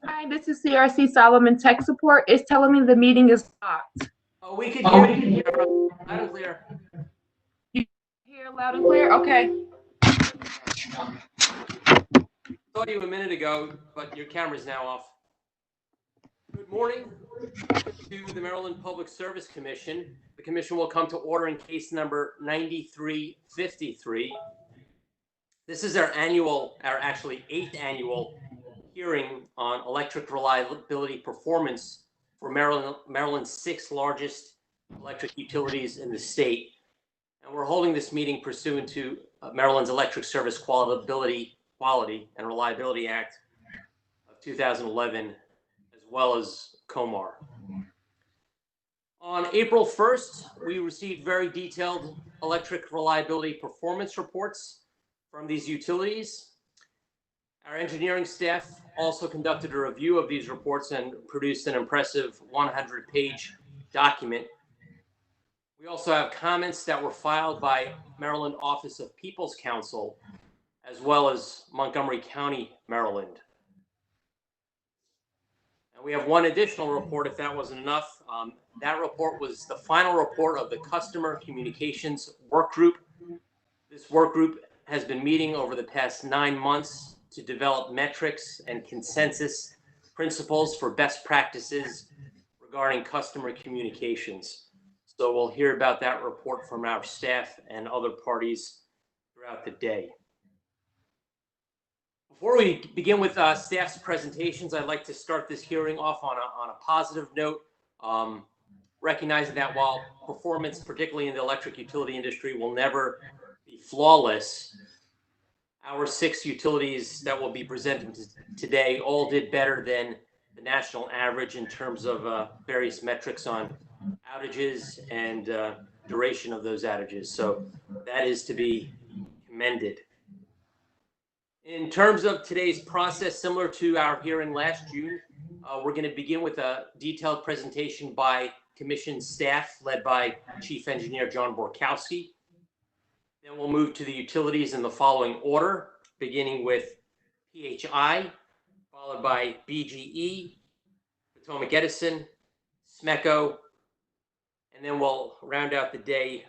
Hi, this is CRC Solomon Tech Support. It's telling me the meeting is locked. Oh, we can hear you loud and clear. You hear loud and clear? Okay. Saw you a minute ago, but your camera's now off. Good morning to the Maryland Public Service Commission. The commission will come to order in case number 9353. This is our actually 8th annual hearing on electric reliability performance for Maryland's 6 largest electric utilities in the state. And we're holding this meeting pursuant to Maryland's Electric Service Quality and Reliability Act of 2011, as well as COMAR. On April 1st, we received very detailed electric reliability performance reports from these utilities. Our engineering staff also conducted a review of these reports and produced an impressive 100-page document. We also have comments that were filed by Maryland Office of People's Counsel, as well as Montgomery County, Maryland. And we have one additional report, if that wasn't enough. That report was the final report of the Customer Communications Work Group. This work group has been meeting over the past 9 months to develop metrics and consensus principles for best practices regarding customer communications. So we'll hear about that report from our staff and other parties throughout the day. Before we begin with staff's presentations, I'd like to start this hearing off on a positive note, recognizing that while performance, particularly in the electric utility industry, will never be flawless, our 6 utilities that will be presented today all did better than the national average in terms of various metrics on outages and duration of those outages. So that is to be commended. In terms of today's process, similar to our hearing last June, we're going to begin with a detailed presentation by Commission staff led by Chief Engineer John Borkowski. Then we'll move to the utilities in the following order, beginning with PHI, followed by BGE, Potomac Edison, SMECO, and then we'll round out the day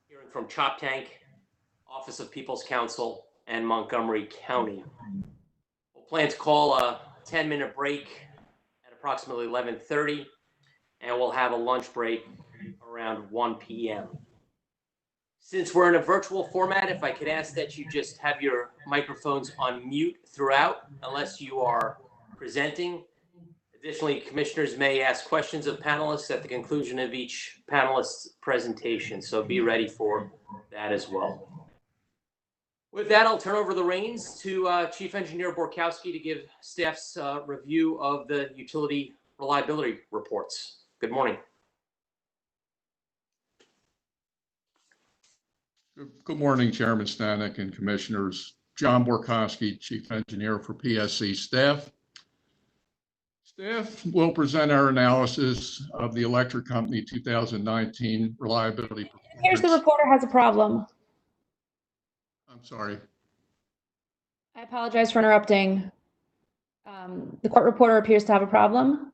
hearing from Choptank, Office of People's Counsel, and Montgomery County. We'll plan to call a 10-minute break at approximately 11:30, and we'll have a lunch break around 1 p.m. Since we're in a virtual format, if I could ask that you just have your microphones on mute throughout, unless you are presenting. Additionally, commissioners may ask questions of panelists at the conclusion of each panelist's presentation, so be ready for that as well. With that, I'll turn over the reins to Chief Engineer Borkowski to give staff's review of the utility reliability reports. Good morning. Good morning, Chairman Stanek and Commissioners. John Borkowski, Chief Engineer for PSC staff. Staff will present our analysis of the Electric Company 2019 reliability performance. Here's the reporter has a problem. I'm sorry. I apologize for interrupting. The court reporter appears to have a problem.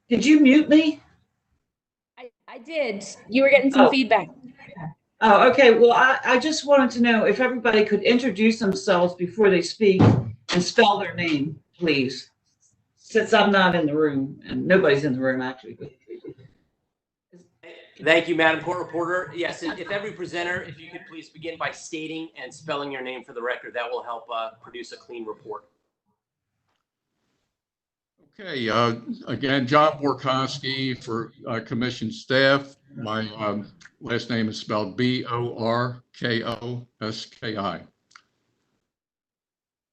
Did you mute me? I did. You were getting some feedback. Oh, okay. Well, I just wanted to know if everybody could introduce themselves before they speak and spell their name, please. Since I'm not in the room, and nobody's in the room, actually. Thank you, Madam Court Reporter. Yes, if every presenter, if you could please begin by stating and spelling your name for the record, that will help produce a clean report. Okay, again, John Borkowski for Commission staff. My last name is spelled B-O-R-K-O-S-K-I.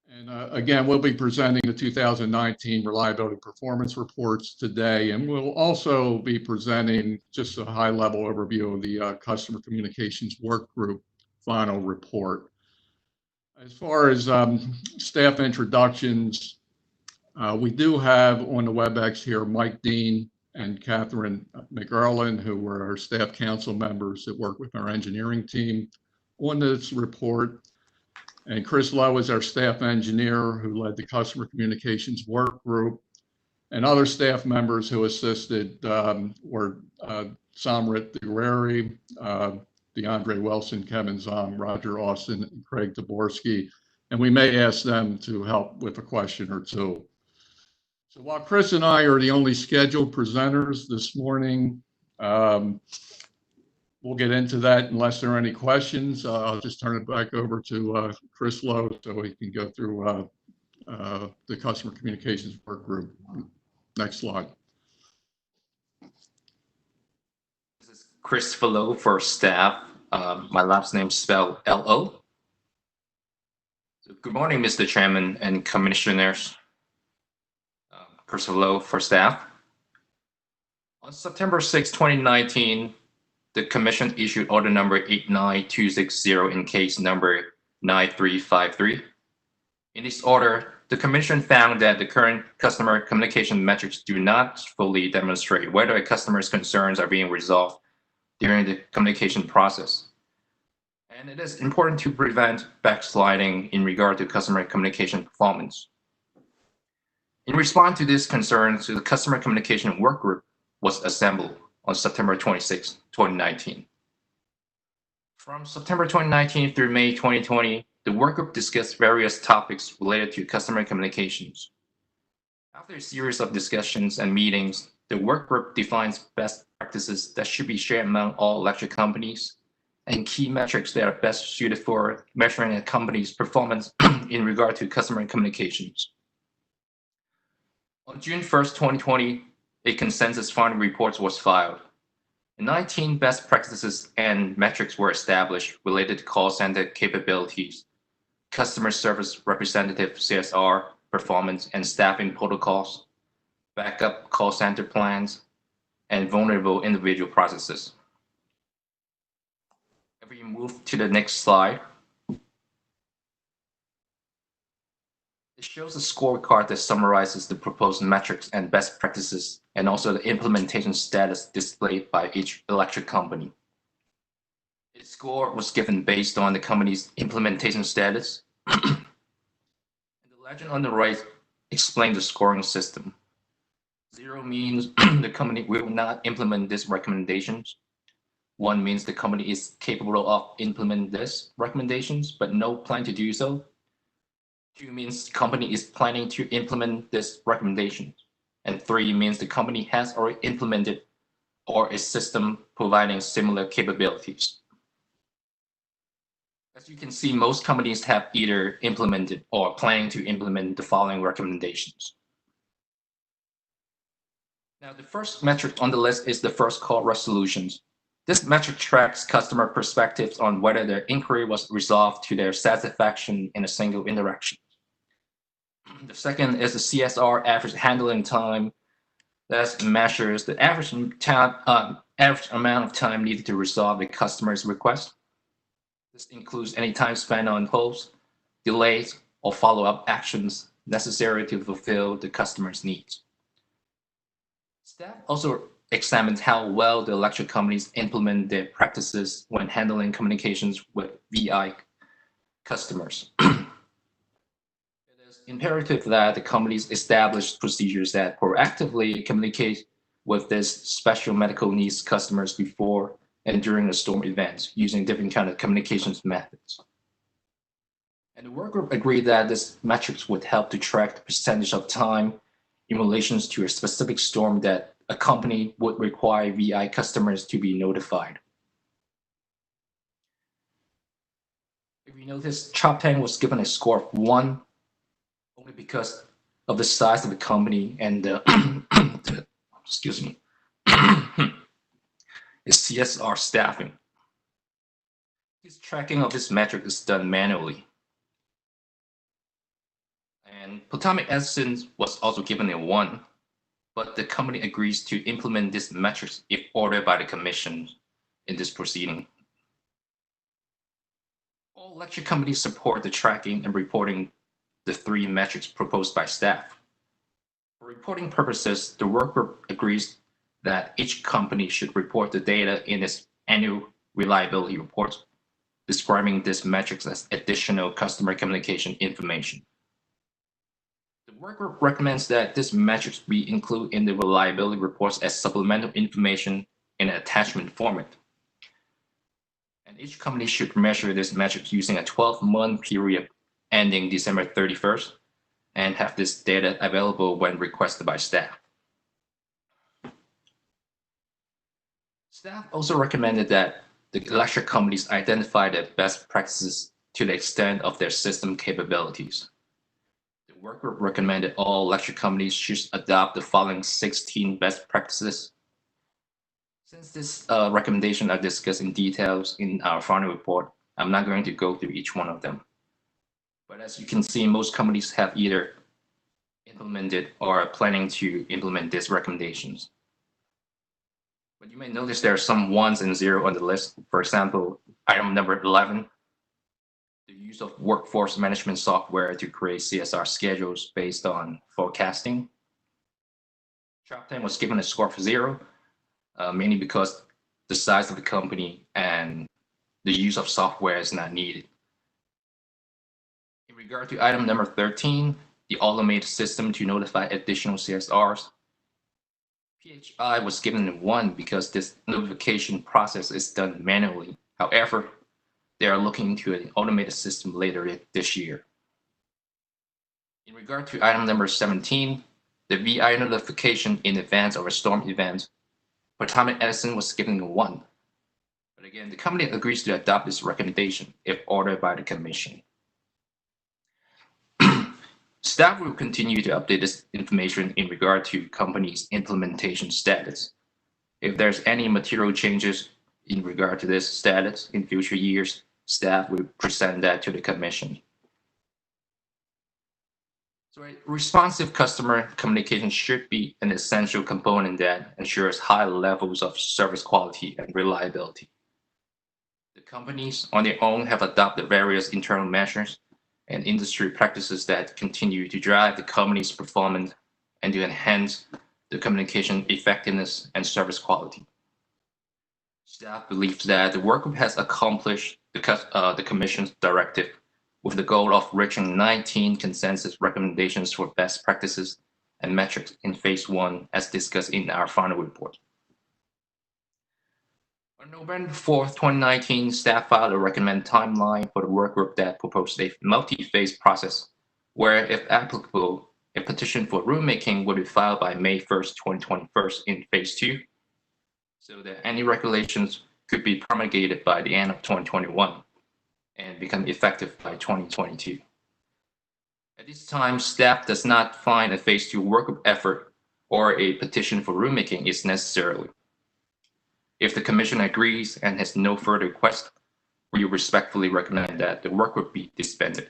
And again, we'll be presenting the 2019 reliability performance reports today, and we'll also be presenting just a high-level overview of the Customer Communications Work Group final report. As far as staff introductions, we do have on the WebEx here Mike Dean and Catherine McErlin, who were our staff council members that work with our engineering team on this report. And Chris Lowe is our staff engineer who led the customer communications work group. And other staff members who assisted were Samrit Deguerre, DeAndre Wilson, Kevin Zong, Roger Austin, and Craig Taborski. And we may ask them to help with a question or two. So while Chris and I are the only scheduled presenters this morning, we'll get into that unless there are any questions. I'll just turn it back over to Chris Lowe so he can go through the customer communications work group. Next slide. This is Christopher Lowe for staff. My last name is spelled L-O. So good morning, Mr. Chairman and Commissioners. Christopher Lowe for staff. On September 6, 2019, the Commission issued order number 89260 in case number 9353. In this order, the Commission found that the current customer communication metrics do not fully demonstrate whether a customer's concerns are being resolved during the communication process. And it is important to prevent backsliding in regard to customer communication performance. In response to these concerns, the Customer Communication Work Group was assembled on September 26, 2019. From September 2019 through May 2020, the work group discussed various topics related to customer communications. After a series of discussions and meetings, the work group defines best practices that should be shared among all electric companies and key metrics that are best suited for measuring a company's performance in regard to customer communications. On June 1st, 2020, a consensus finding report was filed. 19 best practices and metrics were established related to call center capabilities, customer service representative CSR performance and staffing protocols, backup call center plans, and vulnerable individual processes. If we move to the next slide, it shows a scorecard that summarizes the proposed metrics and best practices and also the implementation status displayed by each electric company. Its score was given based on the company's implementation status. The legend on the right explains the scoring system. 0 means the company will not implement these recommendations. 1 means the company is capable of implementing these recommendations, but no plan to do so. 2 means the company is planning to implement this recommendation. And 3 means the company has already implemented or a system providing similar capabilities. As you can see, most companies have either implemented or planning to implement the following recommendations. Now, the first metric on the list is the first call resolutions. This metric tracks customer perspectives on whether their inquiry was resolved to their satisfaction in a single interaction. The second is the CSR average handling time. That measures the average amount of time needed to resolve the customer's request. This includes any time spent on holds, delays, or follow-up actions necessary to fulfill the customer's needs. Staff also examines how well the electric companies implement their practices when handling communications with VI customers. It is imperative that the companies establish procedures that proactively communicate with these special medical needs customers before and during the storm events using different kind of communications methods. And the work group agreed that this metrics would help to track the percentage of time in relation to a specific storm that a company would require VI customers to be notified. If you notice, Choptank was given a score of 1 only because of the size of the company and the excuse me, is CSR staffing. This tracking of this metric is done manually. And Potomac Edison was also given a 1, but the company agrees to implement these metrics if ordered by the Commission in this proceeding. All electric companies support the tracking and reporting the 3 metrics proposed by staff. For reporting purposes, the work group agrees that each company should report the data in its annual reliability report. describing these metrics as additional customer communication information. The work group recommends that these metrics be included in the reliability reports as supplemental information in an attachment format. And each company should measure this metric using a 12-month period ending December 31st and have this data available when requested by staff. Staff also recommended that the electric companies identify the best practices to the extent of their system capabilities. The work group recommended all electric companies should adopt the following 16 best practices. Since this recommendation are discussed in details in our final report, I'm not going to go through each one of them. But as you can see, most companies have either implemented or are planning to implement these recommendations. But you may notice there are some ones and zero on the list. For example, item number 11, the use of workforce management software to create CSR schedules based on forecasting. Chapter 10 was given a score of 0, mainly because the size of the company and the use of software is not needed. In regard to item number 13, the automated system to notify additional CSRs, PHI was given a 1 because this notification process is done manually. However, they are looking into an automated system later this year. In regard to item number 17, the VI notification in advance of a storm event, Potomac Edison was given a 1. But again, the company agrees to adopt this recommendation if ordered by the commission. Staff will continue to update this information in regard to company's implementation status. If there's any material changes in regard to this status in future years, staff will present that to the commission. So responsive customer communication should be an essential component that ensures high levels of service quality and reliability. The companies on their own have adopted various internal measures and industry practices that continue to drive the company's performance and to enhance the communication effectiveness and service quality. Staff believes that the work group has accomplished the Commission's directive with the goal of reaching 19 consensus recommendations for best practices and metrics in Phase 1 as discussed in our final report. On November 4th, 2019, staff filed a recommended timeline for the work group that proposed a multi-phase process where, if applicable, a petition for rulemaking would be filed by May 1st, 2021 in Phase 2, so that any regulations could be promulgated by the end of 2021 and become effective by 2022. At this time, staff does not find a Phase 2 workgroup effort or a petition for rulemaking is necessary. If the Commission agrees and has no further request, we respectfully recommend that the workgroup be disbanded.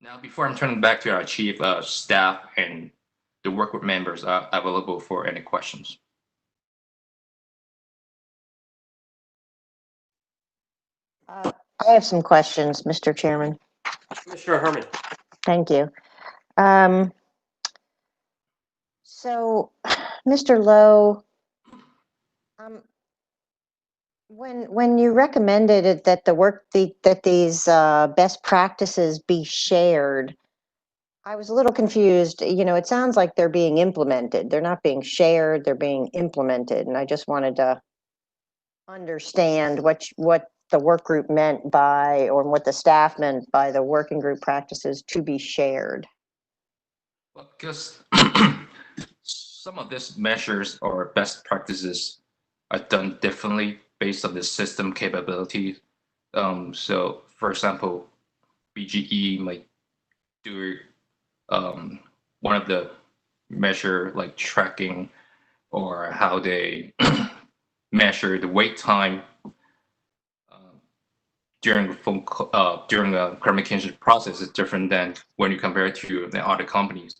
Now, before I'm turning back to our Chief, staff and the workgroup members are available for any questions. I have some questions, Mr. Chairman. Commissioner Herman. Thank you. So, Mr. Lowe, when you recommended it that that these best practices be shared, I was a little confused. You know, it sounds like they're being implemented. They're not being shared, they're being implemented. And I just wanted to understand what the work group meant by, or what the staff meant by the working group practices to be shared. Well, because some of these measures or best practices are done differently based on the system capabilities. So, for example, BGE might do one of the measure like tracking or how they measure the wait time during the communication process is different than when you compare it to the other companies.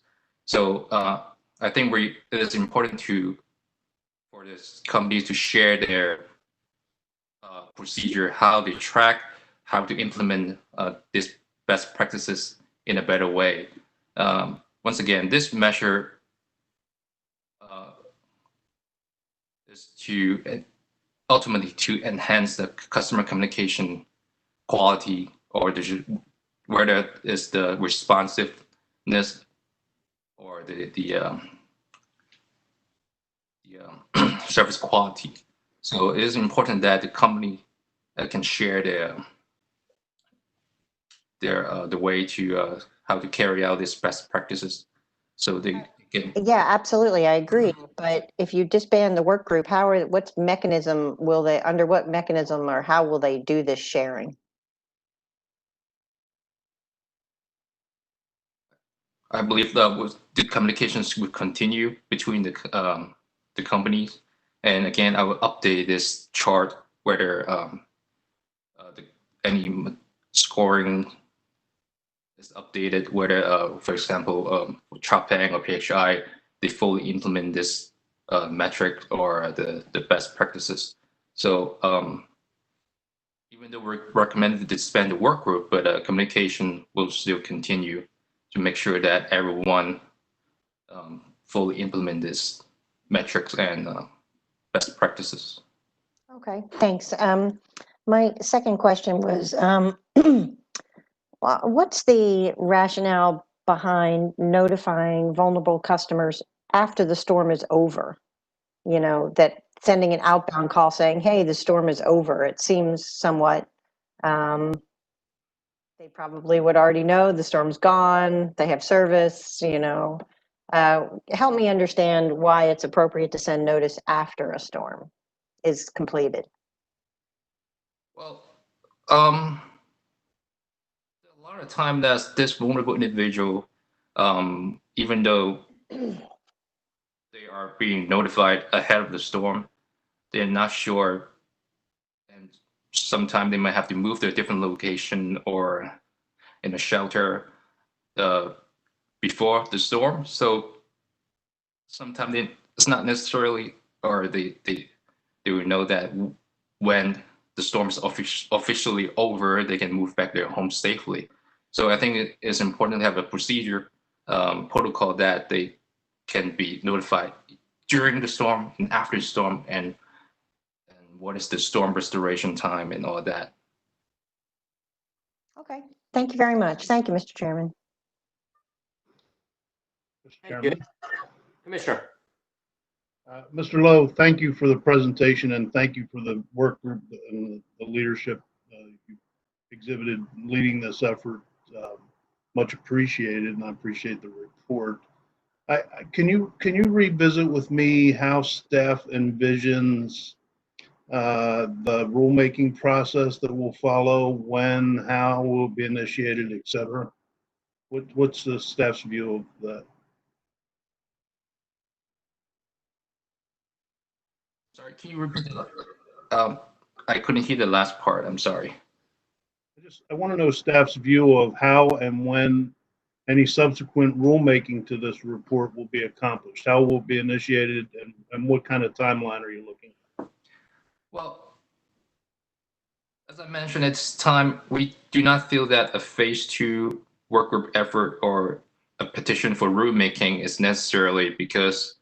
So I think it is important for this companies to share their procedure, how they track, how to implement these best practices in a better way. Once again, this measure is to ultimately to enhance the customer communication quality, or whether it's the responsiveness or the service quality. So it is important that the company can share the way to how to carry out these best practices, so they can. Yeah, absolutely. I agree. But if you disband the work group, what mechanism under what mechanism or how will they do this sharing? I believe that the communications would continue between the companies, and again, I will update this chart whether any scoring is updated, whether for example Trapang or PHI, they fully implement this metric or the best practices. So even though we're recommended to disband the work group, but communication will still continue to make sure that everyone fully implement this metrics and best practices. Okay, thanks. My second question was, what's the rationale behind notifying vulnerable customers after the storm is over? You know, that sending an outbound call saying, hey, the storm is over. It seems somewhat, they probably would already know the storm's gone, they have service, you know. Help me understand why it's appropriate to send notice after a storm is completed. Well, a lot of time that this vulnerable individual, even though they are being notified ahead of the storm, they're not sure, and sometimes they might have to move to a different location or in a shelter before the storm. So sometimes it's not necessarily, or they will know that when the storm is officially over, they can move back their home safely. So I think it's important to have a procedure, protocol that they can be notified during the storm and after the storm, and what is the storm restoration time and all that. Okay, thank you very much. Thank you, Mr. Chairman. Mr. Thank you. Chairman. Commissioner. Mr. Lowe, thank you for the presentation and thank you for the work group and the leadership you exhibited leading this effort. Much appreciated, and I appreciate the report. Can you revisit with me how staff envisions the rulemaking process that will follow, when, how will be initiated, et cetera? What's the staff's view of that? Sorry, can you repeat that? I couldn't hear the last part. I'm sorry. I want to know staff's view of how and when any subsequent rulemaking to this report will be accomplished. How will it be initiated, and what kind of timeline are you looking at? Well, as I mentioned, it's time. We do not feel that a phase 2 workgroup effort or a petition for rulemaking is necessarily, because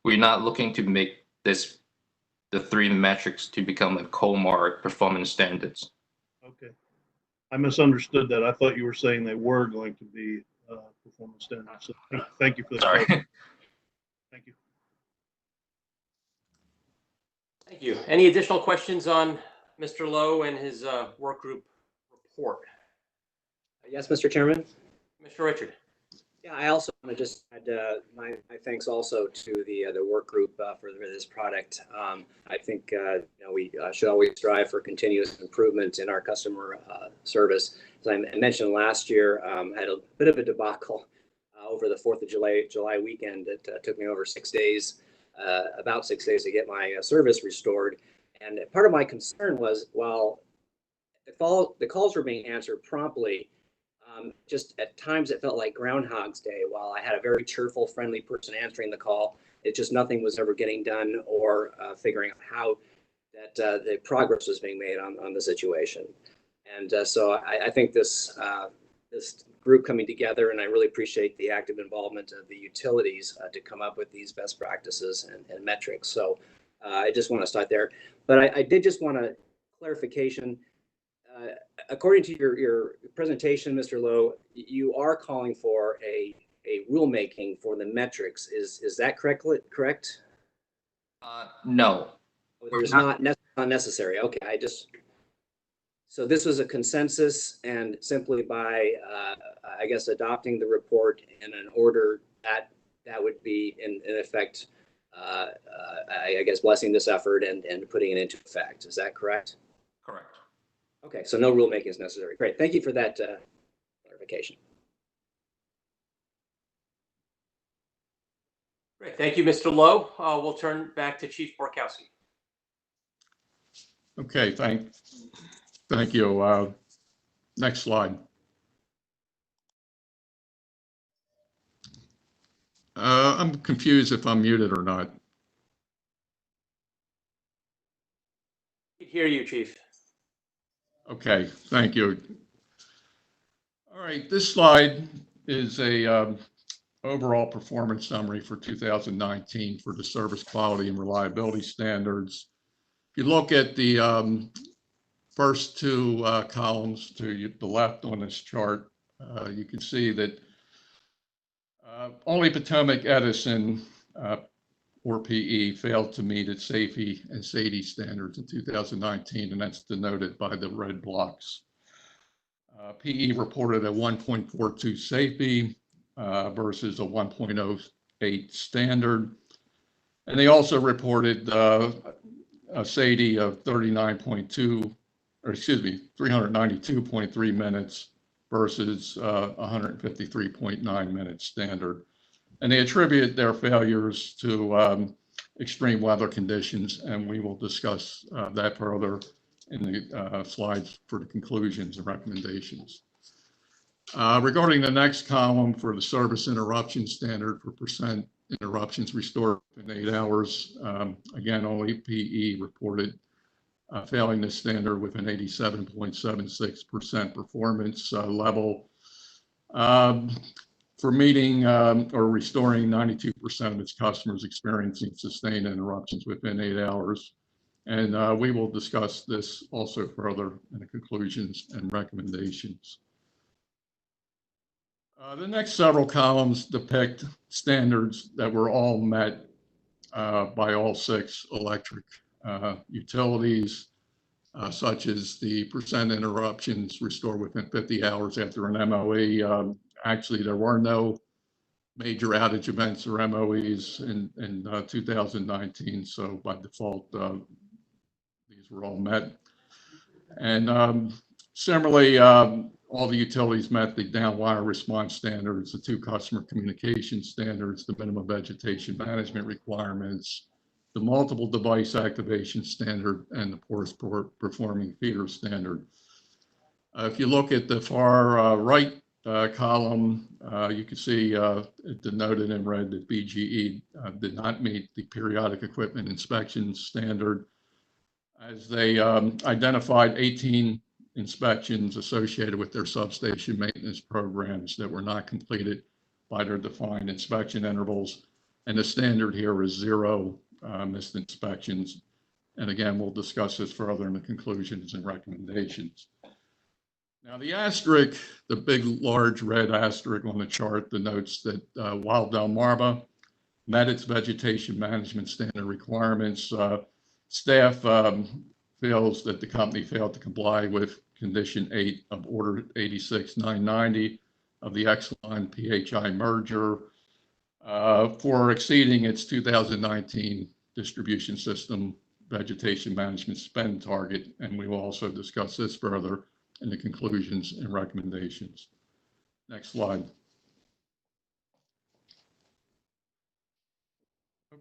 we're not looking to make the 3 metrics to become a COMAR performance standards. Okay. I misunderstood that. I thought you were saying they were going to be performance standards. So thank you for that. Sorry. Thank you. Thank you. Any additional questions on Mr. Lowe and his work group report? Yes, Mr. Chairman. Mr. Richard. Yeah, I also want to just add my thanks also to the work group for this product. I think we should always strive for continuous improvement in our customer service. As I mentioned last year, had a bit of a debacle over the 4th of July weekend. It took me over 6 days, about 6 days to get my service restored. And part of my concern was, while the calls were being answered promptly, just at times it felt like Groundhog's Day. While I had a very cheerful, friendly person answering the call, nothing was ever getting done or figuring out how that the progress was being made on the situation. And so I think this group coming together, and I really appreciate the active involvement of the utilities to come up with these best practices and metrics. So I just want to start there. But I did just want a clarification. According to your presentation, Mr. Lowe, you are calling for a rulemaking for the metrics. Is that correct? No. There's not necessary. Okay, so this was a consensus, and simply by, I guess, adopting the report in an order that would be in effect, I guess, blessing this effort and putting it into effect. Is that correct? Correct. Okay, so no rulemaking is necessary. Great, thank you for that clarification. Great, thank you, Mr. Lowe. We'll turn back to Chief Borkowski. Okay, thank you. Next slide. I'm confused if I'm muted or not. I can hear you, Chief. Okay, thank you. All right, this slide is a overall performance summary for 2019 for the service quality and reliability standards. If you look at the first two columns to the left on this chart, you can see that only Potomac Edison, or PE, failed to meet its safety and SAIDI standards in 2019, and that's denoted by the red blocks. PE reported a 1.42 safety versus a 1.08 standard, and they also reported a SAIDI of 392.3 minutes versus 153.9 minutes standard. And they attribute their failures to extreme weather conditions, and we will discuss that further in the slides for the conclusions and recommendations. Regarding the next column for the service interruption standard for percent interruptions restored in 8 hours, again, only PE reported failing this standard with an 87.76% performance level. For meeting or restoring 92% of its customers experiencing sustained interruptions within 8 hours. And we will discuss this also further in the conclusions and recommendations. The next several columns depict standards that were all met by all 6 electric utilities, such as the percent interruptions restored within 50 hours after an MOE. Actually, there were no major outage events or MOEs in 2019, so by default, these were all met. And similarly, all the utilities met the downwire response standards, the 2 customer communication standards, the minimum vegetation management requirements, the multiple device activation standard, and the poorest performing feeder standard. If you look at the far right column, you can see denoted in red that BGE did not meet the periodic equipment inspection standard, as they identified 18 inspections associated with their substation maintenance programs that were not completed by their defined inspection intervals. And the standard here is 0 missed inspections. And again, we'll discuss this further in the conclusions and recommendations. Now, the asterisk, the big, large red asterisk on the chart, denotes that while Delmarva met its vegetation management standard requirements, staff feels that the company failed to comply with Condition 8 of Order 86-990 of the Exelon PHI merger for exceeding its 2019 distribution system vegetation management spend target, and we will also discuss this further in the conclusions and recommendations. Next slide.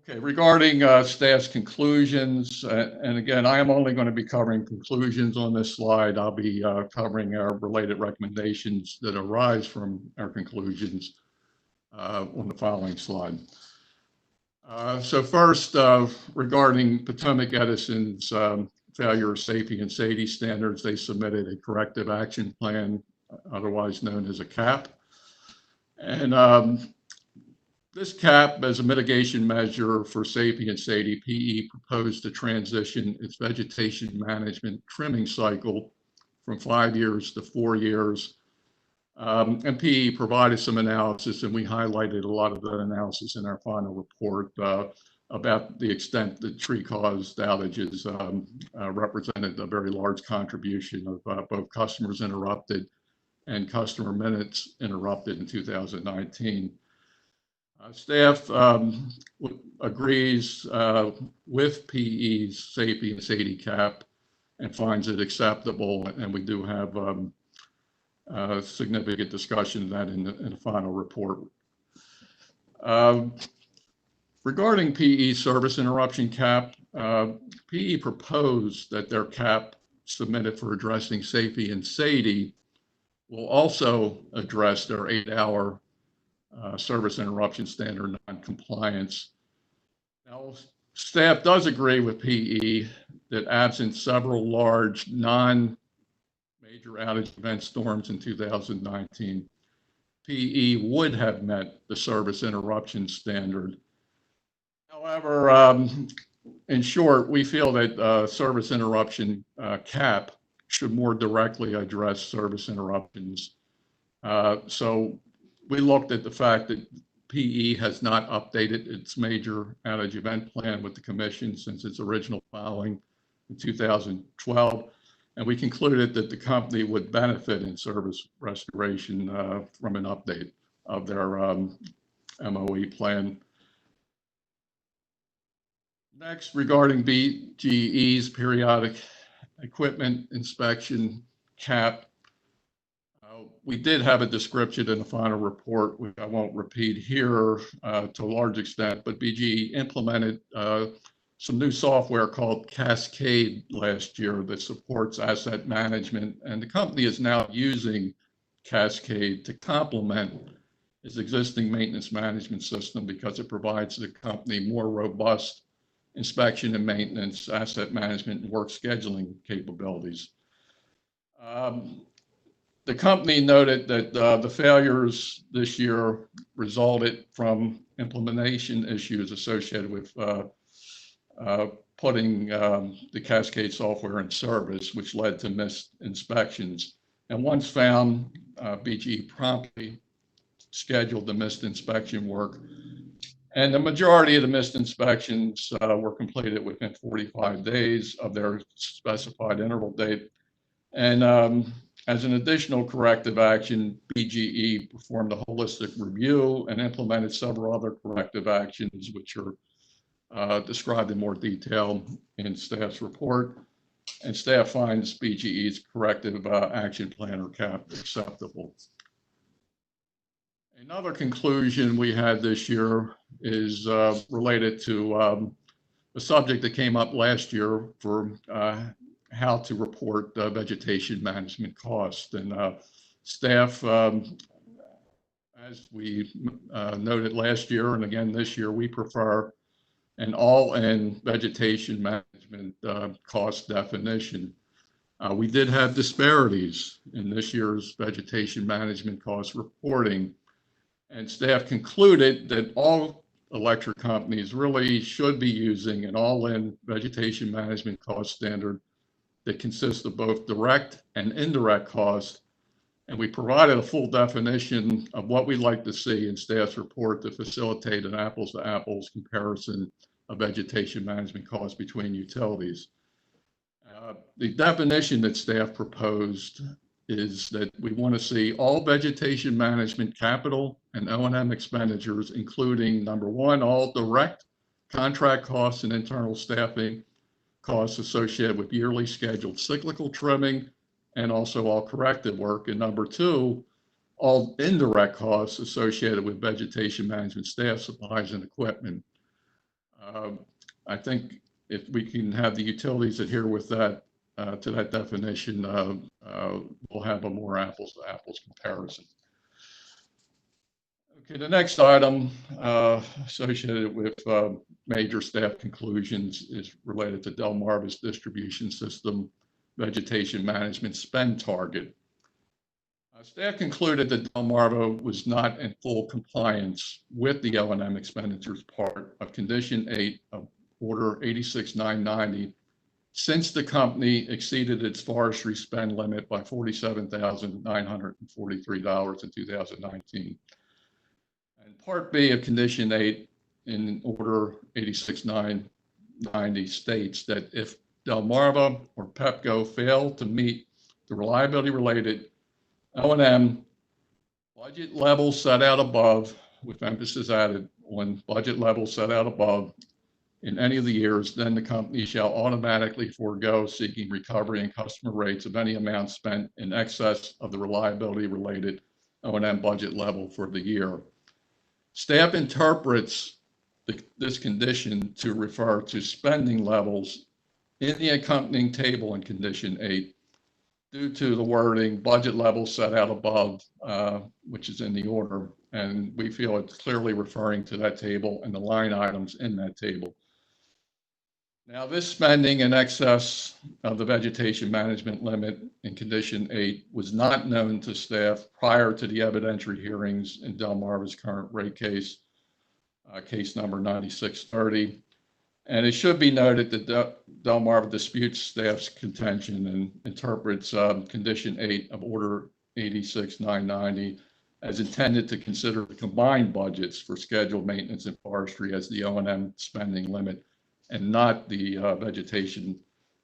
Okay, regarding staff's conclusions, and again, I am only going to be covering conclusions on this slide. I'll be covering our related recommendations that arise from our conclusions on the following slide. So first, regarding Potomac Edison's failure of safety and SAIDI standards, they submitted a corrective action plan, otherwise known as a CAP. And This cap, as a mitigation measure for Sapien and Sadie, PE proposed to transition its vegetation management trimming cycle from 5 years to 4 years. And PE provided some analysis, and we highlighted a lot of that analysis in our final report about the extent that tree-caused outages represented a very large contribution of both customers interrupted and customer minutes interrupted in 2019. Staff agrees with PE's Sapien and Sadie cap and finds it acceptable, and we do have significant discussion of that in the final report. Regarding PE service interruption cap, PE proposed that their cap submitted for addressing Sapien and Sadie will also address their 8-hour service interruption standard non-compliance. Now, staff does agree with PE that absent several large non-major outage event storms in 2019, PE would have met the service interruption standard. However, in short, we feel that service interruption cap should more directly address service interruptions. So we looked at the fact that PE has not updated its major outage event plan with the commission since its original filing in 2012. And we concluded that the company would benefit in service restoration from an update of their MOE plan. Next, regarding BGE's periodic equipment inspection cap, we did have a description in the final report, which I won't repeat here to a large extent, but BGE implemented some new software called Cascade last year that supports asset management, and the company is now using Cascade to complement its existing maintenance management system because it provides the company more robust inspection and maintenance, asset management, and work scheduling capabilities. The company noted that the failures this year resulted from implementation issues associated with putting the Cascade software in service, which led to missed inspections. And once found, BGE promptly scheduled the missed inspection work. And the majority of the missed inspections were completed within 45 days of their specified interval date. And as an additional corrective action, BGE performed a holistic review and implemented several other corrective actions, which are described in more detail in staff's report. And staff finds BGE's corrective action plan or cap acceptable. Another conclusion we had this year is related to a subject that came up last year for how to report vegetation management costs. And staff, as we noted last year and again this year, we prefer an all-in vegetation management cost definition. We did have disparities in this year's vegetation management cost reporting, and staff concluded that all electric companies really should be using an all-in vegetation management cost standard that consists of both direct and indirect costs. And we provided a full definition of what we'd like to see in staff's report to facilitate an apples to apples comparison of vegetation management costs between utilities. The definition that staff proposed is that we want to see all vegetation management capital and O&M expenditures, including number one, all direct contract costs and internal staffing costs associated with yearly scheduled cyclical trimming, and also all corrective work. And number two, all indirect costs associated with vegetation management staff, supplies, and equipment. I think if we can have the utilities adhere with that to that definition, we'll have a more apples to apples comparison. Okay, the next item associated with major staff conclusions is related to Delmarva's distribution system vegetation management spend target. Staff concluded that Delmarva was not in full compliance with the O&M expenditures part of Condition 8 of Order 86990 since the company exceeded its forestry spend limit by $47,943 in 2019. And Part B of Condition 8 in Order 86990 states that if Delmarva or Pepco fail to meet the reliability-related O&M budget levels set out above, with emphasis added on budget levels set out above in any of the years, then the company shall automatically forego seeking recovery and customer rates of any amount spent in excess of the reliability-related O&M budget level for the year. Staff interprets this condition to refer to spending levels in the accompanying table in Condition 8 due to the wording budget levels set out above, which is in the order. And we feel it's clearly referring to that table and the line items in that table. Now, this spending in excess of the vegetation management limit in Condition 8 was not known to staff prior to the evidentiary hearings in Delmarva's current rate case, case number 9630. And it should be noted that Delmarva disputes staff's contention and interprets Condition 8 of Order 86990 as intended to consider the combined budgets for scheduled maintenance and forestry as the O&M spending limit, and not the vegetation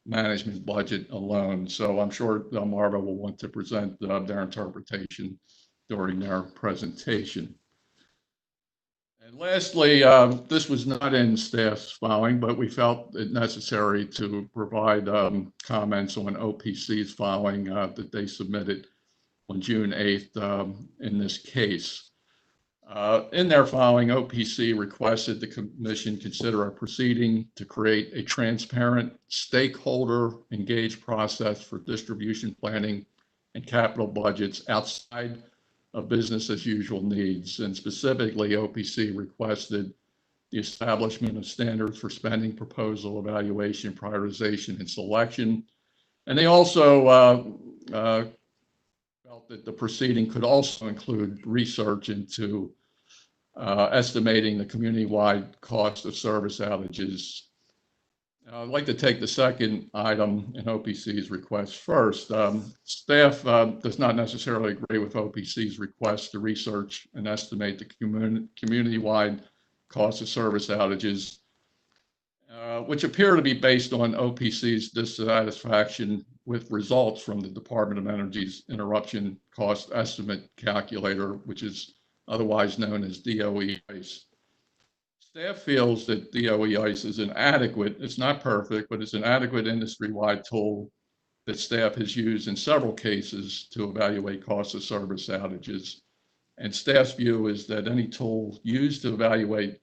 management budget alone. So I'm sure Delmarva will want to present their interpretation during their presentation. And lastly, this was not in staff's filing, but we felt it necessary to provide comments on OPC's filing that they submitted on June 8th in this case. In their filing, OPC requested the Commission consider a proceeding to create a transparent, stakeholder-engaged process for distribution planning and capital budgets outside of business-as-usual needs. And specifically, OPC requested the establishment of standards for spending, proposal, evaluation, prioritization, and selection. And they also felt that the proceeding could also include research into estimating the community-wide cost of service outages. I'd like to take the second item in OPC's request first. Staff does not necessarily agree with OPC's request to research and estimate the community-wide cost of service outages, which appear to be based on OPC's dissatisfaction with results from the Department of Energy's interruption cost estimate calculator, which is otherwise known as DOE ICE. Staff feels that DOE ICE is an adequate, it's not perfect, but it's an adequate industry-wide tool that staff has used in several cases to evaluate cost of service outages. And staff's view is that any tool used to evaluate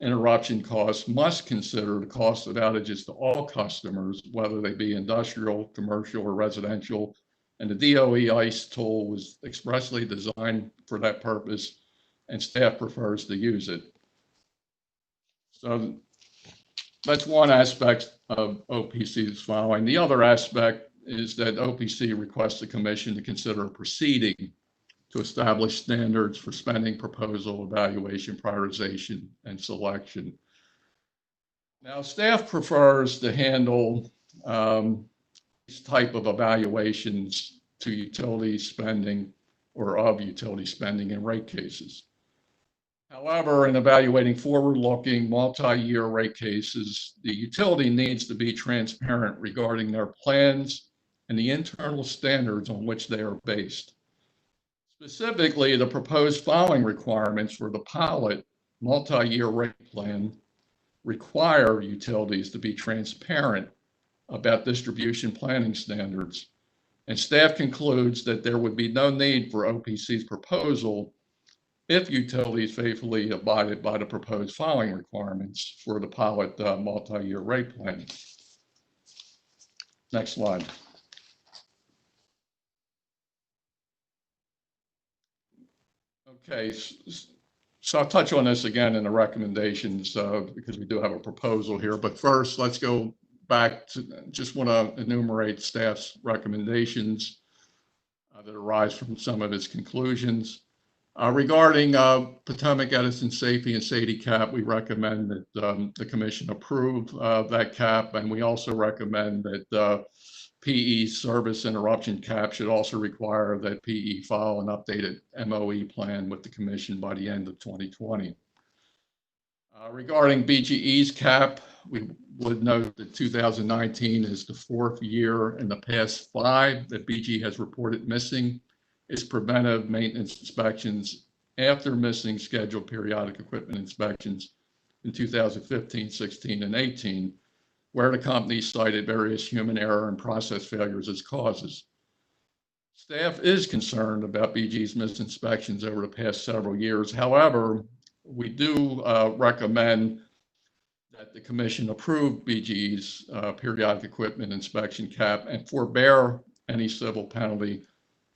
interruption costs must consider the cost of outages to all customers, whether they be industrial, commercial, or residential. And the DOE ICE tool was expressly designed for that purpose, and staff prefers to use it. So that's one aspect of OPC's filing. The other aspect is that OPC requests the Commission to consider a proceeding to establish standards for spending, proposal, evaluation, prioritization, and selection. Now, staff prefers to handle these type of evaluations to utility spending or of utility spending in rate cases. However, in evaluating forward-looking multi-year rate cases, the utility needs to be transparent regarding their plans and the internal standards on which they are based. Specifically, the proposed filing requirements for the pilot multi-year rate plan require utilities to be transparent about distribution planning standards. And staff concludes that there would be no need for OPC's proposal if utilities faithfully abided by the proposed filing requirements for the pilot multi-year rate plan. Next slide. Okay, so I'll touch on this again in the recommendations because we do have a proposal here. But first, let's go back to, just want to enumerate staff's recommendations. that arise from some of its conclusions. Regarding Potomac Edison Safety and Sadie cap, we recommend that the commission approve that cap, and we also recommend that PE service interruption cap should also require that PE file an updated MOE plan with the commission by the end of 2020. Regarding BGE's cap, we would note that 2019 is the 4th year in the past 5 that BGE has reported missing its preventive maintenance inspections after missing scheduled periodic equipment inspections in 2015, 16, and 18, where the company cited various human error and process failures as causes. Staff is concerned about BGE's missed inspections over the past several years. However, we do recommend that the commission approve BGE's periodic equipment inspection cap and forbear any civil penalty,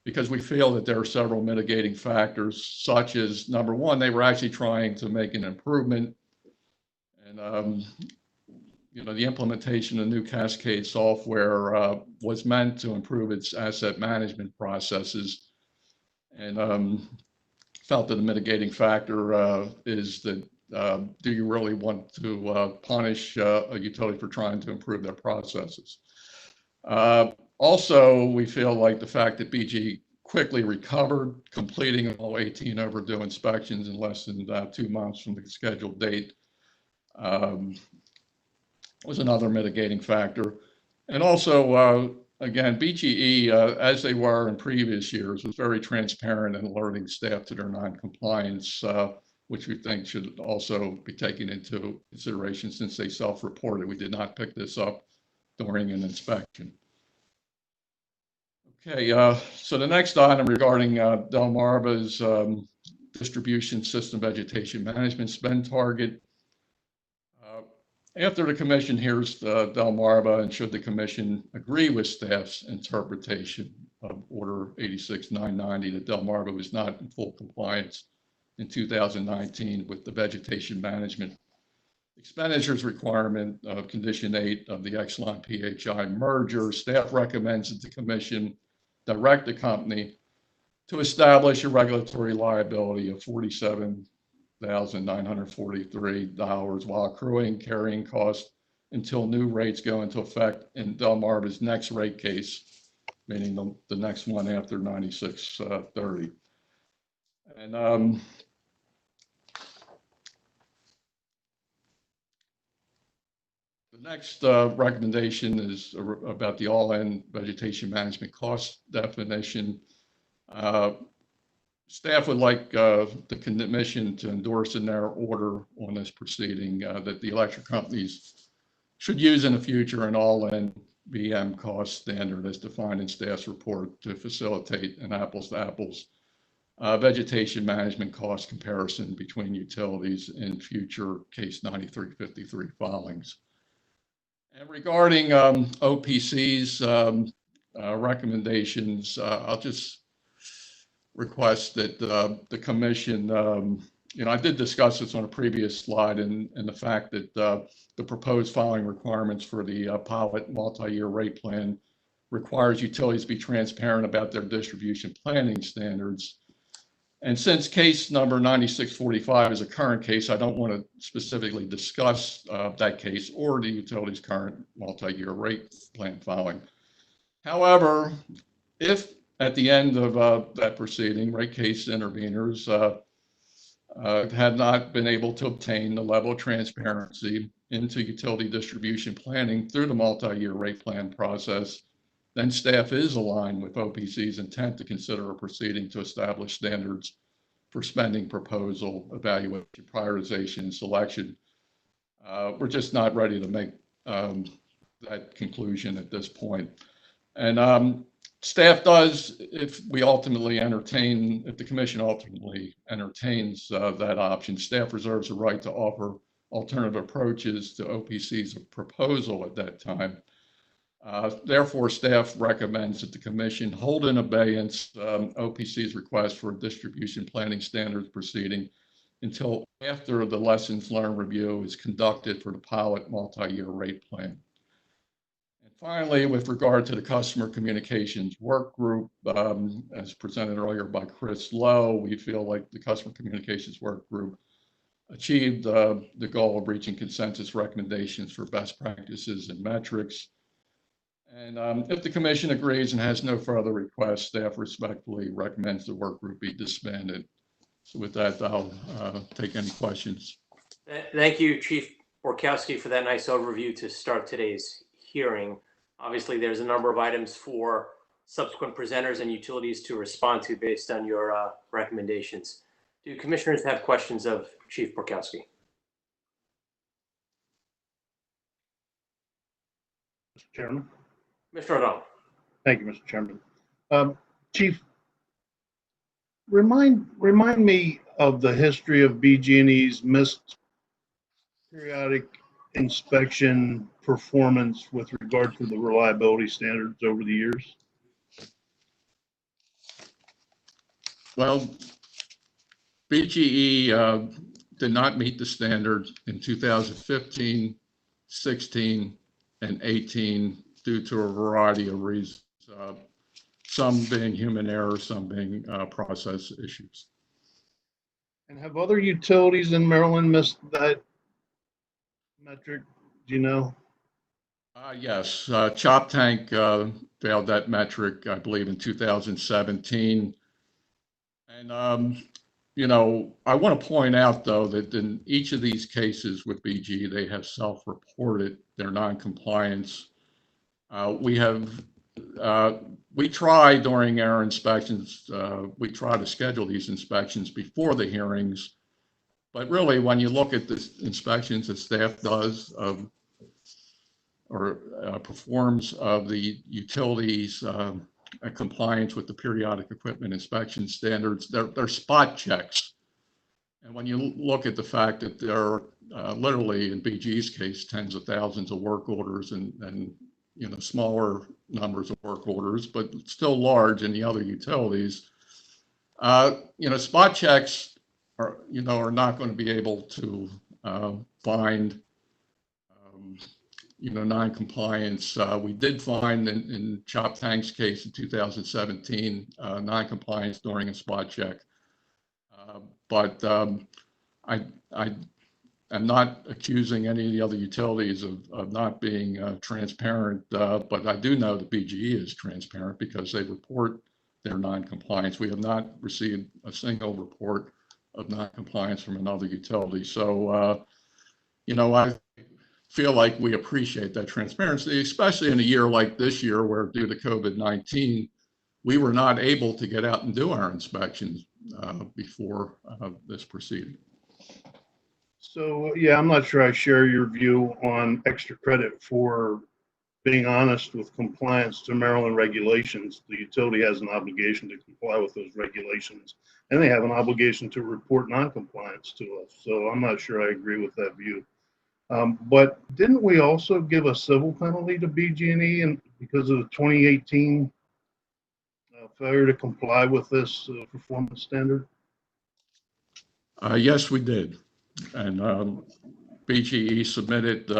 because we feel that there are several mitigating factors, such as, number one, they were actually trying to make an improvement. And, the implementation of new Cascade software was meant to improve its asset management processes. And felt that the mitigating factor is that do you really want to punish a utility for trying to improve their processes? Also, we feel like the fact that BG quickly recovered, completing all 18 overdue inspections in less than 2 months from the scheduled date, was another mitigating factor. And also, again, BGE, as they were in previous years, was very transparent in alerting staff to their non-compliance, which we think should also be taken into consideration since they self-reported. We did not pick this up during an inspection. Okay, so the next item regarding Delmarva's distribution system vegetation management spend target. After the commission hears Delmarva, and should the commission agree with staff's interpretation of Order 86-990 that Delmarva was not in full compliance in 2019 with the vegetation management expenditures requirement of Condition 8 of the Exelon PHI merger, staff recommends that the commission direct the company to establish a regulatory liability of $47,943 while accruing carrying costs until new rates go into effect in Delmarva's next rate case, meaning the next one after 9630. And the next recommendation is about the all-in vegetation management cost definition. Staff would like the commission to endorse in their order on this proceeding that the electric companies should use in the future an all-in VM cost standard as defined in staff's report to facilitate an apples-to-apples vegetation management cost comparison between utilities in future case 9353 filings. And regarding OPC's recommendations, I'll just request that the commission, I did discuss this on a previous slide, and the fact that the proposed filing requirements for the pilot multi-year rate plan requires utilities to be transparent about their distribution planning standards. And since case number 9645 is a current case, I don't want to specifically discuss that case or the utility's current multi-year rate plan filing. However, if at the end of that proceeding, rate case interveners had not been able to obtain the level of transparency into utility distribution planning through the multi-year rate plan process, then staff is aligned with OPC's intent to consider a proceeding to establish standards for spending proposal, evaluation, prioritization, and selection. We're just not ready to make that conclusion at this point. And staff does, if the commission ultimately entertains that option, staff reserves the right to offer alternative approaches to OPC's proposal at that time. Therefore, staff recommends that the commission hold in abeyance OPC's request for a distribution planning standards proceeding until after the lessons learned review is conducted for the pilot multi-year rate plan. And Finally, with regard to the Customer Communications Work Group, as presented earlier by Chris Lowe, we feel like the Customer Communications Work Group achieved the goal of reaching consensus recommendations for best practices and metrics. And if the commission agrees and has no further requests, staff respectfully recommends the work group be disbanded. So with that, I'll take any questions. Thank you, Chief Borkowski, for that nice overview to start today's hearing. Obviously, there's a number of items for subsequent presenters and utilities to respond to based on your recommendations. Do commissioners have questions of Chief Borkowski? Mr. Chairman. Mr. O'Donnell. Thank you, Mr. Chairman. Chief, remind me of the history of BG&E's missed periodic inspection performance with regard to the reliability standards over the years. Well, BGE did not meet the standards in 2015, 16, and 18 due to a variety of reasons, some being human error, some being process issues. And have other utilities in Maryland missed that metric? Do you know? Yes, Chop Tank failed that metric, I believe, in 2017. And, you know, I want to point out, though, that in each of these cases with BG, they have self-reported their noncompliance. We try during our inspections, we try to schedule these inspections before the hearings. But really, when you look at the inspections that staff does or performs of the utilities compliance with the periodic equipment inspection standards, they're spot checks. And when you look at the fact that there are literally, in BG's case, tens of thousands of work orders and you know, smaller numbers of work orders, but still large in the other utilities, you know, spot checks are, you know, are not going to be able to find, you know, non-compliance. We did find in Chop Tank's case in 2017, non-compliance during a spot check. But I'm not accusing any of the other utilities of not being transparent, but I do know that BGE is transparent because they report their non-compliance. We have not received a single report of non-compliance from another utility. So, you know, I feel like we appreciate that transparency, especially in a year like this year where due to COVID-19, we were not able to get out and do our inspections before this proceeding. So, yeah, I'm not sure I share your view on extra credit for being honest with compliance to Maryland regulations. The utility has an obligation to comply with those regulations, and they have an obligation to report non-compliance to us. So I'm not sure I agree with that view. But didn't we also give a civil penalty to BG&E and because of the 2018 failure to comply with this performance standard? Yes, we did. And BGE submitted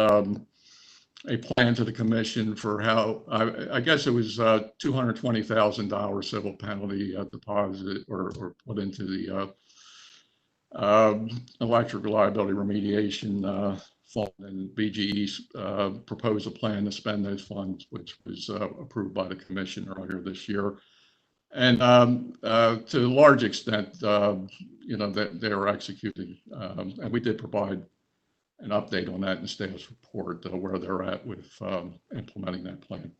a plan to the commission for how, I guess it was $220,000 civil penalty deposit or put into the electric reliability remediation fund, and BGE proposed a plan to spend those funds, which was approved by the commission earlier this year. And to a large extent, you know, that they were executing, and we did provide an update on that in the status report where they're at with implementing that plan.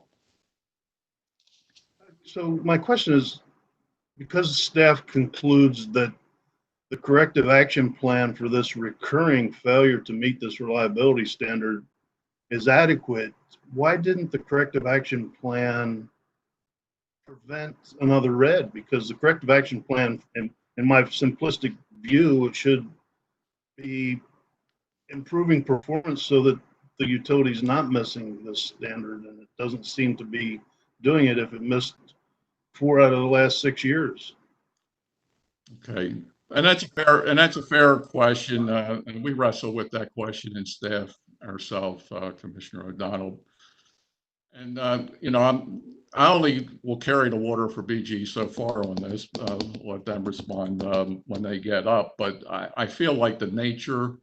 So my question is, because staff concludes that the corrective action plan for this recurring failure to meet this reliability standard is adequate, why didn't the corrective action plan prevent another red? Because the corrective action plan, in my simplistic view, it should be improving performance so that the utility is not missing this standard, and it doesn't seem to be doing it if it missed 4 out of the last 6 years. Okay, and that's a fair question, and we wrestle with that question in staff ourselves, Commissioner O'Donnell. And, I only will carry the water for BG so far on this, let them respond when they get up. But I feel like the nature,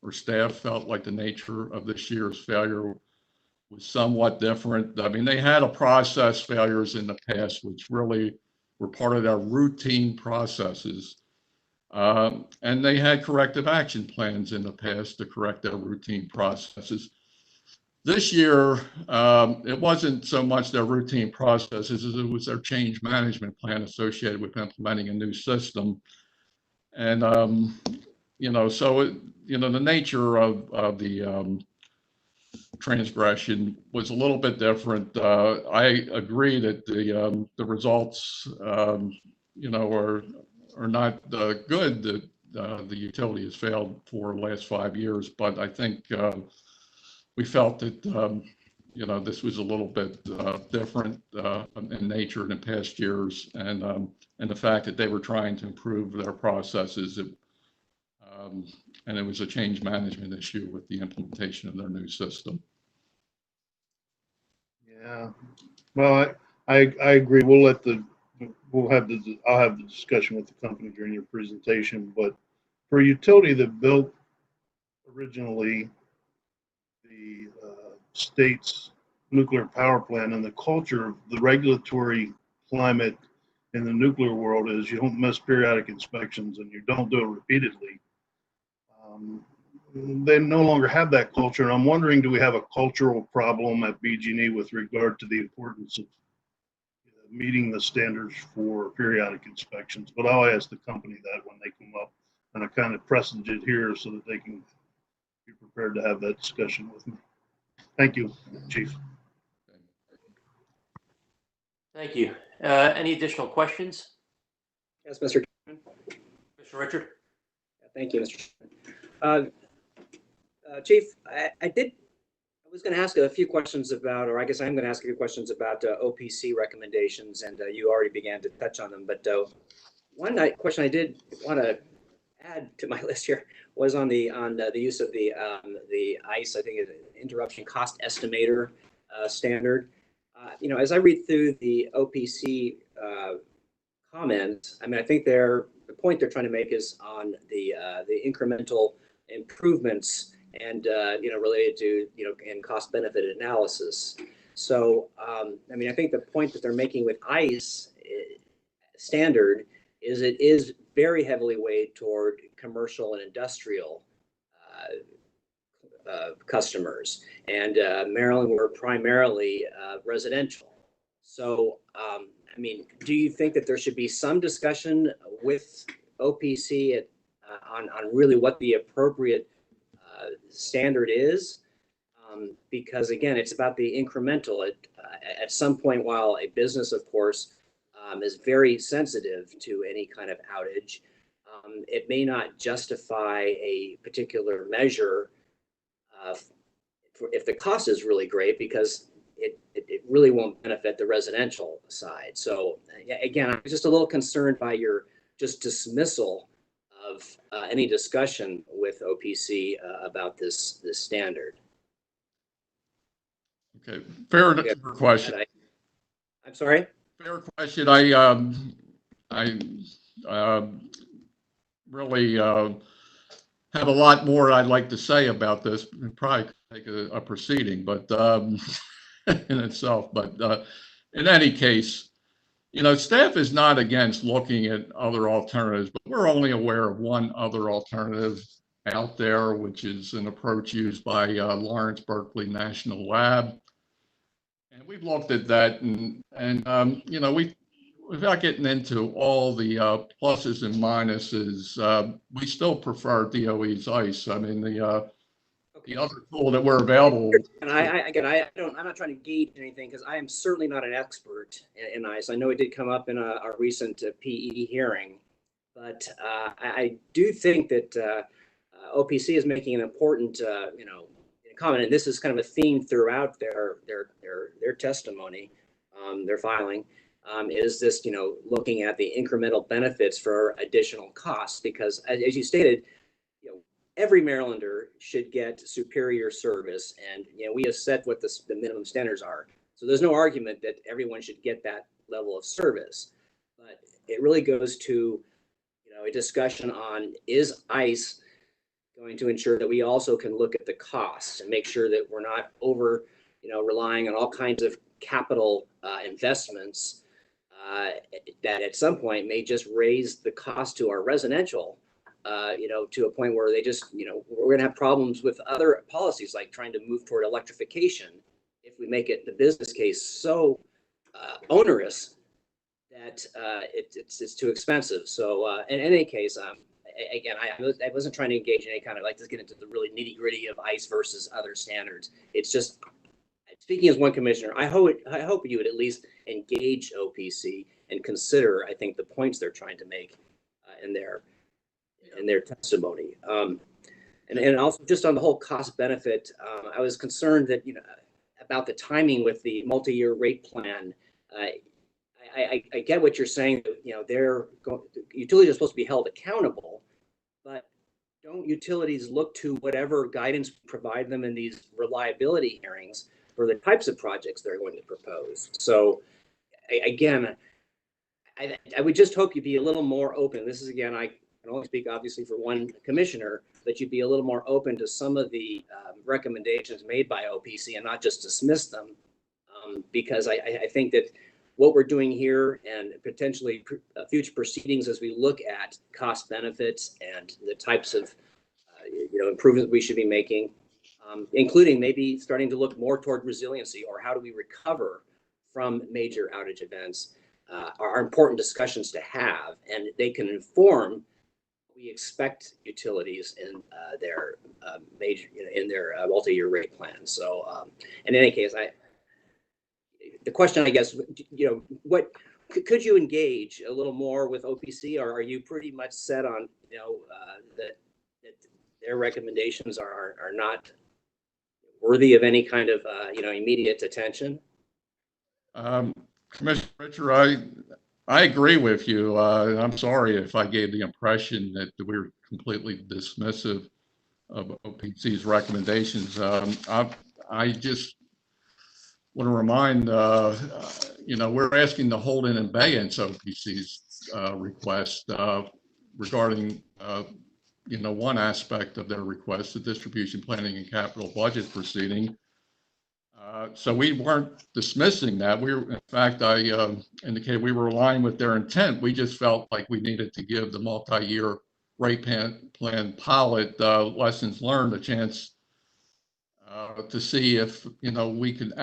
or staff felt like the nature of this year's failure was somewhat different. I mean, they had a process failures in the past, which really were part of their routine processes. And they had corrective action plans in the past to correct their routine processes. This year, it wasn't so much their routine processes as it was their change management plan associated with implementing a new system. And, so, the nature of the transgression was a little bit different. I agree that the results, are not good, that the utility has failed for the last 5 years, but I think we felt that, this was a little bit different in nature than past years, and the fact that they were trying to improve their processes, and it was a change management issue with the implementation of their new system. Yeah, well, I agree. I'll have the discussion with the company during your presentation, but for a utility that built originally the state's nuclear power plant, and the culture of the regulatory climate in the nuclear world is you don't miss periodic inspections and you don't do it repeatedly. They no longer have that culture, and I'm wondering, do we have a cultural problem at BG&E with regard to the importance of meeting the standards for periodic inspections? But I'll ask the company that when they come up, and I kind of precedent it here so that they can be prepared to have that discussion with me. Thank you, Chief. Thank you. Any additional questions? Yes, Mr. Chairman. Mr. Richard? Thank you, Mr. Chairman. Chief, I was going to ask a few questions about, or I guess I'm going to ask a few questions about OPC recommendations, and you already began to touch on them. But one question I did want to add to my list here was on the use of the ICE, I think it's an interruption cost estimator standard. As I read through the OPC comments, I mean, I think the point they're trying to make is on the incremental improvements and related to and cost benefit analysis. So I mean, I think the point that they're making with ICE standard is it is very heavily weighed toward commercial and industrial customers, and Maryland were primarily residential. So I mean, do you think that there should be some discussion with OPC on really what the appropriate standard is? Because again, it's about the incremental. At some point, while a business, of course, is very sensitive to any kind of outage, it may not justify a particular measure if the cost is really great, because it really won't benefit the residential side. So again, I'm just a little concerned by your just dismissal of any discussion with OPC about this standard. Okay, fair question. I'm sorry? Fair question. I really have a lot more I'd like to say about this. Probably take a proceeding, but in itself. But in any case, staff is not against looking at other alternatives, but we're only aware of one other alternative out there, which is an approach used by Lawrence Berkeley National Lab. And we've looked at that, and without getting into all the pluses and minuses, we still prefer DOE's ICE. I mean, the other tool that we're available. And I'm not trying to gauge anything, because I am certainly not an expert in ICE. I know it did come up in a recent PE hearing, but I do think that OPC is making an important, comment, and this is kind of a theme throughout their testimony, their filing, is this, looking at the incremental benefits for additional costs, because as you stated, every Marylander should get superior service, and we have set what the minimum standards are. So there's no argument that everyone should get that level of service, but it really goes to, a discussion on, is ICE going to ensure that we also can look at the costs and make sure that we're not over, relying on all kinds of capital investments that at some point may just raise the cost to our residential, to a point where they just, we're going to have problems with other policies like trying to move toward electrification if we make it the business case so onerous that it's too expensive. So in any case, again, I wasn't trying to engage in any kind of like, let's get into the really nitty gritty of ICE versus other standards. It's just, speaking as one commissioner, I hope you would at least engage OPC and consider, I think, the points they're trying to make in their testimony. And also just on the whole cost benefit, I was concerned that, about the timing with the multi-year rate plan. I get what you're saying. Utilities are supposed to be held accountable, but don't utilities look to whatever guidance we provide them in these reliability hearings for the types of projects they're going to propose? So again, I would just hope you'd be a little more open. This is, again, I can only speak obviously for one commissioner, that you'd be a little more open to some of the recommendations made by OPC and not just dismiss them, because I think that what we're doing here and potentially future proceedings as we look at cost benefits and the types of improvements we should be making, including maybe starting to look more toward resiliency or how do we recover from major outage events, are important discussions to have, and they can inform what we expect utilities in their multi-year rate plans. So in any case, the question, I guess, what could you engage a little more with OPC, or are you pretty much set on, that their recommendations are not worthy of any kind of, immediate attention? Commissioner Richard, I agree with you. I'm sorry if I gave the impression that we were completely dismissive of OPC's recommendations. I just want to remind, we're asking to hold in abeyance OPC's request regarding, one aspect of their request, the distribution planning and capital budget proceeding. So we weren't dismissing that. In fact, I indicated we were aligned with their intent. We just felt like we needed to give the multi-year rate plan pilot lessons learned a chance to see if we could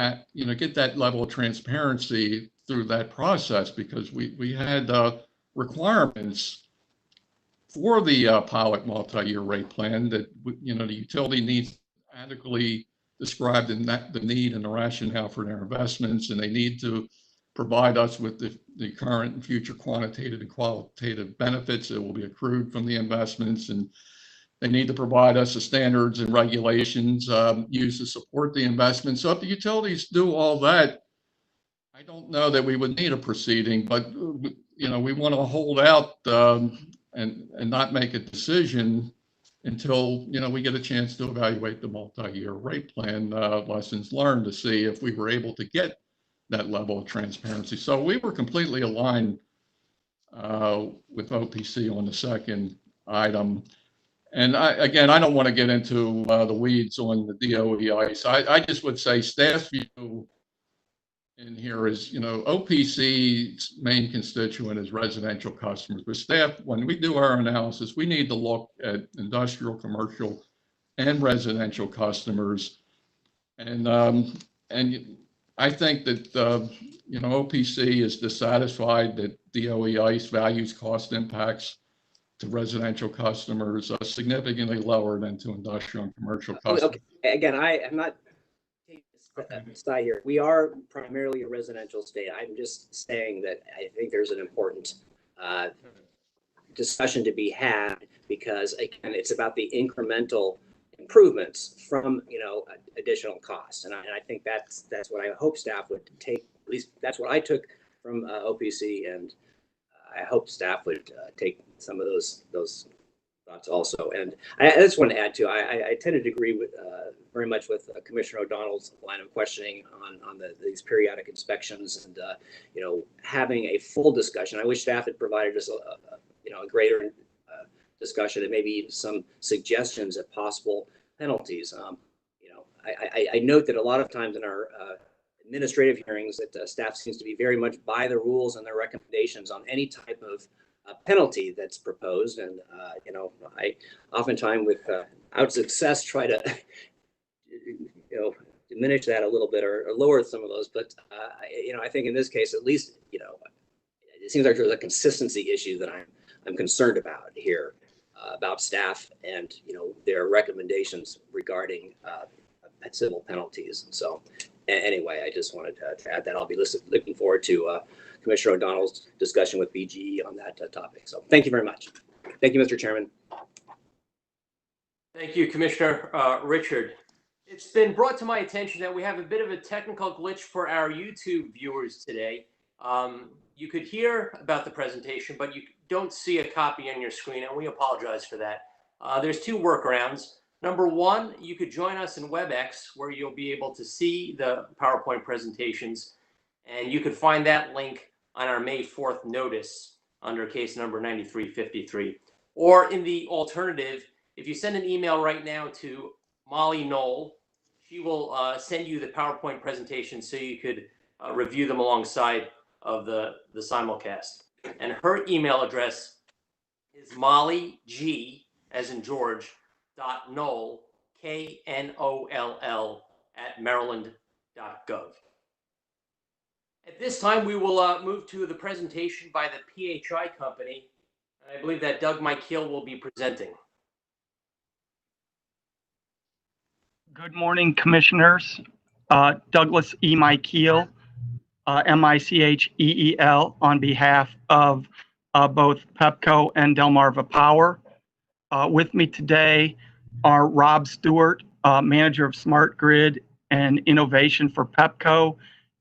get that level of transparency through that process, because we had requirements for the pilot multi-year rate plan that the utility needs adequately described in the need and the rationale for their investments, and they need to provide us with the current and future quantitative and qualitative benefits that will be accrued from the investments, and they need to provide us the standards and regulations used to support the investment. So if the utilities do all that, I don't know that we would need a proceeding, but we want to hold out and not make a decision until we get a chance to evaluate the multi-year rate plan lessons learned to see if we were able to get that level of transparency. So we were completely aligned with OPC on the second item. And I don't want to get into the weeds on the DOE ICE. I just would say staff's view in here is, OPC's main constituent is residential customers. But staff, when we do our analysis, we need to look at industrial, commercial, and residential customers. And I think that, OPC is dissatisfied that DOE ICE values cost impacts to residential customers significantly lower than to industrial and commercial customers. Okay. Again, I'm not taking a side here. We are primarily a residential state. I'm just saying that I think there's an important discussion to be had, because again, it's about the incremental improvements from additional costs, and I think that's what I hope staff would take. At least that's what I took from OPC, and I hope staff would take some of those thoughts also. And I just want to add too, I tended to agree with very much with Commissioner O'Donnell's line of questioning on these periodic inspections and, having a full discussion. I wish staff had provided us a greater discussion and maybe even some suggestions of possible penalties. I note that a lot of times in our administrative hearings that staff seems to be very much by the rules and their recommendations on any type of penalty that's proposed. And, I oftentimes without success try to, diminish that a little bit or lower some of those. But, I think in this case, at least, it seems like there's a consistency issue that I'm concerned about here about staff and, their recommendations regarding civil penalties. And so anyway, I just wanted to add that. I'll be looking forward to Commissioner O'Donnell's discussion with BGE on that topic. So thank you very much. Thank you, Mr. Chairman. Thank you, Commissioner Richard. It's been brought to my attention that we have a bit of a technical glitch for our YouTube viewers today. You could hear about the presentation, but you don't see a copy on your screen, and we apologize for that. There's two workarounds. Number one, you could join us in WebEx, where you'll be able to see the PowerPoint presentations, and you could find that link on our May 4th notice under case number 9353. Or in the alternative, if you send an email right now to Molly Knoll, she will send you the PowerPoint presentation so you could review them alongside of the simulcast. And her email address is Molly G, as in George, .Knoll, KNOLL, @maryland.gov. At this time, we will move to the presentation by the PHI company. And I believe that Doug Michael will be presenting. Good morning, commissioners. Douglas E. Michael, Micheel, on behalf of both Pepco and Delmarva Power. With me today are Rob Stewart, Manager of Smart Grid and Innovation for Pepco,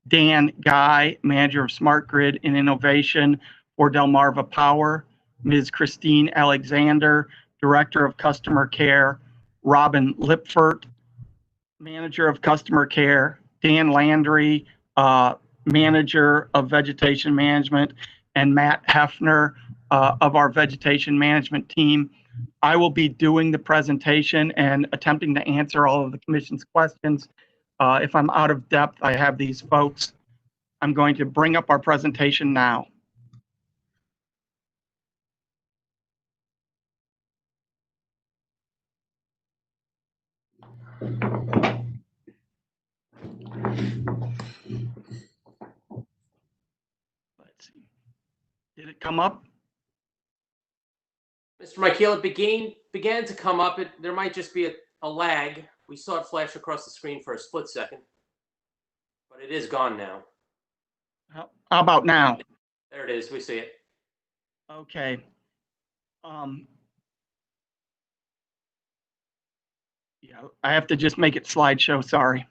Dan Guy, Manager of Smart Grid and Innovation for Delmarva Power, Ms. Christine Alexander, Director of Customer Care, Robin Lipfert, Manager of Customer Care, Dan Landry, Manager of Vegetation Management, and Matt Hefner of our Vegetation Management team. I will be doing the presentation and attempting to answer all of the Commission's questions. If I'm out of depth, I have these folks. I'm going to bring up our presentation now. Let's see. Did it come up? Mr. Michael, it began to come up. There might just be a lag. We saw it flash across the screen for a split second, but it is gone now. How about now? There it is. We see it. Okay. Yeah, I have to just make it slideshow, sorry.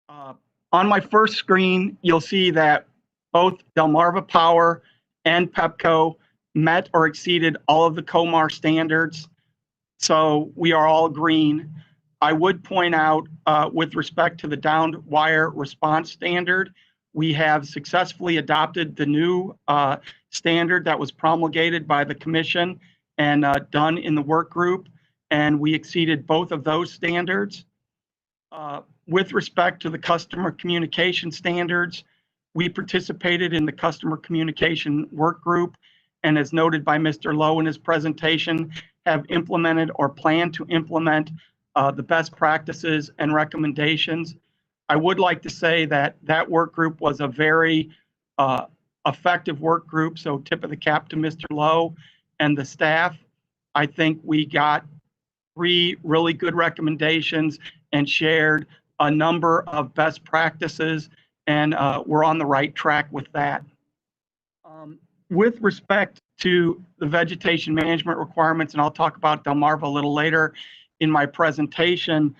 On my first screen, you'll see that both Delmarva Power and Pepco met or exceeded all of the COMAR standards. So we are all green. I would point out with respect to the downed wire response standard, we have successfully adopted the new standard that was promulgated by the Commission and done in the work group, and we exceeded both of those standards. With respect to the customer communication standards, we participated in the customer communication work group, and as noted by Mr. Lowe in his presentation, have implemented or plan to implement the best practices and recommendations. I would like to say that that work group was a very effective work group, so tip of the cap to Mr. Lowe and the staff. I think we got 3 really good recommendations and shared a number of best practices, and we're on the right track with that. With respect to the vegetation management requirements, and I'll talk about Delmarva a little later in my presentation,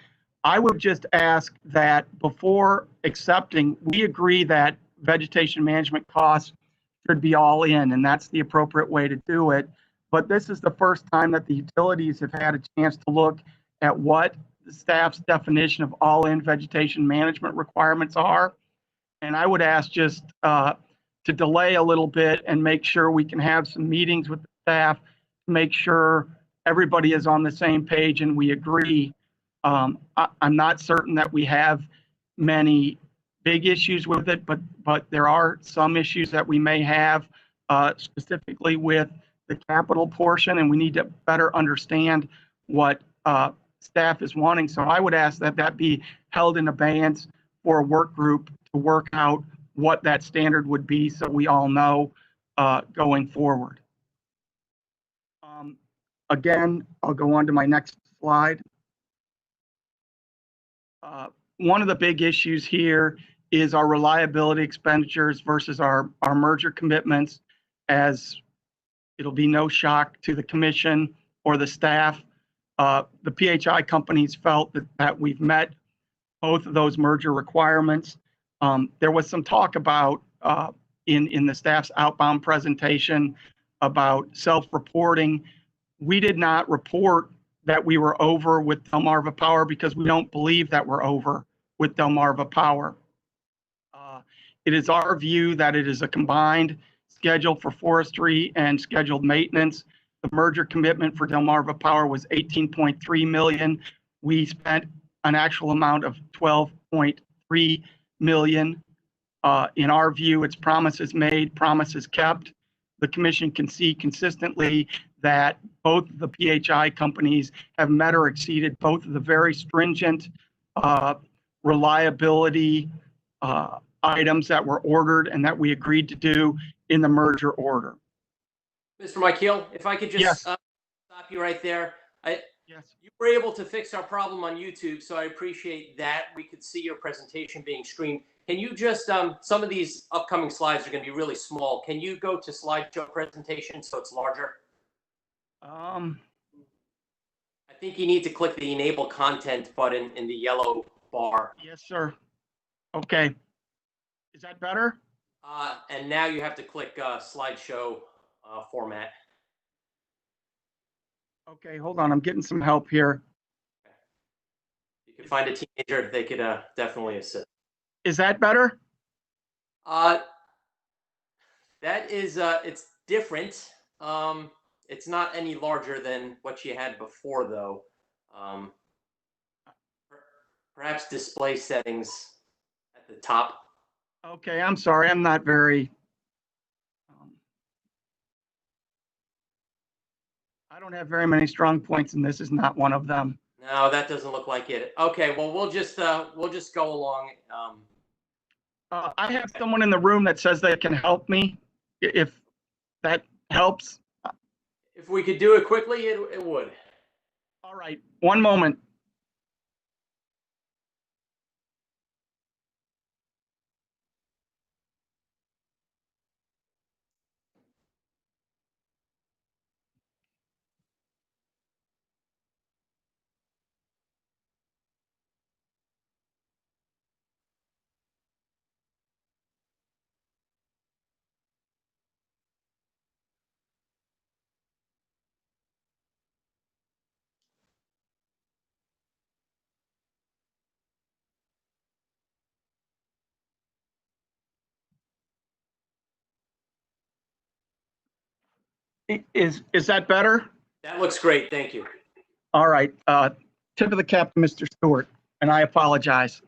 I would just ask that before accepting, we agree that vegetation management costs should be all in, and that's the appropriate way to do it. But this is the first time that the utilities have had a chance to look at what the staff's definition of all-in vegetation management requirements are. And I would ask just to delay a little bit and make sure we can have some meetings with the staff to make sure everybody is on the same page and we agree. I'm not certain that we have many big issues with it, but there are some issues that we may have specifically with the capital portion, and we need to better understand what staff is wanting. So I would ask that that be held in abeyance for a work group to work out what that standard would be so we all know going forward. Again, I'll go on to my next slide. One of the big issues here is our reliability expenditures versus our merger commitments, as it'll be no shock to the commission or the staff. The PHI companies felt that we've met both of those merger requirements. There was some talk about in the staff's outbound presentation about self-reporting. We did not report that we were over with Delmarva Power because we don't believe that we're over with Delmarva Power. It is our view that it is a combined schedule for forestry and scheduled maintenance. The merger commitment for Delmarva Power was 18.3 million. We spent an actual amount of 12.3 million. In our view, it's promises made, promises kept. The commission can see consistently that both the PHI companies have met or exceeded both of the very stringent reliability items that were ordered and that we agreed to do in the merger order. Mr. Michael, if I could just Yes. stop you right there. Yes. You were able to fix our problem on YouTube, so I appreciate that. We could see your presentation being streamed. Can you just, some of these upcoming slides are going to be really small. Can you go to slideshow presentation so it's larger? I think you need to click the enable content button in the yellow bar. Yes, sir. Okay. Is that better? And now you have to click slideshow format. Okay, hold on. I'm getting some help here. You could find a teenager, they could definitely assist. Is that better? That is, it's different. It's not any larger than what you had before, though. Perhaps display settings at the top. Okay, I'm sorry. I'm not very. I don't have very many strong points, and this is not one of them. No, that doesn't look like it. Okay, well, we'll just go along. I have someone in the room that says they can help me, if that helps. If we could do it quickly, it would. All right, one moment. Is that better? That looks great. Thank you. All right. Tip of the cap to Mr. Stewart, and I apologize.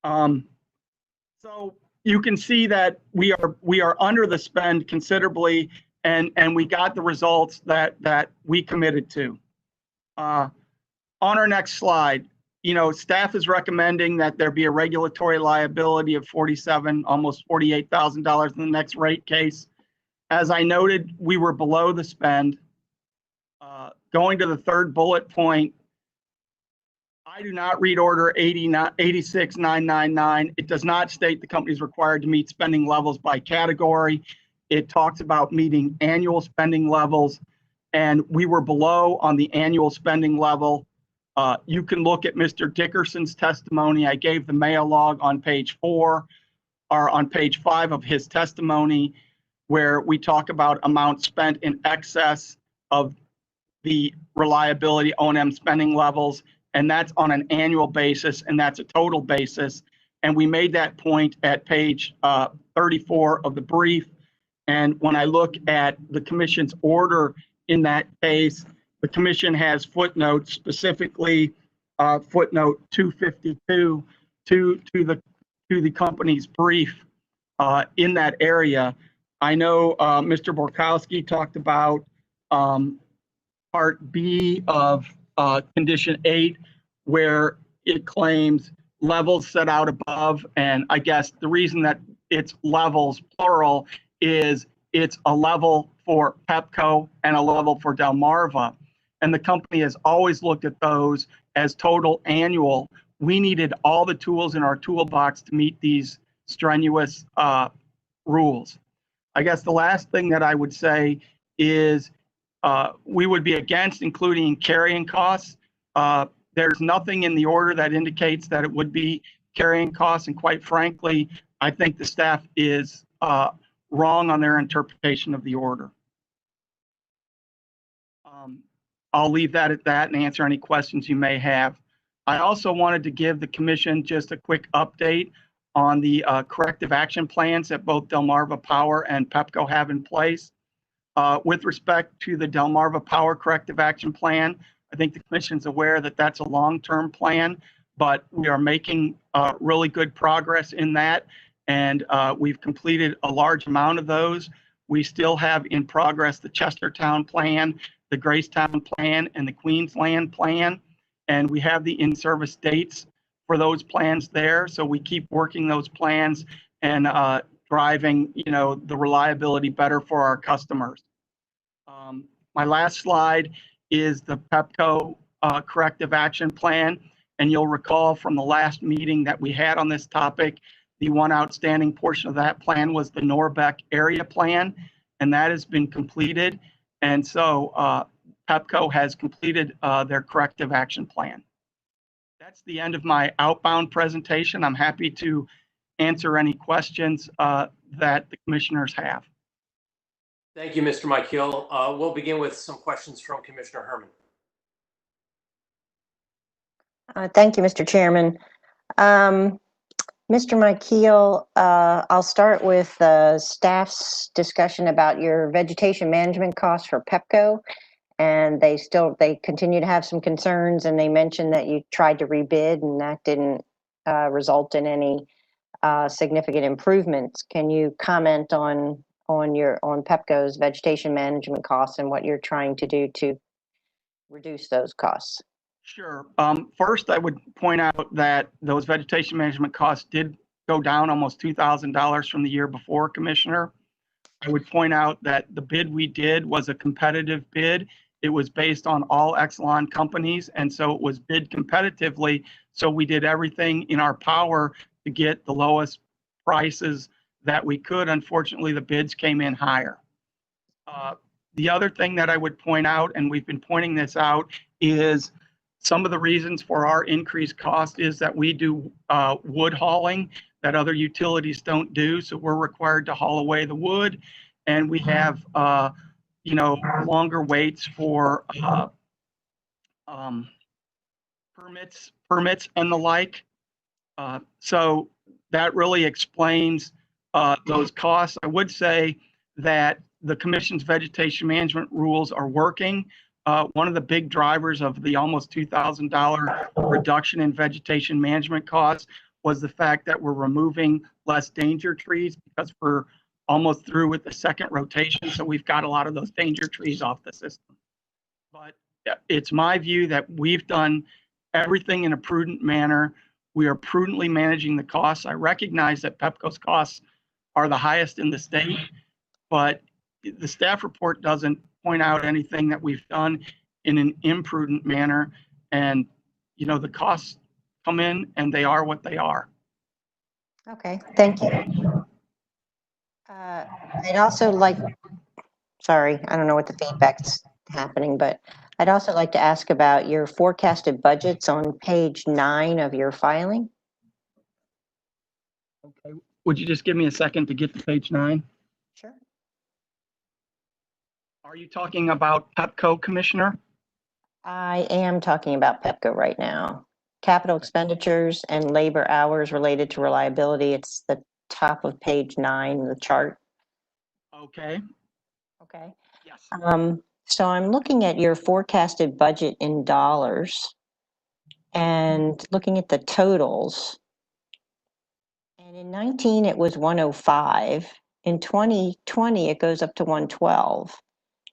So you can see that we are under the spend considerably, and we got the results that we committed to. On our next slide, staff is recommending that there be a regulatory liability of almost $48,000 in the next rate case. As I noted, we were below the spend. Going to the third bullet point, I do not read order 86999. It does not state the company is required to meet spending levels by category. It talks about meeting annual spending levels, and we were below on the annual spending level. You can look at Mr. Dickerson's testimony. I gave the mail log on page 4 or on page 5 of his testimony, where we talk about amounts spent in excess of the reliability O&M spending levels, and that's on an annual basis, and that's a total basis. And we made that point at page 34 of the brief. And when I look at the commission's order in that case, the commission has footnotes, specifically footnote 252 to the company's brief in that area. I know Mr. Borkowski talked about Part B of Condition 8, where it claims levels set out above. And I guess the reason that it's levels, plural, is it's a level for Pepco and a level for Delmarva. And the company has always looked at those as total annual. We needed all the tools in our toolbox to meet these strenuous rules. I guess the last thing that I would say is we would be against including carrying costs. There's nothing in the order that indicates that it would be carrying costs. And quite frankly, I think the staff is wrong on their interpretation of the order. I'll leave that at that and answer any questions you may have. I also wanted to give the commission just a quick update on the corrective action plans that both Delmarva Power and Pepco have in place. With respect to the Delmarva Power corrective action plan, I think the commission's aware that that's a long-term plan, but we are making really good progress in that. And we've completed a large amount of those. We still have in progress the Chestertown plan, the Gracetown plan, and the Queensland plan. And we have the in-service dates for those plans there. So we keep working those plans and driving, the reliability better for our customers. My last slide is the Pepco corrective action plan. And you'll recall from the last meeting that we had on this topic, the one outstanding portion of that plan was the Norbeck area plan, and that has been completed. And so Pepco has completed their corrective action plan. That's the end of my outbound presentation. I'm happy to answer any questions that the commissioners have. Thank you, Mr. Michael. We'll begin with some questions from Commissioner Herman. Thank you, Mr. Chairman. Mr. Michael, I'll start with staff's discussion about your vegetation management costs for Pepco. And they continue to have some concerns, and they mentioned that you tried to rebid and that didn't result in any significant improvements. Can you comment on Pepco's vegetation management costs and what you're trying to do to reduce those costs? Sure. First, I would point out that those vegetation management costs did go down almost $2,000 from the year before, Commissioner. I would point out that the bid we did was a competitive bid. It was based on all Exelon companies, and so it was bid competitively. So we did everything in our power to get the lowest prices that we could. Unfortunately, the bids came in higher. The other thing that I would point out, and we've been pointing this out, is some of the reasons for our increased cost is that we do wood hauling that other utilities don't do. So we're required to haul away the wood, and we have longer waits for permits and the like. So that really explains those costs. I would say that the commission's vegetation management rules are working. One of the big drivers of the almost $2,000 reduction in vegetation management costs was the fact that we're removing less danger trees because we're almost through with the second rotation. So we've got a lot of those danger trees off the system. But it's my view that we've done everything in a prudent manner. We are prudently managing the costs. I recognize that Pepco's costs are the highest in the state, but the staff report doesn't point out anything that we've done in an imprudent manner. And, the costs come in and they are what they are. Okay, thank you. I'd also sorry, I don't know what the feedback's happening, but I'd also like to ask about your forecasted budgets on page 9 of your filing. Okay, would you just give me a second to get to page 9? Sure. Are you talking about Pepco, Commissioner? I am talking about Pepco right now. Capital expenditures and labor hours related to reliability. It's the top of page 9, the chart. Okay, Okay. yes. So I'm looking at your forecasted budget in dollars and looking at the totals. And in 19, it was 105. In 2020, it goes up to 112.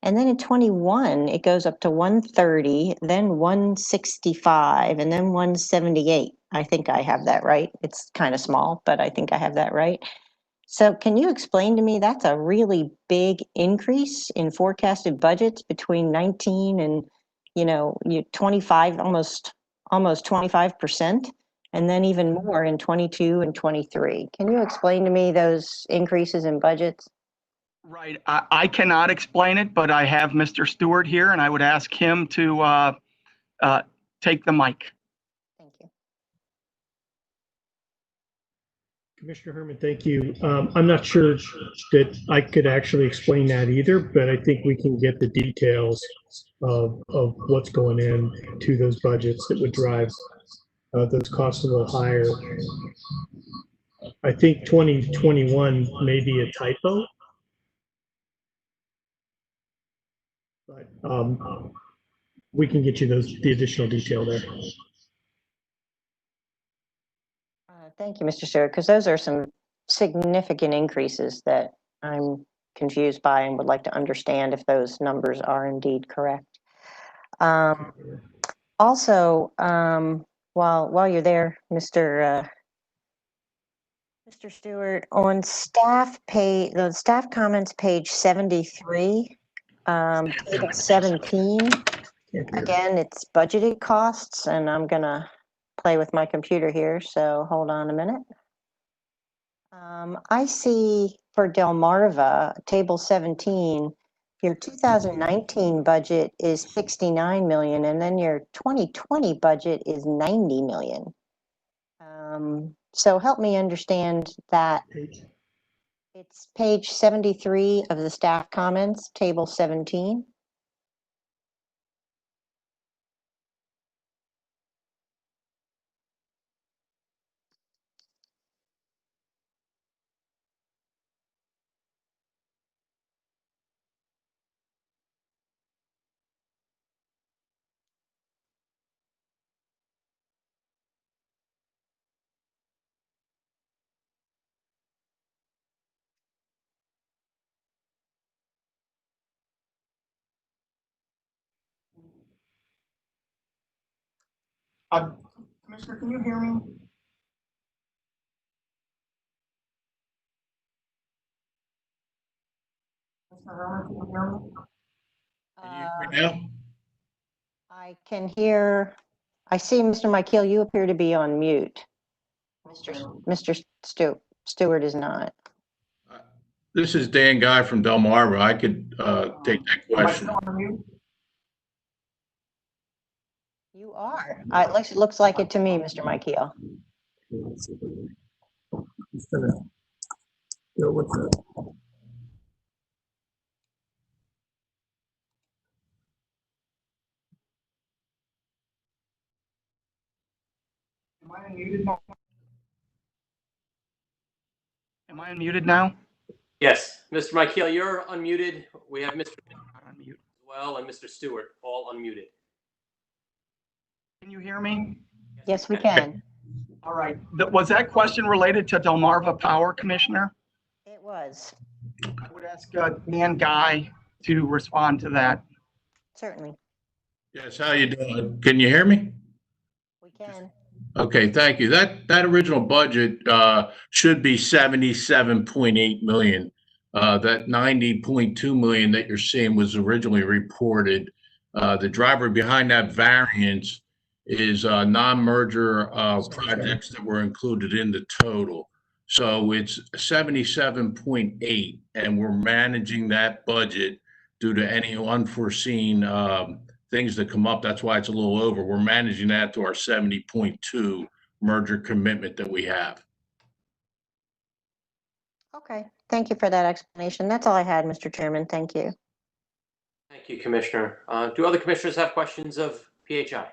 And then in 21, it goes up to 130, then 165, and then 178. I think I have that right. It's kind of small, but I think I have that right. So can you explain to me, that's a really big increase in forecasted budgets between 19 and, you 25, almost 25%, and then even more in 22 and 23. Can you explain to me those increases in budgets? Right. I cannot explain it, but I have Mr. Stewart here, and I would ask him to take the mic. Thank you. Commissioner Herman, thank you. I'm not sure that I could actually explain that either, but I think we can get the details of what's going in to those budgets that would drive those costs a little higher. I think 2021 may be a typo, but we can get you the additional detail there. Thank you, Mr. Stewart, because those are some significant increases that I'm confused by and would like to understand if those numbers are indeed correct. Also, while you're there, Mr. Stewart, on the staff comments, page 73, table 17, again, it's budgeted costs, and I'm gonna play with my computer here, so hold on a minute. I see for Delmarva, table 17, your 2019 budget is 69 million, and then your 2020 budget is 90 million. So help me understand that. It's page 73 of the staff comments, table 17. Commissioner, can you hear me? Mr. Herman, can you hear me? I can hear, I see Mr. Michael, you appear to be on mute. Mr. Stewart is not. This is Dan Guy from Delmarva. I could take that question. You are. It looks like it to me, Mr. Michael. Am I unmuted now? Am I unmuted now? Yes, Mr. Michael, you're unmuted. We have Mr. Unmute as well and Mr. Stewart all unmuted. Can you hear me? Yes, we can. All right. Was that question related to Delmarva Power, Commissioner? It was. I would ask Dan Guy to respond to that. Certainly. Yes, how you doing? Can you hear me? We can. Okay, thank you. That original budget should be 77.8 million. That 90.2 million that you're seeing was originally reported. The driver behind that variance is non-merger projects that were included in the total. So it's 77.8, and we're managing that budget due to any unforeseen things that come up. That's why it's a little over. We're managing that to our 70.2 merger commitment that we have. Okay. Thank you for that explanation. That's all I had, Mr. Chairman. Thank you. Thank you, Commissioner. Do other commissioners have questions of PHI?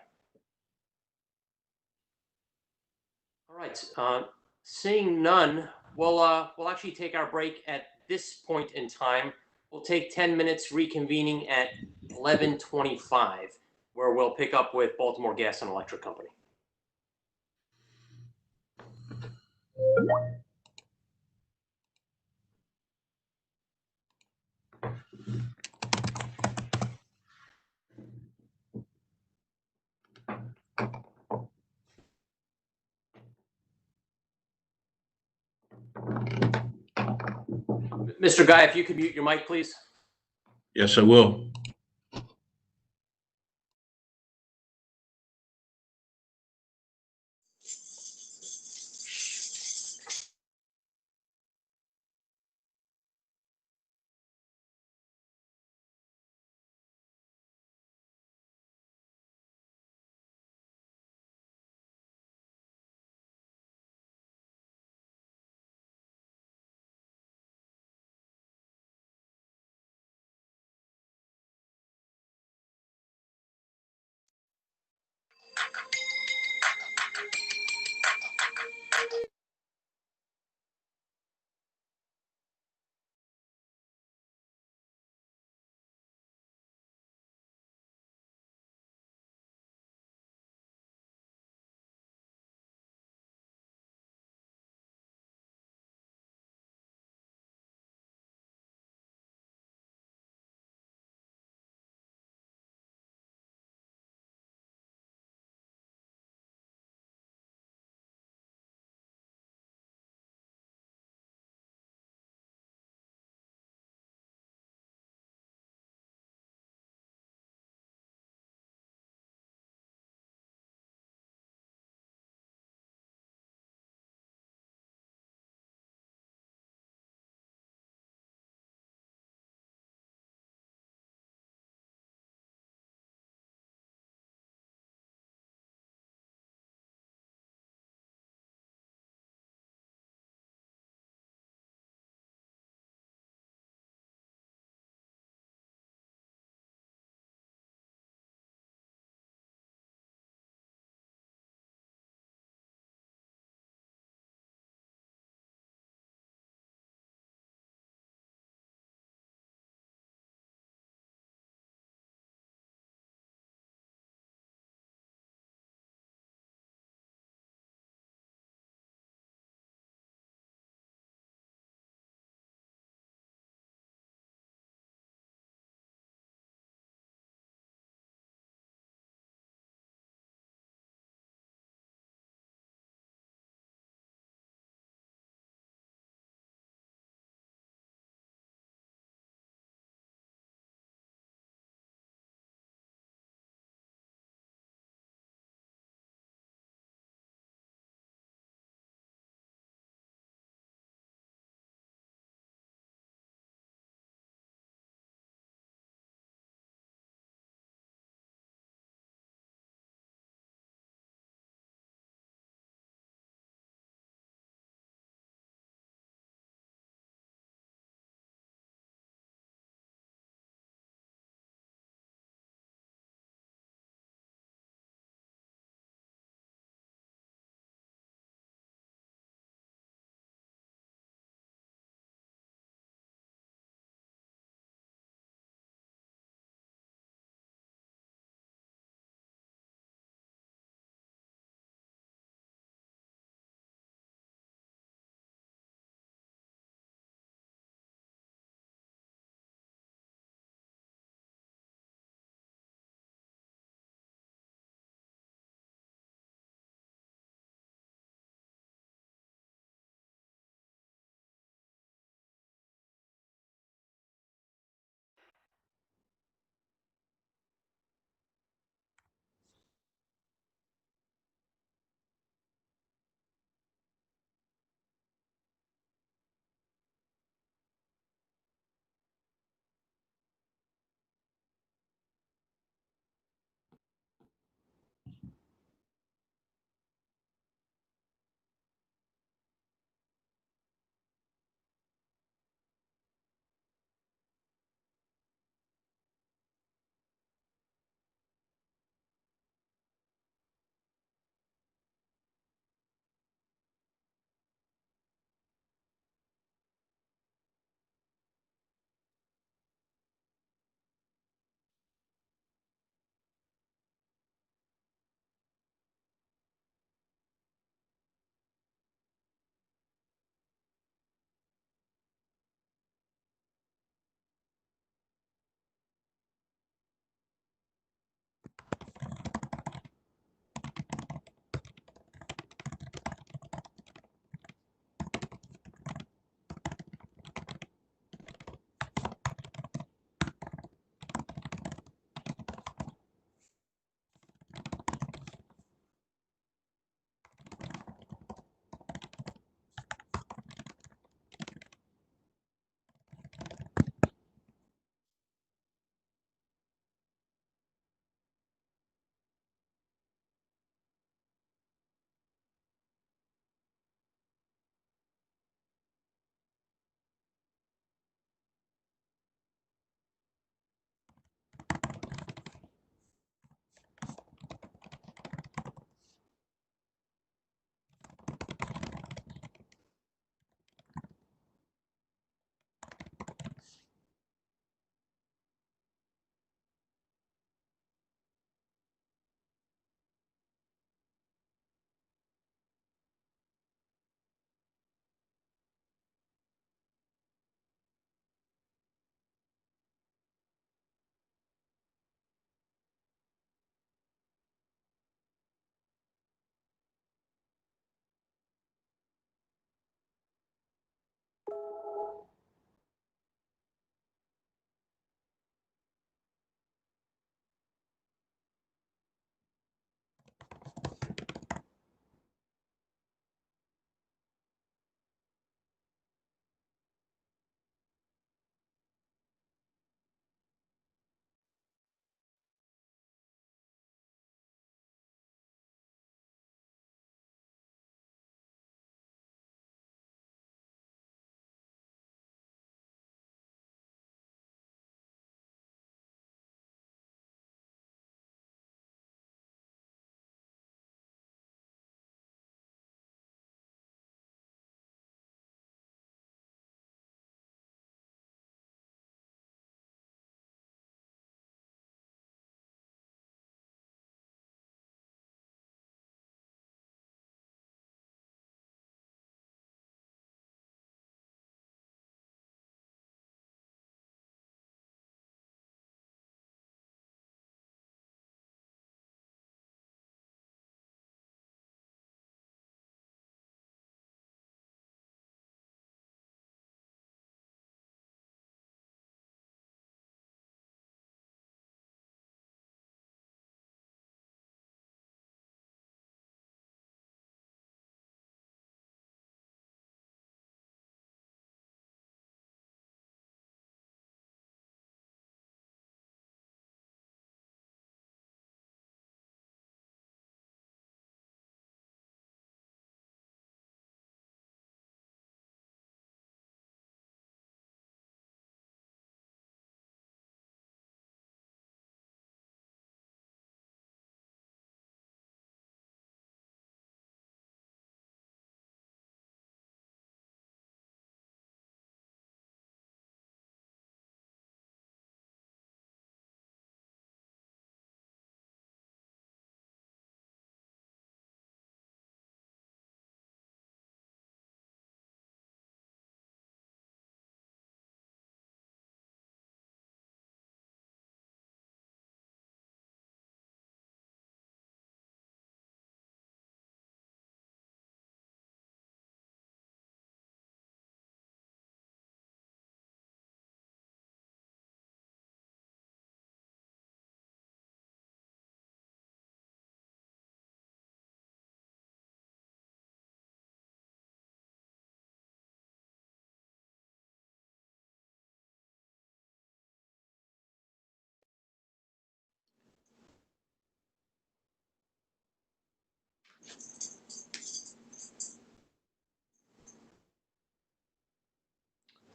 All right, seeing none, we'll actually take our break at this point in time. We'll take 10 minutes, reconvening at 11:25, where we'll pick up with Baltimore Gas and Electric Company. Mr. Guy, if you could mute your mic, please. Yes, I will.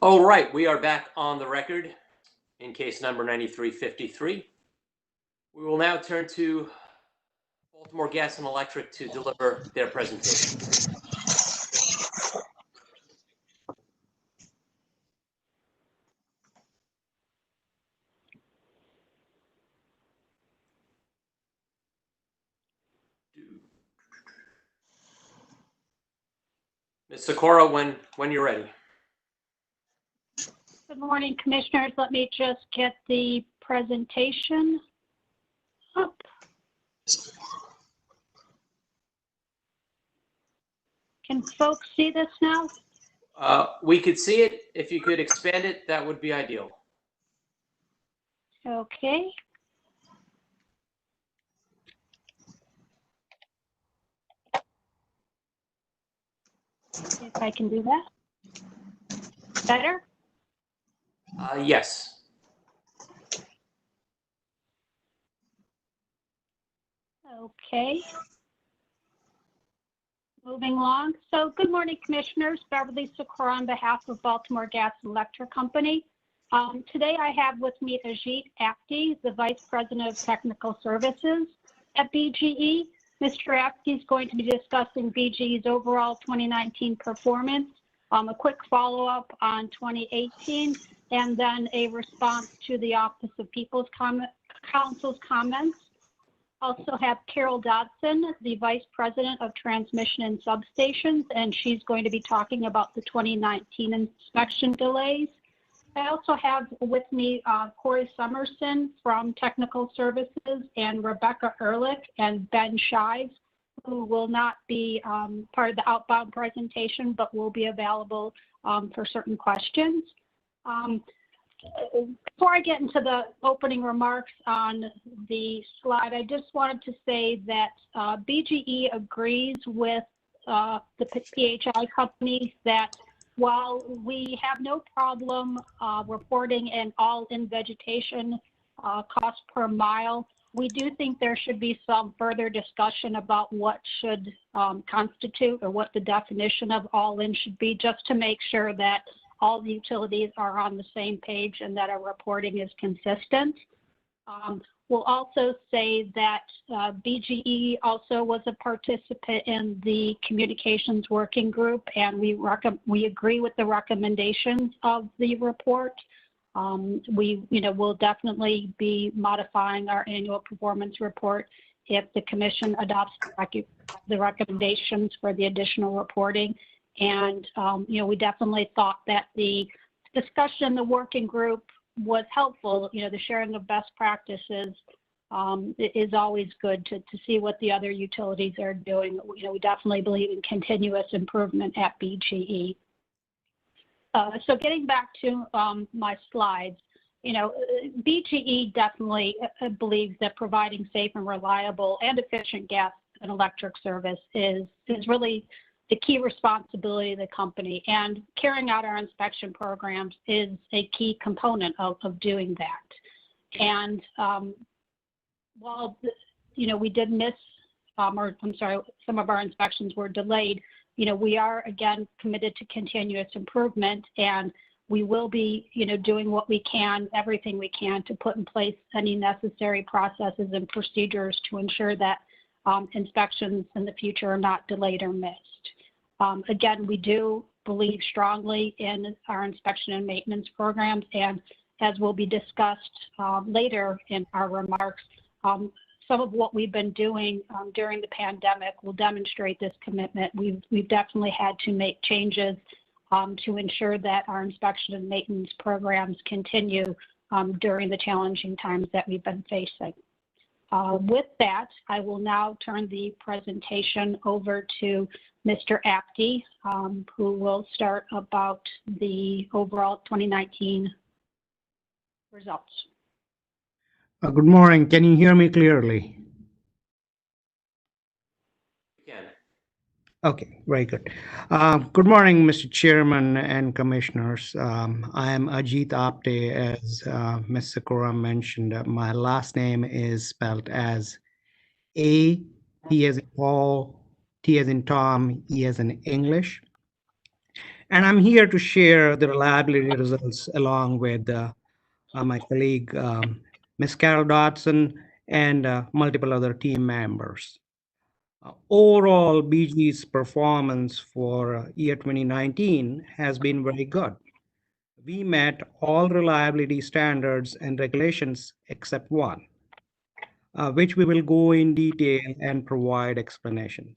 All right, we are back on the record in case number 9353. We will now turn to Baltimore Gas and Electric to deliver their presentation. Ms. Sikora, when you're ready. Good morning, Commissioners. Let me just get the presentation up. Can folks see this now? We could see it. If you could expand it, that would be ideal. Okay. If I can do that. Better? Yes. Okay. Moving along. So good morning, Commissioners. Beverly Sikora on behalf of Baltimore Gas and Electric Company. Today I have with me Ajit Apte, the Vice President of Technical Services at BGE. Mr. Apte is going to be discussing BGE's overall 2019 performance, a quick follow-up on 2018, and then a response to the Office of People's Counsel's comments. Also have Carol Dodson, the Vice President of Transmission and Substations, and she's going to be talking about the 2019 inspection delays. I also have with me Corey Summerson from Technical Services and Rebecca Ehrlich and Ben Shives, who will not be part of the outbound presentation, but will be available for certain questions. Before I get into the opening remarks on the slide, I just wanted to say that BGE agrees with the PHI companies that while we have no problem reporting an all-in vegetation cost per mile, we do think there should be some further discussion about what should constitute or what the definition of all-in should be, just to make sure that all the utilities are on the same page and that our reporting is consistent. We'll also say that BGE also was a participant in the communications working group, and we agree with the recommendations of the report. We will definitely be modifying our annual performance report if the commission adopts the recommendations for the additional reporting. And, we definitely thought that the discussion in the working group was helpful. The sharing of best practices is always good to see what the other utilities are doing. We definitely believe in continuous improvement at BGE. So getting back to my slides, BGE definitely believes that providing safe and reliable and efficient gas and electric service is really the key responsibility of the company, and carrying out our inspection programs is a key component of doing that. And while we did miss, some of our inspections were delayed, we are again committed to continuous improvement, and we will be doing what we can, everything we can, to put in place any necessary processes and procedures to ensure that inspections in the future are not delayed or missed. Again, we do believe strongly in our inspection and maintenance programs, and as will be discussed later in our remarks, some of what we've been doing during the pandemic will demonstrate this commitment. We've definitely had to make changes to ensure that our inspection and maintenance programs continue during the challenging times that we've been facing. With that, I will now turn the presentation over to Mr. Apte, who will start about the overall 2019 results. Good morning. Can you hear me clearly? Again. Okay, very good. Good morning, Mr. Chairman and Commissioners. I am Ajit Apte, as Ms. Sikora mentioned. My last name is spelled as A, T as in Paul, T as in Tom, E as in English. And I'm here to share the reliability results along with my colleague, Ms. Carol Dodson, and multiple other team members. Overall, BG's performance for year 2019 has been very good. We met all reliability standards and regulations except one, which we will go in detail and provide explanation.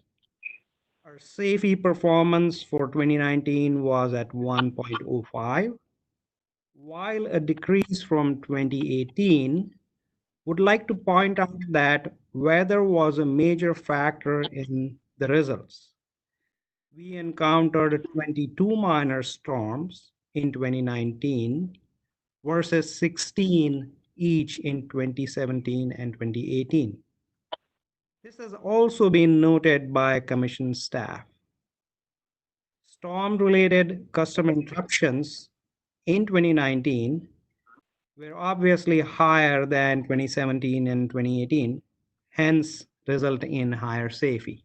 Our safety performance for 2019 was at 1.05, while a decrease from 2018. Would like to point out that weather was a major factor in the results. We encountered 22 minor storms in 2019 versus 16 each in 2017 and 2018. This has also been noted by Commission staff. Storm-related customer interruptions in 2019 were obviously higher than 2017 and 2018, hence result in higher safety.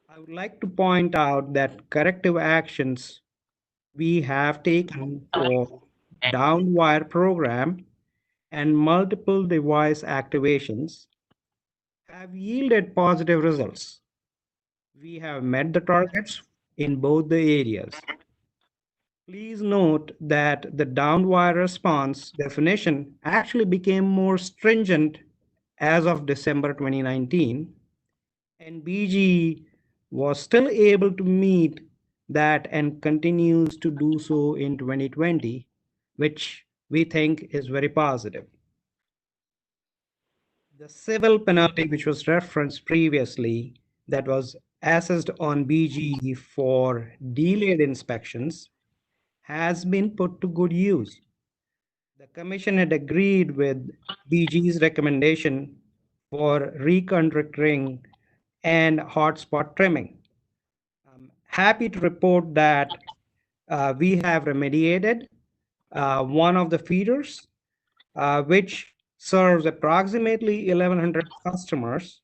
I would like to point out that corrective actions we have taken for downed wire program and multiple device activations have yielded positive results. We have met the targets in both the areas. Please note that the downed wire response definition actually became more stringent as of December 2019, and BGE was still able to meet that and continues to do so in 2020, which we think is very positive. The civil penalty, which was referenced previously, that was assessed on BGE for delayed inspections, has been put to good use. The Commission had agreed with BG's recommendation for reconductoring and hotspot trimming. I'm happy to report that we have remediated one of the feeders, which serves approximately 1,100 customers,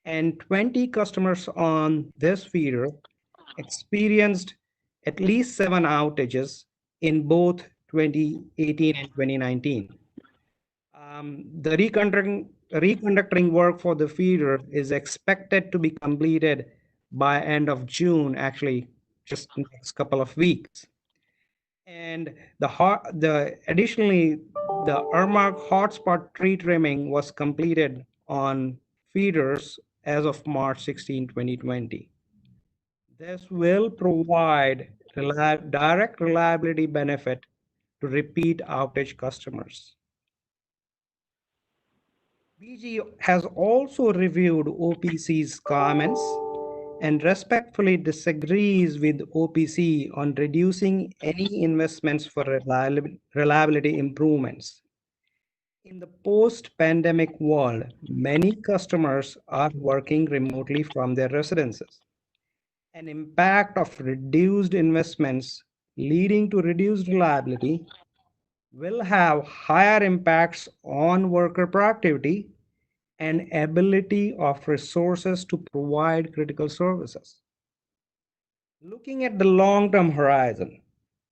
and 20 customers on this feeder experienced at least 7 outages in both 2018 and 2019. The reconductoring work for the feeder is expected to be completed by end of June, actually just next couple of weeks. And additionally, the earmarked hotspot tree trimming was completed on feeders as of March 16, 2020. This will provide direct reliability benefit to repeat outage customers. BG has also reviewed OPC's comments and respectfully disagrees with OPC on reducing any investments for reliability improvements. In the post-pandemic world, many customers are working remotely from their residences. An impact of reduced investments leading to reduced reliability will have higher impacts on worker productivity and ability of resources to provide critical services. Looking at the long-term horizon,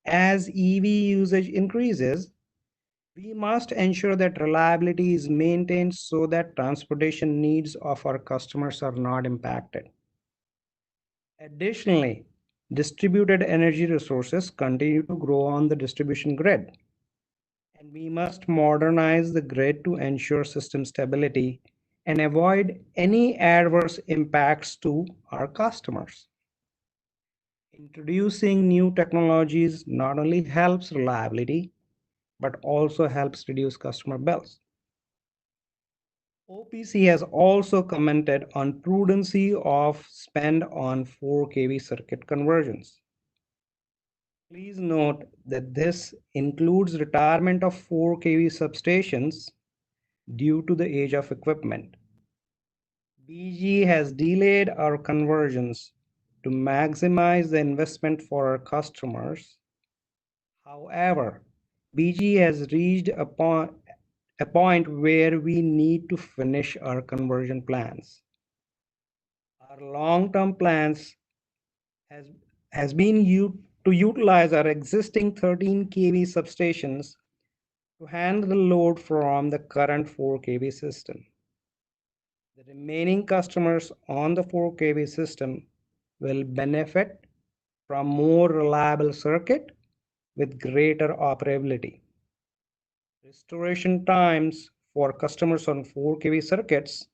as EV usage increases, we must ensure that reliability is maintained so that transportation needs of our customers are not impacted. Additionally, distributed energy resources continue to grow on the distribution grid, and we must modernize the grid to ensure system stability and avoid any adverse impacts to our customers. Introducing new technologies not only helps reliability, but also helps reduce customer bills. OPC has also commented on prudency of spend on 4 kV circuit conversions. Please note that this includes retirement of 4 kV substations due to the age of equipment. BG has delayed our conversions to maximize the investment for our customers. However, BG has reached a point where we need to finish our conversion plans. Our long-term plans has been to utilize our existing 13 kV substations to handle the load from the current 4 kV system. The remaining customers on the 4 kV system will benefit from more reliable circuit with greater operability. Restoration times for customers on 4 kV circuits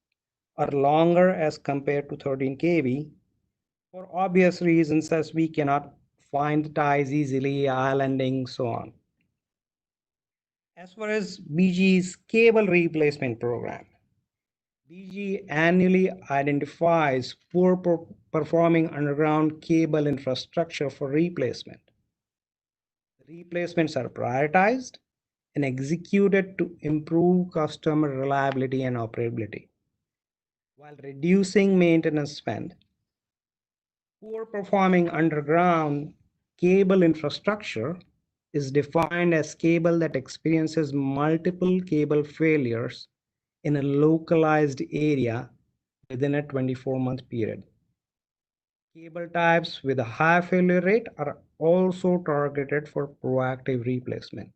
are longer as compared to 13 kV for obvious reasons, as we cannot find ties easily, islanding, so on. As far as BGE's cable replacement program, BGE annually identifies poor performing underground cable infrastructure for replacement. Replacements are prioritized and executed to improve customer reliability and operability while reducing maintenance spend. Poor performing underground cable infrastructure is defined as cable that experiences multiple cable failures in a localized area within a 24-month period. Cable types with a high failure rate are also targeted for proactive replacement.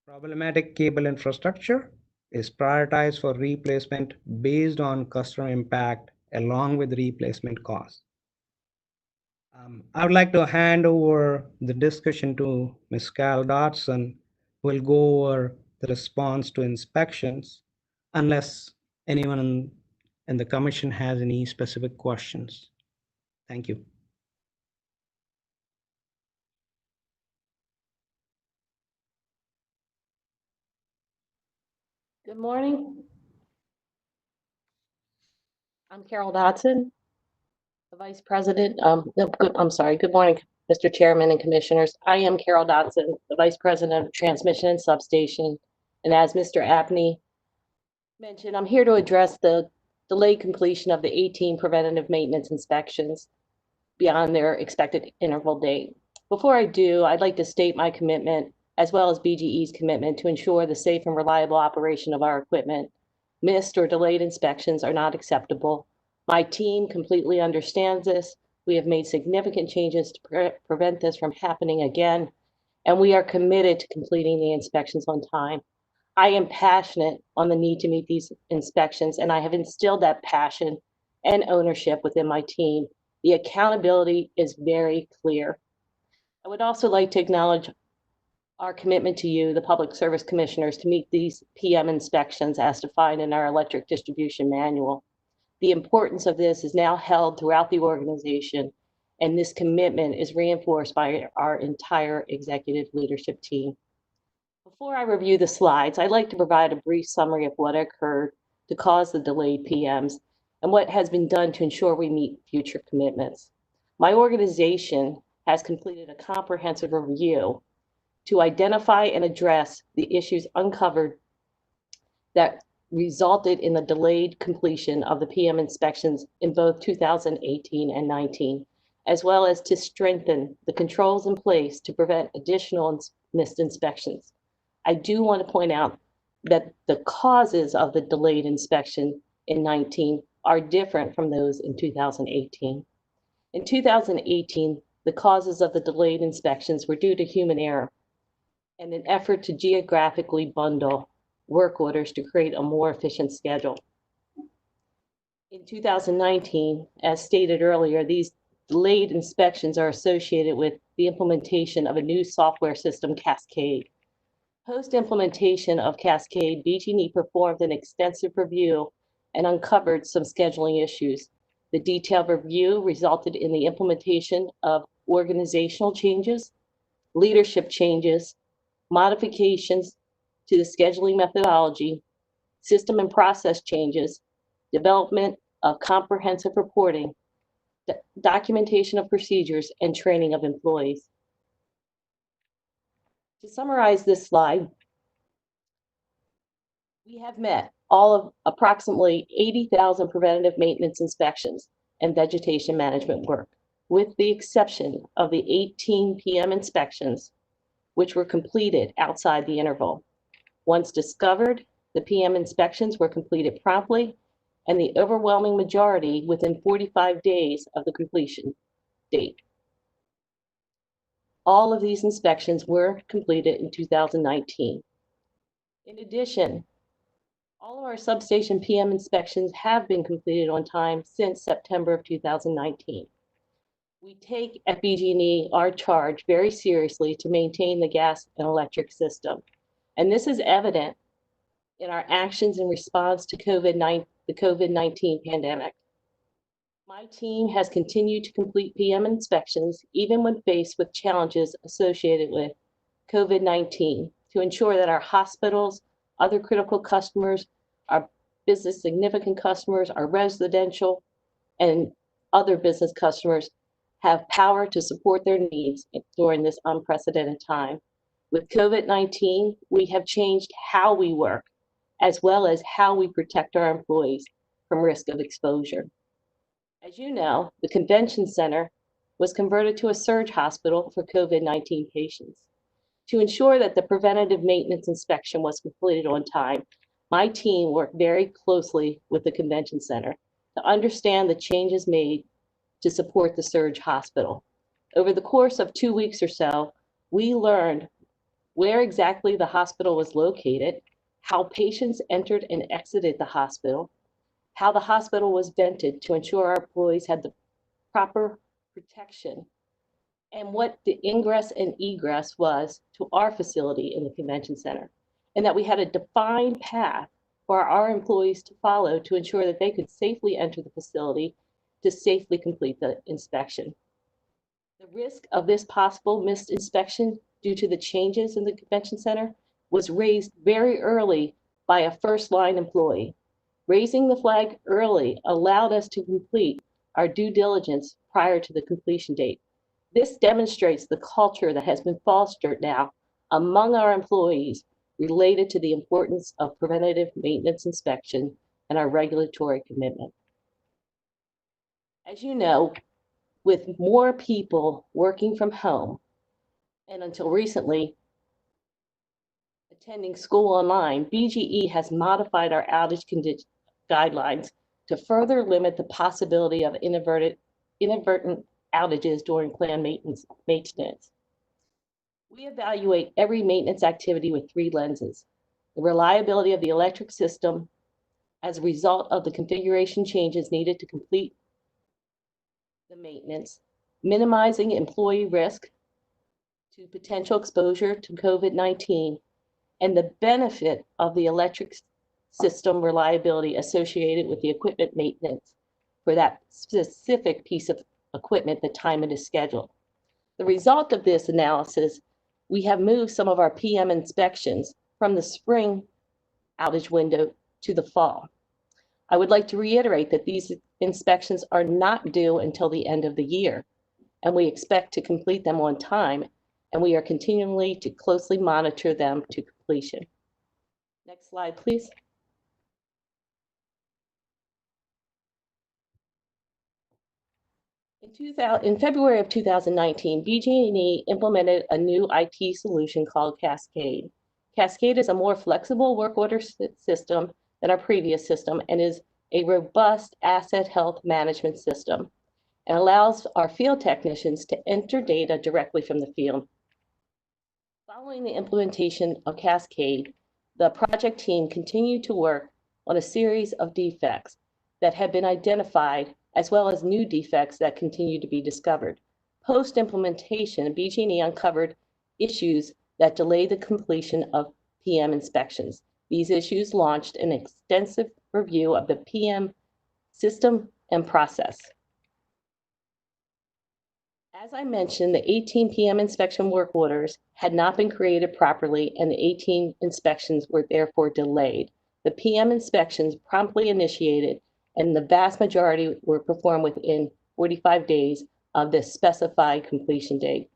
Problematic cable infrastructure is prioritized for replacement based on customer impact along with replacement costs. I would like to hand over the discussion to Ms. Cal Dodson, who will go over the response to inspections, unless anyone in the commission has any specific questions. Thank you. Good morning. I'm Carol Dodson, the Vice President. Good morning, Mr. Chairman and Commissioners. I am Carol Dodson, the Vice President of Transmission and Substation. And as Mr. Abney mentioned, I'm here to address the delayed completion of the 18 preventative maintenance inspections beyond their expected interval date. Before I do, I'd like to state my commitment, as well as BGE's commitment, to ensure the safe and reliable operation of our equipment. Missed or delayed inspections are not acceptable. My team completely understands this. We have made significant changes to prevent this from happening again, and we are committed to completing the inspections on time. I am passionate on the need to meet these inspections, and I have instilled that passion and ownership within my team. The accountability is very clear. I would also like to acknowledge our commitment to you, the Public Service Commissioners, to meet these PM inspections as defined in our electric distribution manual. The importance of this is now held throughout the organization, and this commitment is reinforced by our entire executive leadership team. Before I review the slides, I'd like to provide a brief summary of what occurred to cause the delayed PMs and what has been done to ensure we meet future commitments. My organization has completed a comprehensive review to identify and address the issues uncovered that resulted in the delayed completion of the PM inspections in both 2018 and 19, as well as to strengthen the controls in place to prevent additional missed inspections. I do want to point out that the causes of the delayed inspection in 19 are different from those in 2018. In 2018, the causes of the delayed inspections were due to human error and an effort to geographically bundle work orders to create a more efficient schedule. In 2019, as stated earlier, these delayed inspections are associated with the implementation of a new software system, Cascade. Post-implementation of Cascade, BG&E performed an extensive review and uncovered some scheduling issues. The detailed review resulted in the implementation of organizational changes, leadership changes, modifications to the scheduling methodology, system and process changes, development of comprehensive reporting, documentation of procedures, and training of employees. To summarize this slide, we have met all of approximately 80,000 preventative maintenance inspections and vegetation management work, with the exception of the 18 PM inspections, which were completed outside the interval. Once discovered, the PM inspections were completed promptly, and the overwhelming majority within 45 days of the completion date. all of these inspections were completed in 2019. In addition, all of our substation PM inspections have been completed on time since September of 2019. We take at BG&E our charge very seriously to maintain the gas and electric system. And this is evident in our actions in response to the COVID-19 pandemic. My team has continued to complete PM inspections even when faced with challenges associated with COVID-19 to ensure that our hospitals, other critical customers, our business significant customers, our residential and other business customers have power to support their needs during this unprecedented time. With COVID-19, we have changed how we work, as well as how we protect our employees from risk of exposure. As you know, the convention center was converted to a surge hospital for COVID-19 patients. To ensure that the preventative maintenance inspection was completed on time, my team worked very closely with the convention center to understand the changes made to support the surge hospital. Over the course of 2 weeks or so, we learned where exactly the hospital was located, how patients entered and exited the hospital, how the hospital was vented to ensure our employees had the proper protection, and what the ingress and egress was to our facility in the convention center, and that we had a defined path for our employees to follow to ensure that they could safely enter the facility to safely complete the inspection. The risk of this possible missed inspection due to the changes in the convention center was raised very early by a first-line employee. Raising the flag early allowed us to complete our due diligence prior to the completion date. This demonstrates the culture that has been fostered now among our employees related to the importance of preventative maintenance inspection and our regulatory commitment. As you know, with more people working from home, and until recently, attending school online, BGE has modified our outage guidelines to further limit the possibility of inadvertent outages during planned maintenance. We evaluate every maintenance activity with 3 lenses: the reliability of the electric system as a result of the configuration changes needed to complete the maintenance, minimizing employee risk to potential exposure to COVID-19, and the benefit of the electric system reliability associated with the equipment maintenance for that specific piece of equipment the time it is scheduled. The result of this analysis, we have moved some of our PM inspections from the spring outage window to the fall. I would like to reiterate that these inspections are not due until the end of the year, and we expect to complete them on time, and we are continually to closely monitor them to completion. Next slide, please. In February of 2019, BG&E implemented a new IT solution called Cascade. Cascade is a more flexible work order system than our previous system and is a robust asset health management system and allows our field technicians to enter data directly from the field. Following the implementation of Cascade, the project team continued to work on a series of defects that had been identified, as well as new defects that continue to be discovered. Post-implementation, BG&E uncovered issues that delayed the completion of PM inspections. These issues launched an extensive review of the PM system and process. As I mentioned, the 18 PM inspection work orders had not been created properly, and the 18 inspections were therefore delayed. The PM inspections promptly initiated, and the vast majority were performed within 45 days of the specified completion date.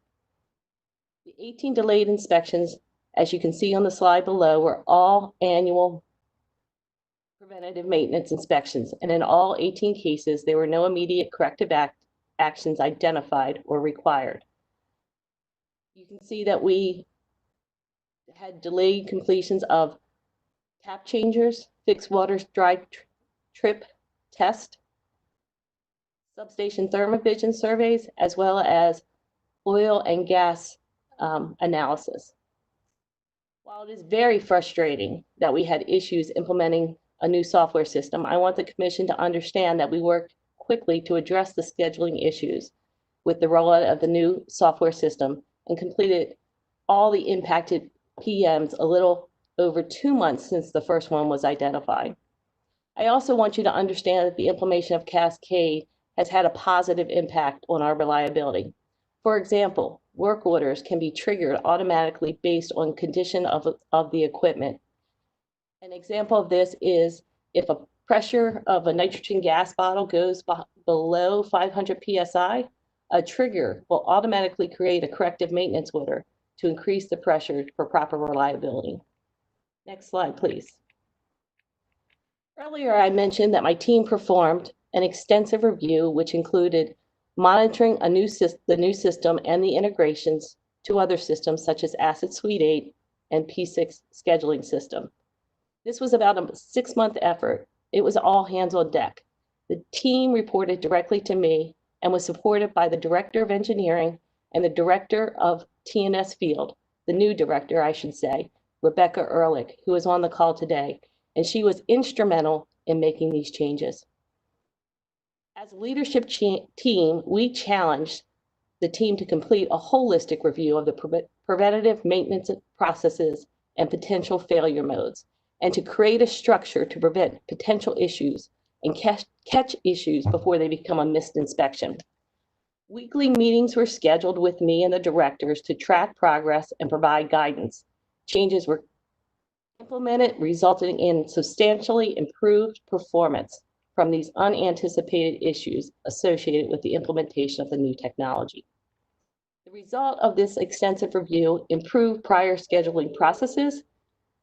The 18 delayed inspections, as you can see on the slide below, were all annual preventative maintenance inspections, and in all 18 cases, there were no immediate corrective actions identified or required. You can see that we had delayed completions of tap changers, fixed water dry trip test, substation thermovision surveys, as well as oil and gas analysis. While it is very frustrating that we had issues implementing a new software system, I want the Commission to understand that we worked quickly to address the scheduling issues with the rollout of the new software system and completed all the impacted PMs a little over 2 months since the first one was identified. I also want you to understand that the implementation of Cascade has had a positive impact on our reliability. For example, work orders can be triggered automatically based on condition of the equipment. An example of this is if a pressure of a nitrogen gas bottle goes below 500 PSI, a trigger will automatically create a corrective maintenance order to increase the pressure for proper reliability. Next slide, please. Earlier, I mentioned that my team performed an extensive review, which included monitoring the new system and the integrations to other systems such as Acid Suite 8 and P6 scheduling system. This was about a 6-month effort. It was all hands on deck. The team reported directly to me and was supported by the Director of Engineering and the Director of TNS Field, the new director, I should say, Rebecca Ehrlich, who is on the call today, and she was instrumental in making these changes. As a leadership team, we challenged the team to complete a holistic review of the preventative maintenance processes and potential failure modes, and to create a structure to prevent potential issues and catch issues before they become a missed inspection. Weekly meetings were scheduled with me and the directors to track progress and provide guidance. Changes were implemented, resulting in substantially improved performance from these unanticipated issues associated with the implementation of the new technology. The result of this extensive review improved prior scheduling processes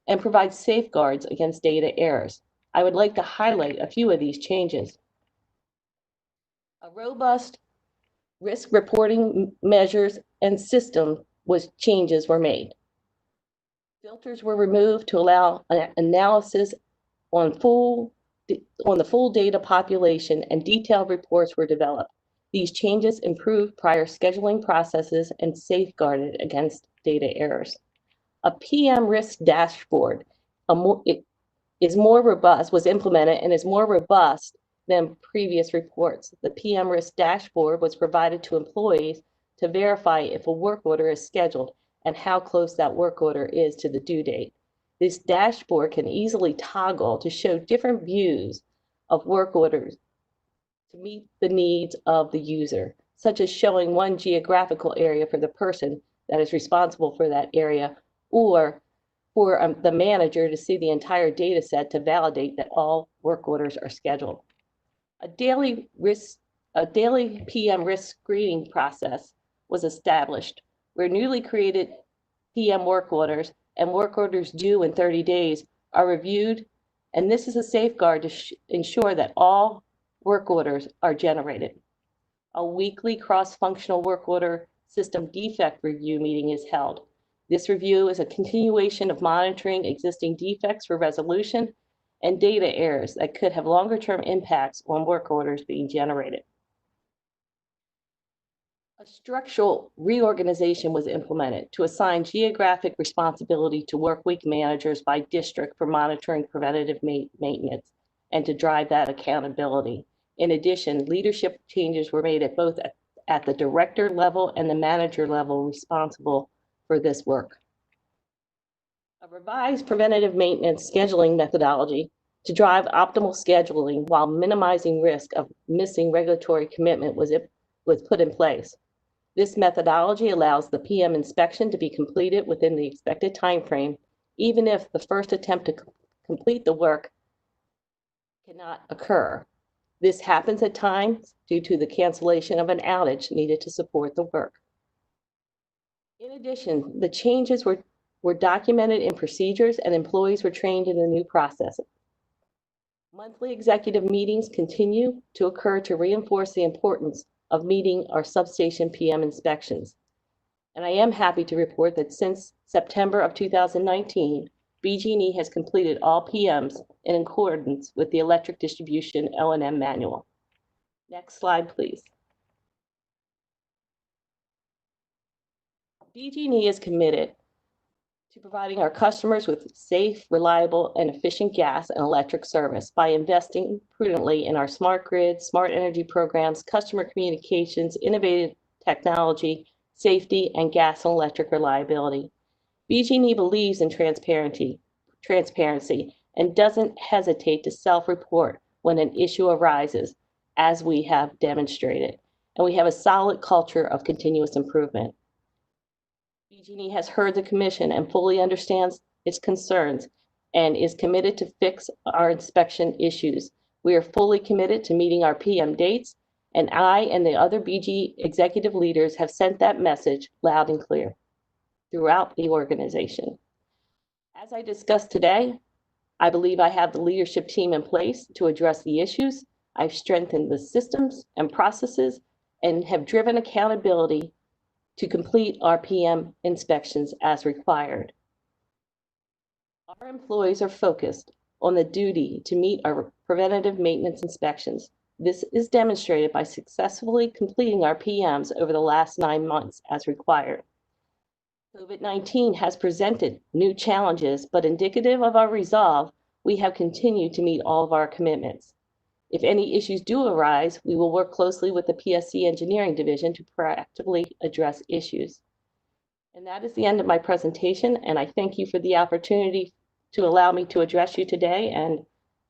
and provides safeguards against data errors. I would like to highlight a few of these changes. A robust risk reporting measures and system changes were made. Filters were removed to allow an analysis on the full data population, and detailed reports were developed. These changes improved prior scheduling processes and safeguarded against data errors. A PM risk dashboard was implemented and is more robust than previous reports. The PM risk dashboard was provided to employees to verify if a work order is scheduled and how close that work order is to the due date. This dashboard can easily toggle to show different views of work orders to meet the needs of the user, such as showing one geographical area for the person that is responsible for that area, or for the manager to see the entire data set to validate that all work orders are scheduled. A daily PM risk screening process was established where newly created PM work orders and work orders due in 30 days are reviewed, and this is a safeguard to ensure that all work orders are generated. A weekly cross-functional work order system defect review meeting is held. This review is a continuation of monitoring existing defects for resolution and data errors that could have longer-term impacts on work orders being generated. A structural reorganization was implemented to assign geographic responsibility to workweek managers by district for monitoring preventative maintenance and to drive that accountability. In addition, leadership changes were made at both at the director level and the manager level responsible for this work. A revised preventative maintenance scheduling methodology to drive optimal scheduling while minimizing risk of missing regulatory commitment was put in place. This methodology allows the PM inspection to be completed within the expected time frame, even if the first attempt to complete the work cannot occur. This happens at times due to the cancellation of an outage needed to support the work. In addition, the changes were documented in procedures and employees were trained in the new process. Monthly executive meetings continue to occur to reinforce the importance of meeting our substation PM inspections. And I am happy to report that since September of 2019, BG&E has completed all PMs in accordance with the Electric Distribution O&M Manual. Next slide, please. BG&E is committed to providing our customers with safe, reliable, and efficient gas and electric service by investing prudently in our smart grid, smart energy programs, customer communications, innovative technology, safety, and gas and electric reliability. BG&E believes in transparency and doesn't hesitate to self-report when an issue arises, as we have demonstrated. And we have a solid culture of continuous improvement. BG&E has heard the commission and fully understands its concerns and is committed to fix our inspection issues. We are fully committed to meeting our PM dates, and I and the other BG executive leaders have sent that message loud and clear throughout the organization. As I discussed today, I believe I have the leadership team in place to address the issues. I've strengthened the systems and processes and have driven accountability to complete our PM inspections as required. Our employees are focused on the duty to meet our preventative maintenance inspections. This is demonstrated by successfully completing our PMs over the last 9 months as required. COVID-19 has presented new challenges, but indicative of our resolve, we have continued to meet all of our commitments. If any issues do arise, we will work closely with the PSC Engineering Division to proactively address issues. And that is the end of my presentation, and I thank you for the opportunity to allow me to address you today, and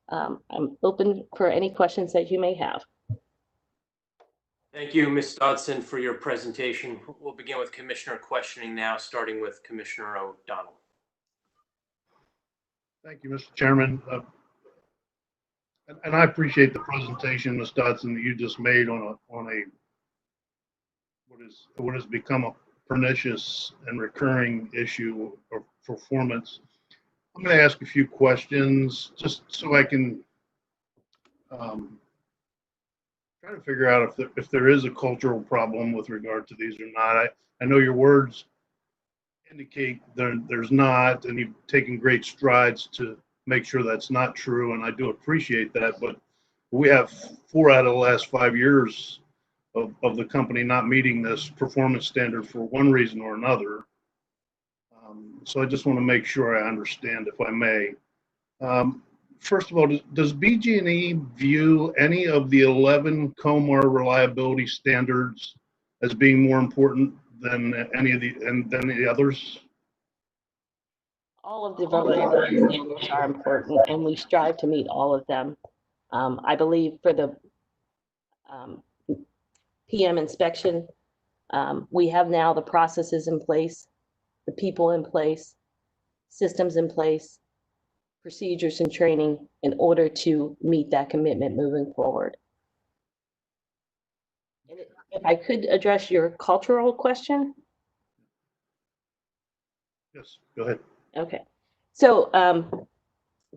I'm open for any questions that you may have. Thank you, Ms. Dodson, for your presentation. We'll begin with Commissioner questioning now, starting with Commissioner O'Donnell. Thank you, Mr. Chairman. And I appreciate the presentation, Ms. Dodson, that you just made on what has become a pernicious and recurring issue of performance. I'm going to ask a few questions just so I can try to figure out if there is a cultural problem with regard to these or not. I know your words indicate there's not, and you've taken great strides to make sure that's not true, and I do appreciate that, but we have 4 out of the last 5 years of the company not meeting this performance standard for one reason or another. So I just want to make sure I understand, if I may. First of all, does BG&E view any of the 11 COMAR reliability standards as being more important than any of the others? All of the reliability standards are important, and we strive to meet all of them. I believe for the PM inspection, we have now the processes in place, the people in place, systems in place, procedures and training in order to meet that commitment moving forward. And if I could address your cultural question. Yes, go ahead. Okay, so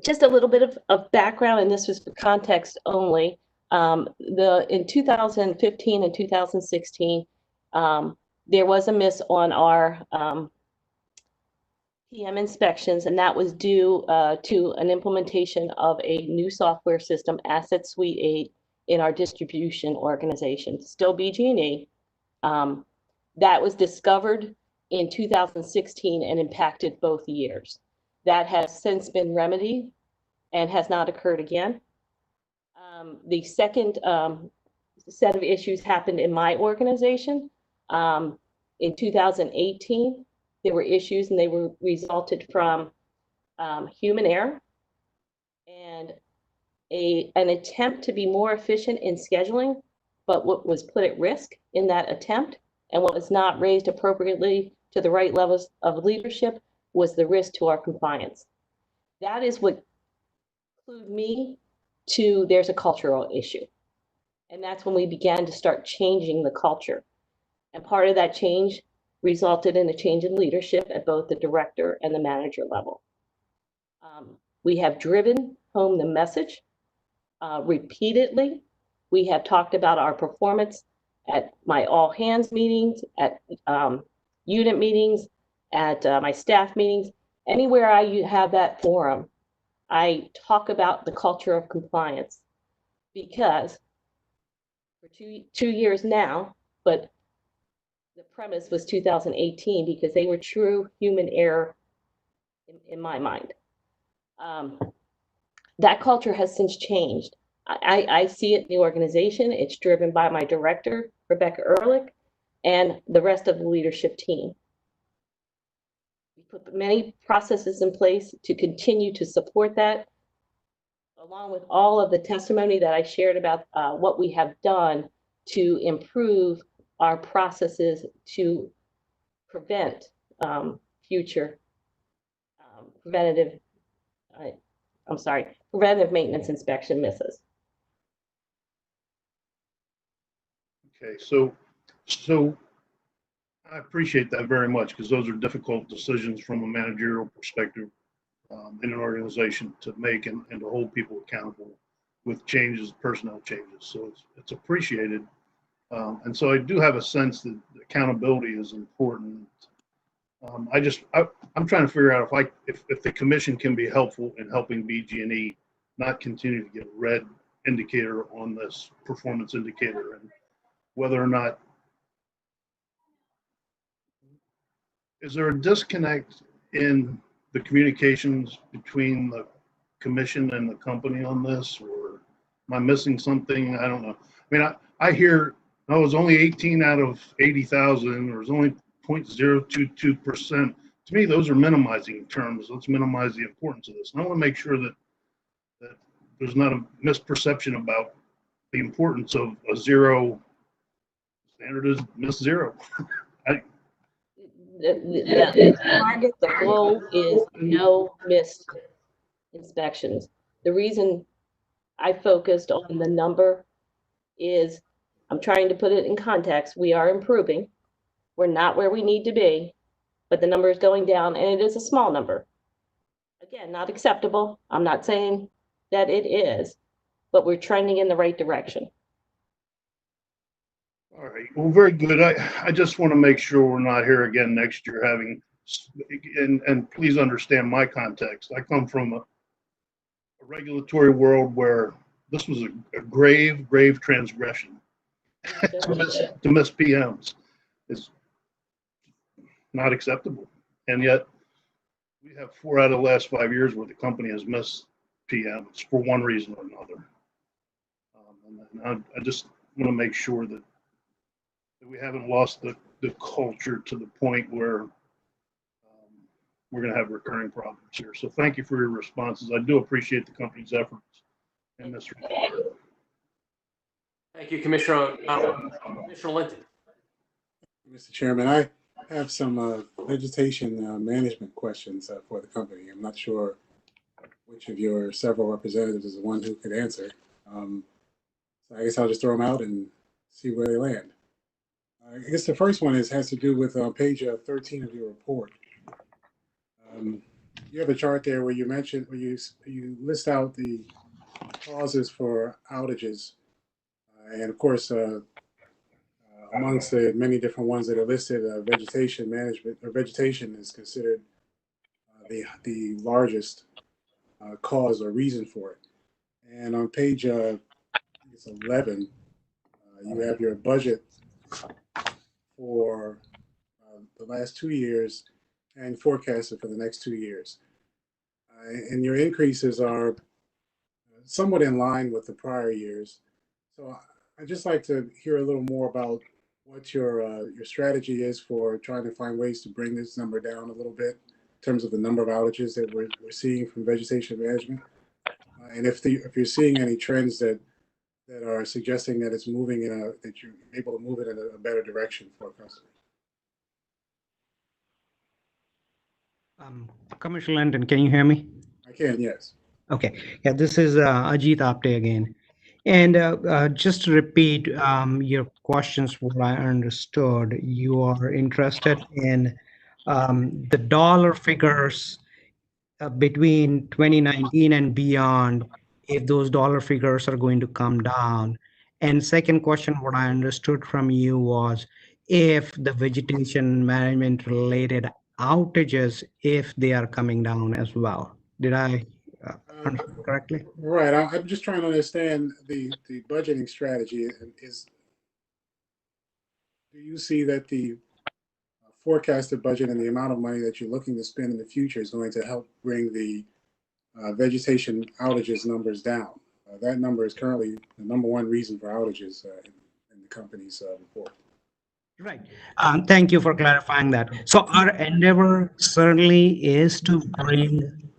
just a little bit of background, and this was for context only. In 2015 and 2016, there was a miss on our PM inspections, and that was due to an implementation of a new software system, Asset Suite 8, in our distribution organization, still BG&E. That was discovered in 2016 and impacted both years. That has since been remedied and has not occurred again. The second set of issues happened in my organization. In 2018, there were issues, and they were resulted from human error and an attempt to be more efficient in scheduling, but what was put at risk in that attempt and what was not raised appropriately to the right levels of leadership was the risk to our compliance. That is what clued me to there's a cultural issue. And that's when we began to start changing the culture. And part of that change resulted in a change in leadership at both the director and the manager level. We have driven home the message repeatedly. We have talked about our performance at my all hands meetings, at unit meetings, at my staff meetings. Anywhere I have that forum, I talk about the culture of compliance, because for two years now, but the premise was 2018 because they were true human error in my mind. That culture has since changed. I see it in the organization. It's driven by my director, Rebecca Ehrlich, and the rest of the leadership team. We put many processes in place to continue to support that, along with all of the testimony that I shared about what we have done to improve our processes to prevent future preventive maintenance inspection misses. Okay, so I appreciate that very much because those are difficult decisions from a managerial perspective in an organization to make and to hold people accountable with changes, personnel changes. So it's appreciated. And so I do have a sense that accountability is important. I'm trying to figure out if the commission can be helpful in helping BG&E not continue to get a red indicator on this performance indicator, and whether or not, is there a disconnect in the communications between the commission and the company on this, or am I missing something? I don't know. I mean, I hear, oh, it was only 18 out of 80,000, or it was only 0.022%. To me, those are minimizing terms. Let's minimize the importance of this. And I want to make sure that there's not a misperception about the importance of a zero. Standard is miss zero. The target, the goal is no missed inspections. The reason I focused on the number is I'm trying to put it in context. We are improving. We're not where we need to be, but the number is going down, and it is a small number. Again, not acceptable. I'm not saying that it is, but we're trending in the right direction. All right, well, very good. I just want to make sure we're not here again next year having, and please understand my context. I come from a regulatory world where this was a grave transgression. to miss PMs is not acceptable. And yet we have 4 out of the last 5 years where the company has missed PMs for one reason or another. And I just want to make sure that we haven't lost the culture to the point where we're going to have recurring problems here. So thank you for your responses. I do appreciate the company's efforts in this regard. Thank you, Commissioner. Commissioner Linton. Mr. Chairman, I have some vegetation management questions for the company. I'm not sure which of your several representatives is the one who could answer. So I guess I'll just throw them out and see where they land. I guess the first one has to do with page 13 of your report. You have a chart there where you mentioned, where you list out the causes for outages. And of course, amongst the many different ones that are listed, vegetation management or vegetation is considered the largest cause or reason for it. And on page 11, you have your budget for the last 2 years and forecasted for the next 2 years. And your increases are somewhat in line with the prior years. So I'd just like to hear a little more about what your strategy is for trying to find ways to bring this number down a little bit in terms of the number of outages that we're seeing from vegetation management. And if you're seeing any trends that are suggesting that it's moving that you're able to move it in a better direction for our customers. Commissioner Linton, can you hear me? I can, yes. Okay. Yeah, this is Ajit Apte again. And just to repeat your questions, what I understood, you are interested in the dollar figures between 2019 and beyond, if those dollar figures are going to come down. And second question, what I understood from you was if the vegetation management related outages, if they are coming down as well. Did I understand correctly? Right. I'm just trying to understand the budgeting strategy. Do you see that the forecasted budget and the amount of money that you're looking to spend in the future is going to help bring the vegetation outages numbers down. That number is currently the number one reason for outages in the company's report. Right. Thank you for clarifying that. So our endeavor certainly is to bring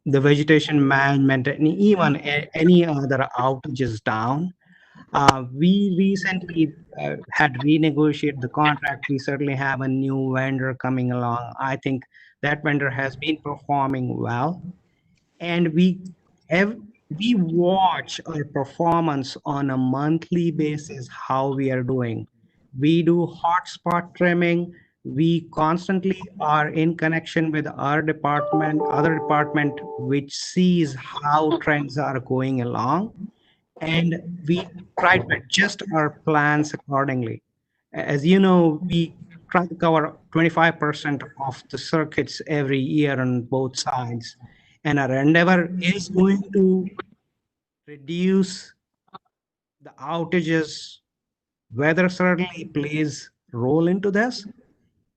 the vegetation management and even any other outages down. We recently had renegotiated the contract. We certainly have a new vendor coming along. I think that vendor has been performing well. And we watch our performance on a monthly basis, how we are doing. We do hotspot trimming. We constantly are in connection with our department, other department, which sees how trends are going along. And we try to adjust our plans accordingly. As you know, we try to cover 25% of the circuits every year on both sides. And our endeavor is going to reduce the outages. Weather certainly plays a role into this.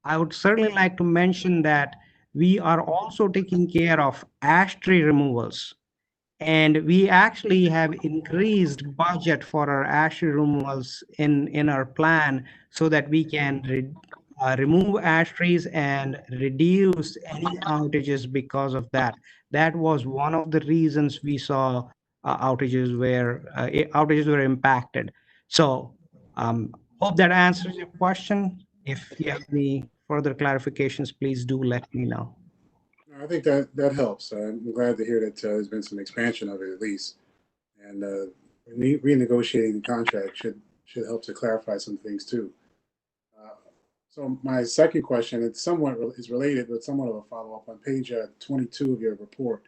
I would certainly like to mention that we are also taking care of ash tree removals. And we actually have increased budget for our ash tree removals in our plan so that we can remove ash trees and reduce any outages because of that. That was one of the reasons we saw outages were impacted. So hope that answers your question. If you have any further clarifications, please do let me know. I think that helps. I'm glad to hear that there's been some expansion of it at least, and renegotiating the contract should help to clarify some things too. So my second question, it's somewhat is related, but somewhat of a follow-up. On page 22 of your report,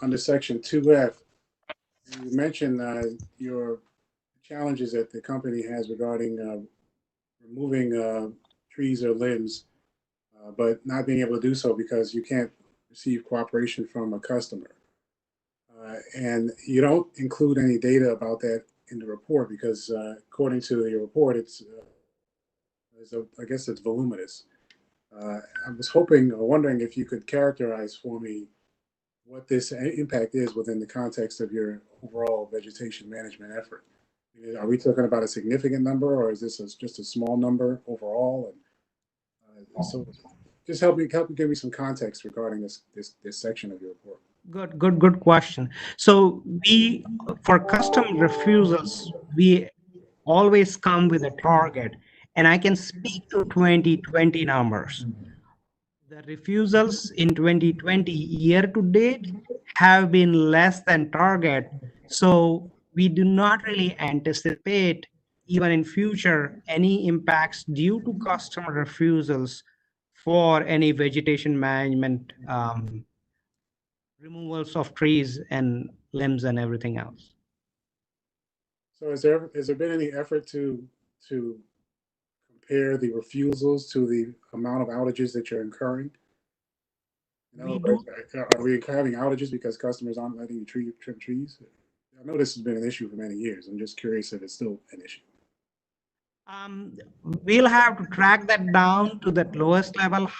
under section 2F, you mentioned your challenges that the company has regarding removing trees or limbs, but not being able to do so because you can't receive cooperation from a customer. And you don't include any data about that in the report because according to your report, I guess it's voluminous. I was hoping or wondering if you could characterize for me what this impact is within the context of your overall vegetation management effort. Are we talking about a significant number, or is this just a small number overall? And so just help me give me some context regarding this section of your report. Good question. So for custom refusals, we always come with a target, and I can speak to 2020 numbers. The refusals in 2020 year to date have been less than target. So we do not really anticipate, even in future, any impacts due to customer refusals for any vegetation management, removals of trees and limbs and everything else. So has there been any effort to compare the refusals to the amount of outages that you're incurring? In other words, are we having outages because customers aren't letting you trim trees? I know this has been an issue for many years. I'm just curious if it's still an issue. We'll have to track that down to the lowest level,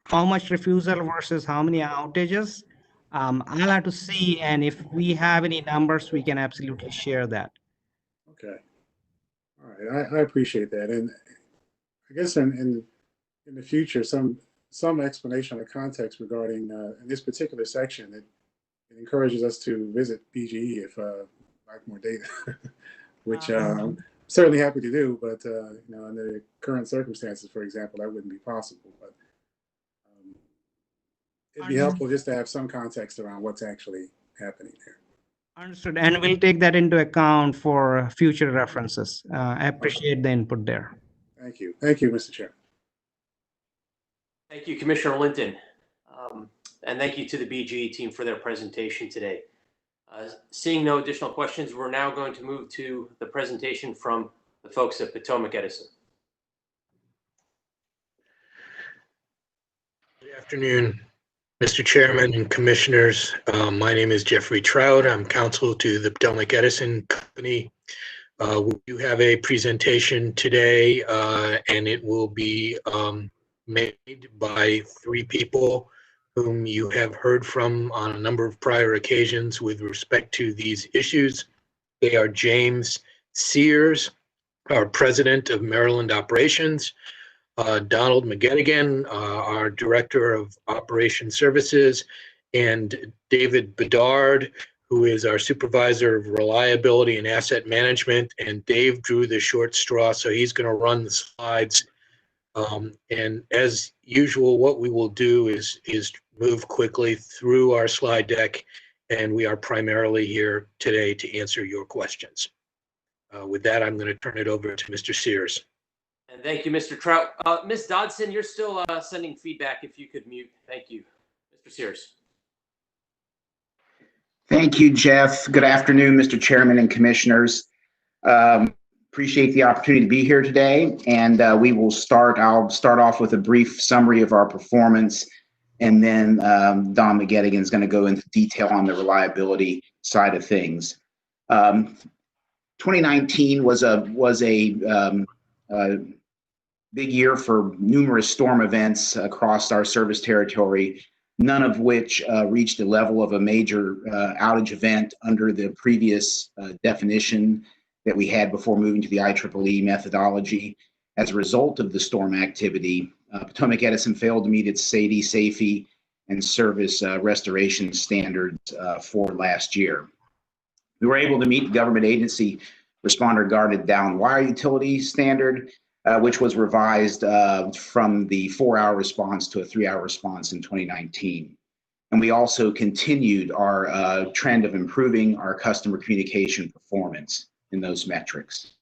how much refusal versus how many outages. I'll have to see, and if we have any numbers, we can absolutely share that. Okay. All right. I appreciate that. And I guess in the future, some explanation or context regarding in this particular section, it encourages us to visit BGE if like more data, which I'm certainly happy to do, but under the current circumstances, for example, that wouldn't be possible. But it'd be helpful just to have some context around what's actually happening there. Understood, and we'll take that into account for future references. I appreciate the input there. Thank you. Thank you, Mr. Chair. Thank you, Commissioner Linton. And thank you to the BGE team for their presentation today. Seeing no additional questions, we're now going to move to the presentation from the folks at Potomac Edison. Good afternoon, Mr. Chairman and Commissioners. My name is Jeffrey Trout. I'm counsel to the Potomac Edison Company. We do have a presentation today, and it will be made by 3 people whom you have heard from on a number of prior occasions with respect to these issues. They are James Sears, our President of Maryland Operations, Donald McGettigan, our Director of Operation Services, and David Bedard, who is our Supervisor of Reliability and Asset Management. And Dave drew the short straw, so he's going to run the slides. And as usual, what we will do is move quickly through our slide deck, and we are primarily here today to answer your questions. With that, I'm going to turn it over to Mr. Sears. And thank you, Mr. Trout. Ms. Dodson, you're still sending feedback. If you could mute. Thank you. Mr. Sears. Thank you, Jeff. Good afternoon, Mr. Chairman and Commissioners. Appreciate the opportunity to be here today, and I'll start off with a brief summary of our performance, and then Don McGettigan is going to go into detail on the reliability side of things. 2019 was a big year for numerous storm events across our service territory, none of which reached a level of a major outage event under the previous definition that we had before moving to the IEEE methodology. As a result of the storm activity, Potomac Edison failed to meet its SAIDI, and service restoration standards for last year. We were able to meet the government agency responder guarded down wire utility standard, which was revised from the 4-hour response to a 3-hour response in 2019. And we also continued our trend of improving our customer communication performance in those metrics.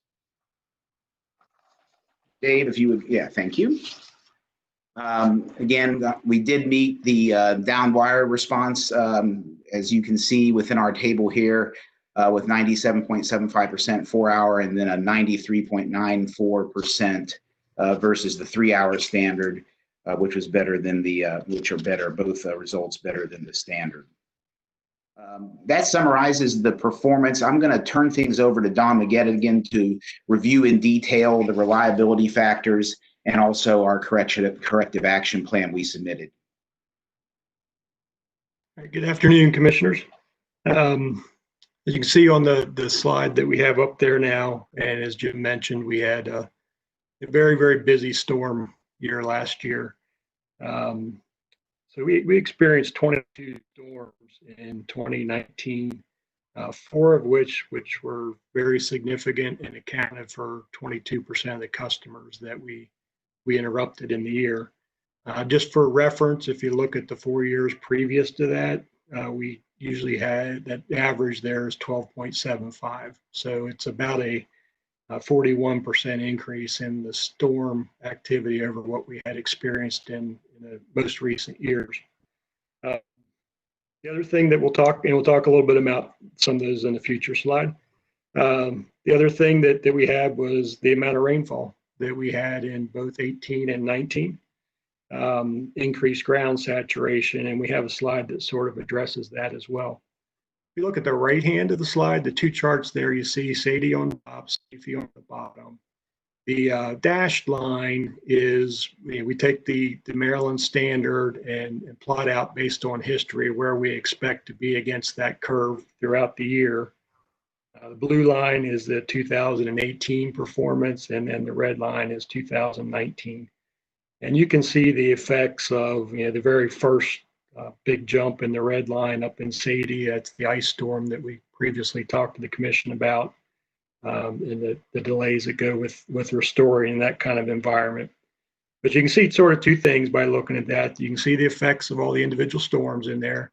Dave, if you would, yeah, thank you. Again, we did meet the down wire response, as you can see within our table here, with 97.75% 4-hour and then a 93.94% versus the 3-hour standard, which was better than the, both results better than the standard. That summarizes the performance. I'm going to turn things over to Don McGettigan to review in detail the reliability factors and also our corrective action plan we submitted. Good afternoon, Commissioners. As you can see on the slide that we have up there now, and as Jim mentioned, we had a very, very busy storm year last year. So we experienced 22 storms in 2019, 4 of which were very significant and accounted for 22% of the customers that we interrupted in the year. Just for reference, if you look at the 4 years previous to that, we usually had that average there is 12.75. So it's about a 41% increase in the storm activity over what we had experienced in the most recent years. The other thing that we'll talk a little bit about some of those in the future slide. The other thing that we had was the amount of rainfall that we had in both 18 and 19. Increased ground saturation, and we have a slide that sort of addresses that as well. If you look at the right hand of the slide, the 2 charts there, you see SAIDI on the top, SAIFI on the bottom. The dashed line is, we take the Maryland standard and plot out based on history where we expect to be against that curve throughout the year. The blue line is the 2018 performance, and then the red line is 2019. And you can see the effects of the very first big jump in the red line up in SAIDI. That's the ice storm that we previously talked to the commission about, and the delays that go with restoring that kind of environment. But you can see sort of 2 things by looking at that. You can see the effects of all the individual storms in there.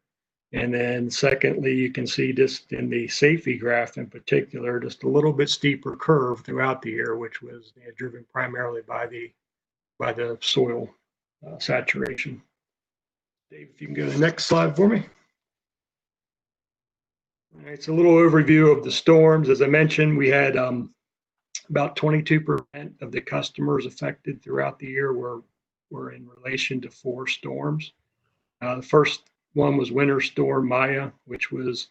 And then secondly, you can see just in the SAIFI graph in particular, just a little bit steeper curve throughout the year, which was driven primarily by the soil saturation. Dave, if you can go to the next slide for me. All right, so a little overview of the storms. As I mentioned, we had about 22% of the customers affected throughout the year were in relation to 4 storms. The first one was Winter Storm Maya, which was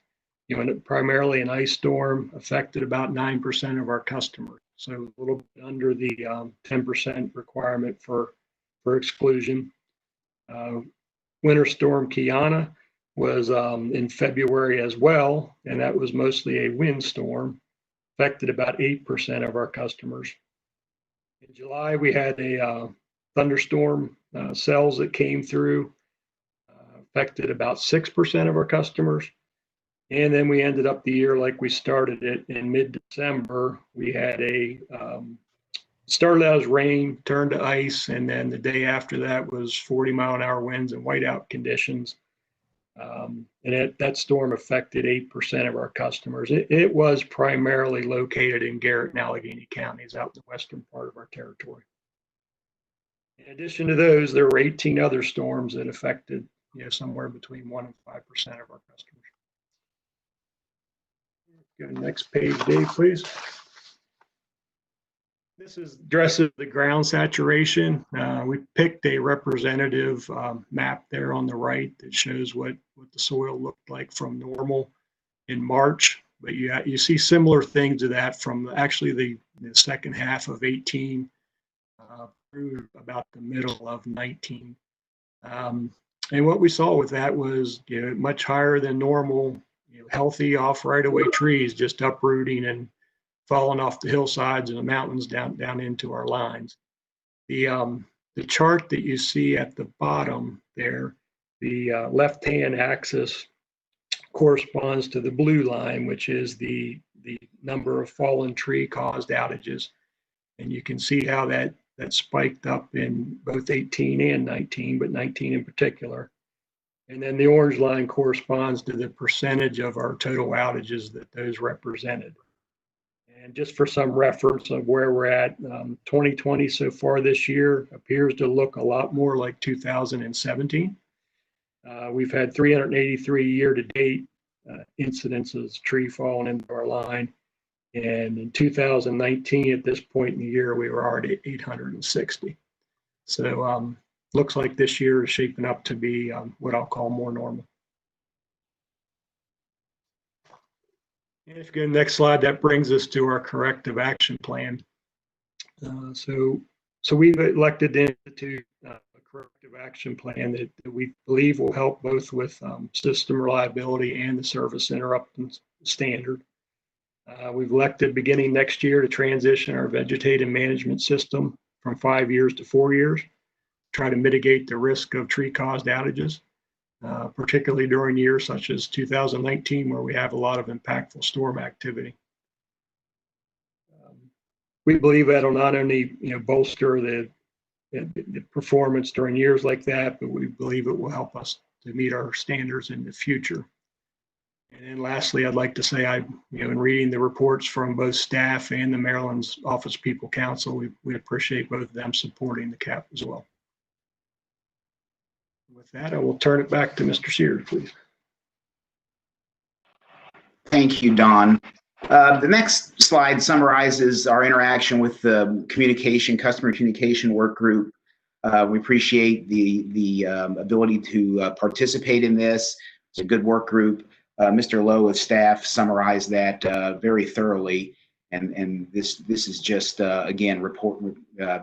primarily an ice storm, affected about 9% of our customers. So a little bit under the 10% requirement for exclusion. Winter Storm Kiana was in February as well, and that was mostly a windstorm, affected about 8% of our customers. In July, we had a thunderstorm cells that came through, affected about 6% of our customers. And then we ended up the year like we started it in mid-December. We had started out as rain, turned to ice, and then the day after that was 40-mile-an-hour winds and whiteout conditions. And that storm affected 8% of our customers. It was primarily located in Garrett and Allegheny counties out in the western part of our territory. In addition to those, there were 18 other storms that affected somewhere between 1% and 5% of our customers. Go to the next page, Dave, please. This addresses the ground saturation. We picked a representative map there on the right that shows what the soil looked like from normal in March. But you see similar things to that from actually the second half of 18 through about the middle of 19. And what we saw with that was much higher than normal, healthy off right-of-way trees just uprooting and falling off the hillsides and the mountains down into our lines. The chart that you see at the bottom there, the left-hand axis corresponds to the blue line, which is the number of fallen tree caused outages. And you can see how that spiked up in both 18 and 19, but 19 in particular. And then the orange line corresponds to the percentage of our total outages that those represented. And just for some reference of where we're at, 2020 so far this year appears to look a lot more like 2017. We've had 383 year-to-date incidences, tree falling into our line. And in 2019, at this point in the year, we were already at 860. So looks like this year is shaping up to be what I'll call more normal. And if you go to the next slide, that brings us to our corrective action plan. So we've elected to institute a corrective action plan that we believe will help both with system reliability and the service interruption standard. We've elected beginning next year to transition our vegetative management system from 5 years to 4 years, try to mitigate the risk of tree-caused outages, particularly during years such as 2019, where we have a lot of impactful storm activity. We believe that'll not only bolster the performance during years like that, but we believe it will help us to meet our standards in the future. And then lastly, I'd like to say in reading the reports from both staff and the Maryland's Office of People Counsel, we appreciate both of them supporting the CAP as well. With that, I will turn it back to Mr. Sears, please. Thank you, Don. The next slide summarizes our interaction with the customer communication work group. We appreciate the ability to participate in this. It's a good work group. Mr. Lowe with staff summarized that very thoroughly, and this is just again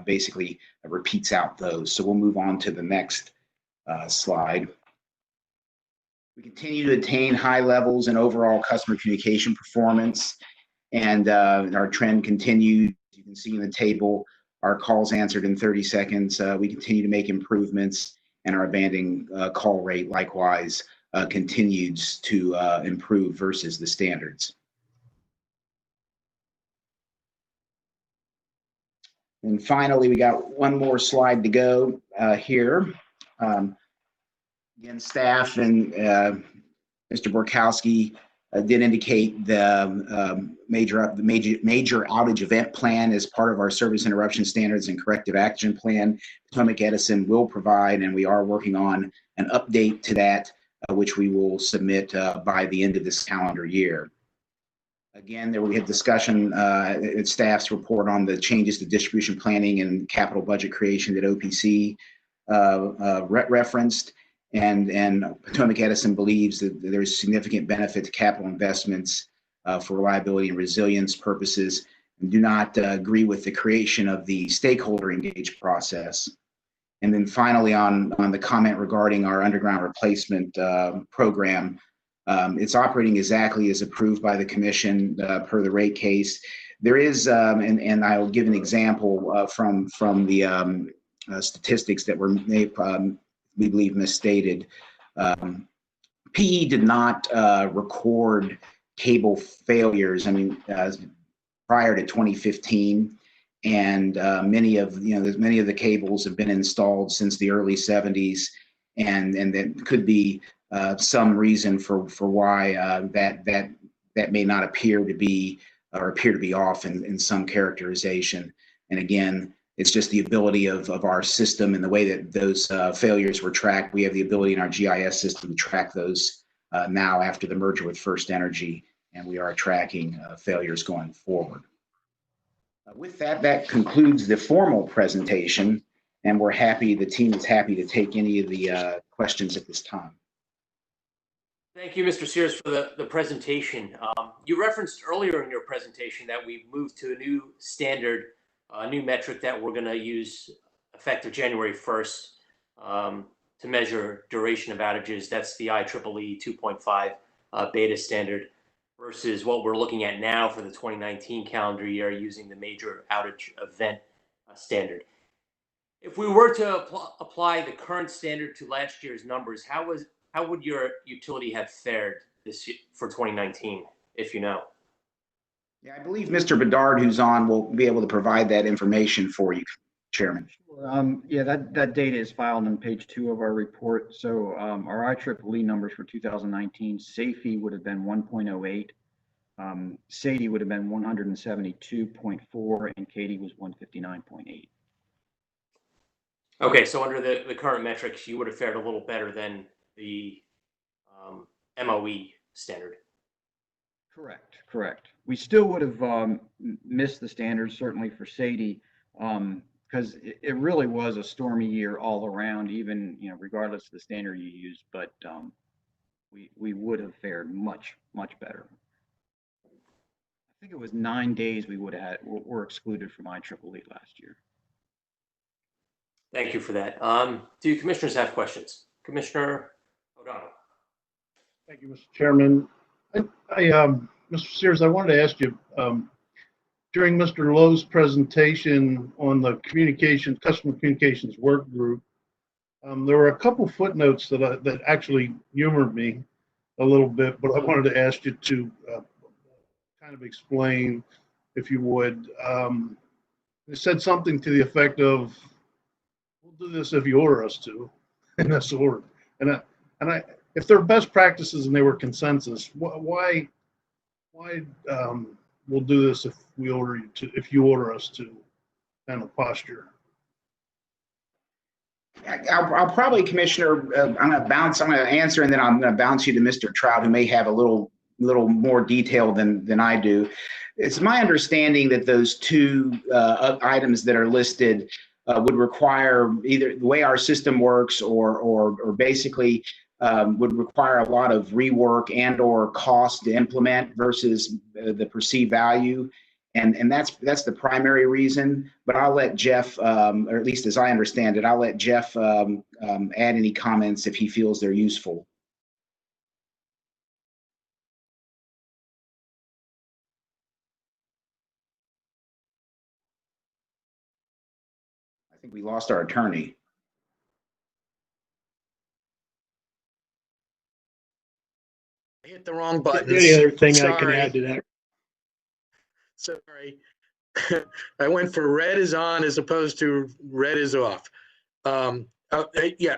basically repeats out those. So we'll move on to the next slide. We continue to attain high levels in overall customer communication performance, and our trend continues. You can see in the table, our calls answered in 30 seconds. We continue to make improvements, and our abandoned call rate likewise continues to improve versus the standards. And finally, we got one more slide to go here. Again, staff and Mr. Borkowski did indicate the major outage event plan as part of our service interruption standards and corrective action plan. Potomac Edison will provide, and we are working on an update to that, which we will submit by the end of this calendar year. Again, there we had discussion at staff's report on the changes to distribution planning and capital budget creation that OPC referenced. and Potomac Edison believes that there's significant benefit to capital investments for reliability and resilience purposes, and do not agree with the creation of the stakeholder engaged process. And then finally, on the comment regarding our underground replacement program, it's operating exactly as approved by the commission per the rate case. There is, and I'll give an example from the statistics that were made, we believe misstated. PE did not record cable failures, prior to 2015. And many of the cables have been installed since the early 70s, and that could be some reason for why that may not appear to be off in some characterization. And again, it's just the ability of our system and the way that those failures were tracked. We have the ability in our GIS system to track those now after the merger with First Energy, and we are tracking failures going forward. With that, that concludes the formal presentation, and the team is happy to take any of the questions at this time. Thank you, Mr. Sears, for the presentation. You referenced earlier in your presentation that we've moved to a new standard, a new metric that we're going to use effective January 1st to measure duration of outages. That's the IEEE 2.5 beta standard, versus what we're looking at now for the 2019 calendar year using the major outage event standard. If we were to apply the current standard to last year's numbers, how would your utility have fared this year for 2019, if you know? Yeah, I believe Mr. Bedard, who's on, will be able to provide that information for you, Chairman. Yeah, that data is filed on page 2 of our report. So our IEEE numbers for 2019, SAIFI would have been 1.08, SAIDI would have been 172.4, and CAIDI was 159.8. Okay, so under the current metrics, you would have fared a little better than the MOE standard. Correct. We still would have missed the standards, certainly for SAIDI, because it really was a stormy year all around, even regardless of the standard you use. But we would have fared much better. I think it was 9 days we were excluded from IEEE last year. Thank you for that. Do commissioners have questions? Commissioner O'Donnell. Thank you, Mr. Chairman. Mr. Sears, I wanted to ask you, during Mr. Lowe's presentation on the customer communications work group, there were a couple footnotes that actually humored me a little bit, but I wanted to ask you to kind of explain, if you would. It said something to the effect of, "We'll do this if you order us to," in this order. And if they're best practices and they were consensus, why we'll do this if you order us to, kind of posture? I'll probably, Commissioner, I'm going to answer, and then I'm going to bounce you to Mr. Trout, who may have a little more detail than I do. It's my understanding that those two items that are listed would require either the way our system works or basically would require a lot of rework and or cost to implement versus the perceived value. And that's the primary reason, but I'll let Jeff, or at least as I understand it, I'll let Jeff add any comments if he feels they're useful. I think we lost our attorney. I hit the wrong button. The other thing I can add to that. Sorry. I went for red is on as opposed to red is off. Yeah,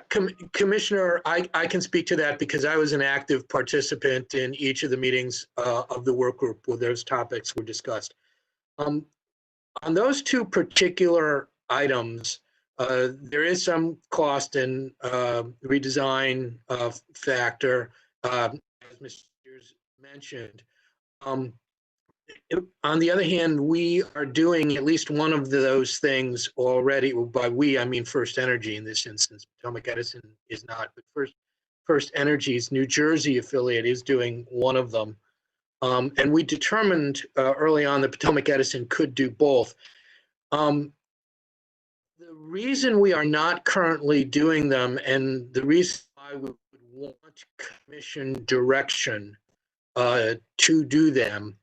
Commissioner, I can speak to that because I was an active participant in each of the meetings of the work group where those topics were discussed. On those two particular items, there is some cost and redesign factor, as Mr. Sears mentioned. On the other hand, we are doing at least one of those things already. By we, I mean First Energy in this instance. Potomac Edison is not, but First Energy's New Jersey affiliate is doing one of them. And we determined early on that Potomac Edison could do both. The reason we are not currently doing them, and the reason why we would want commission direction to do them,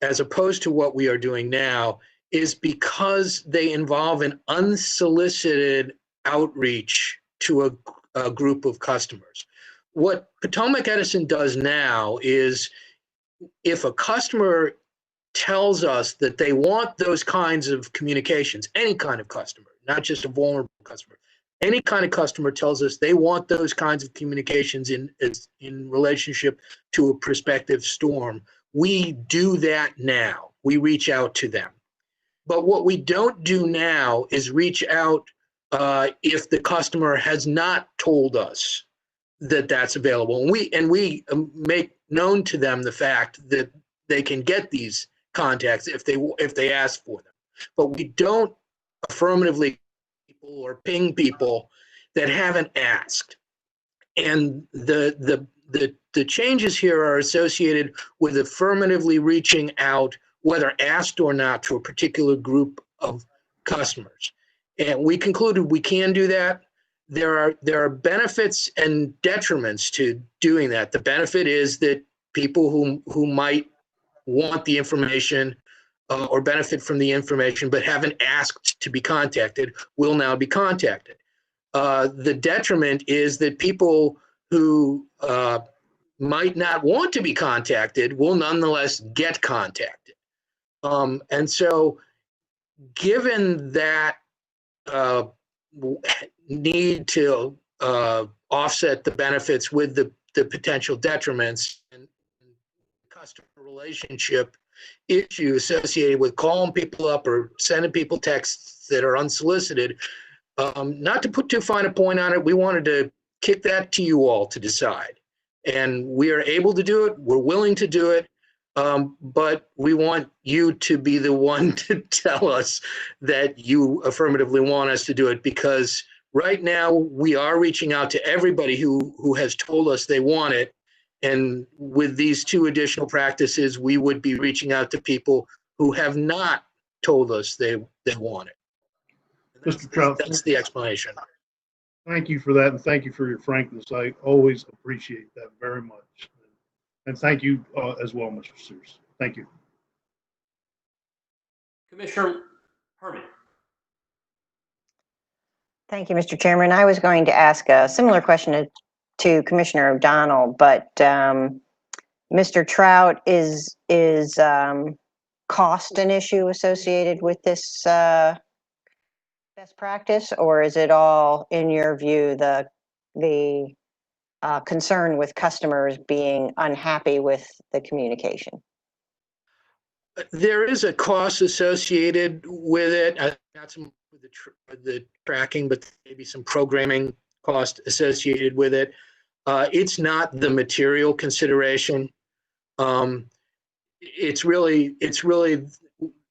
as opposed to what we are doing now, is because they involve an unsolicited outreach to a group of customers. What Potomac Edison does now is, if a customer tells us that they want those kinds of communications, any kind of customer, not just a vulnerable customer, any kind of customer tells us they want those kinds of communications in relationship to a prospective storm, we do that now. We reach out to them. But what we don't do now is reach out if the customer has not told us that that's available. And we make known to them the fact that they can get these contacts if they ask for them. But we don't affirmatively people or ping people that haven't asked. And the changes here are associated with affirmatively reaching out, whether asked or not, to a particular group of customers. And we concluded we can do that. There are benefits and detriments to doing that. The benefit is that people who might want the information or benefit from the information but haven't asked to be contacted will now be contacted. The detriment is that people who might not want to be contacted will nonetheless get contacted. And so given that need to offset the benefits with the potential detriments and customer relationship issue associated with calling people up or sending people texts that are unsolicited, not to put too fine a point on it, we wanted to kick that to you all to decide. And we are able to do it, we're willing to do it, but we want you to be the one to tell us that you affirmatively want us to do it, because right now we are reaching out to everybody who has told us they want it. And with these two additional practices, we would be reaching out to people who have not told us they want it. Mr. Trout, That's the explanation. thank you for that, and thank you for your frankness. I always appreciate that very much. And thank you as well, Mr. Sears. Thank you. Commissioner Herman. Thank you, Mr. Chairman. I was going to ask a similar question to Commissioner O'Donnell, but Mr. Trout, is cost an issue associated with this best practice, or is it all, in your view, the concern with customers being unhappy with the communication? There is a cost associated with it, not some with the tracking, but maybe some programming cost associated with it. It's not the material consideration. It's really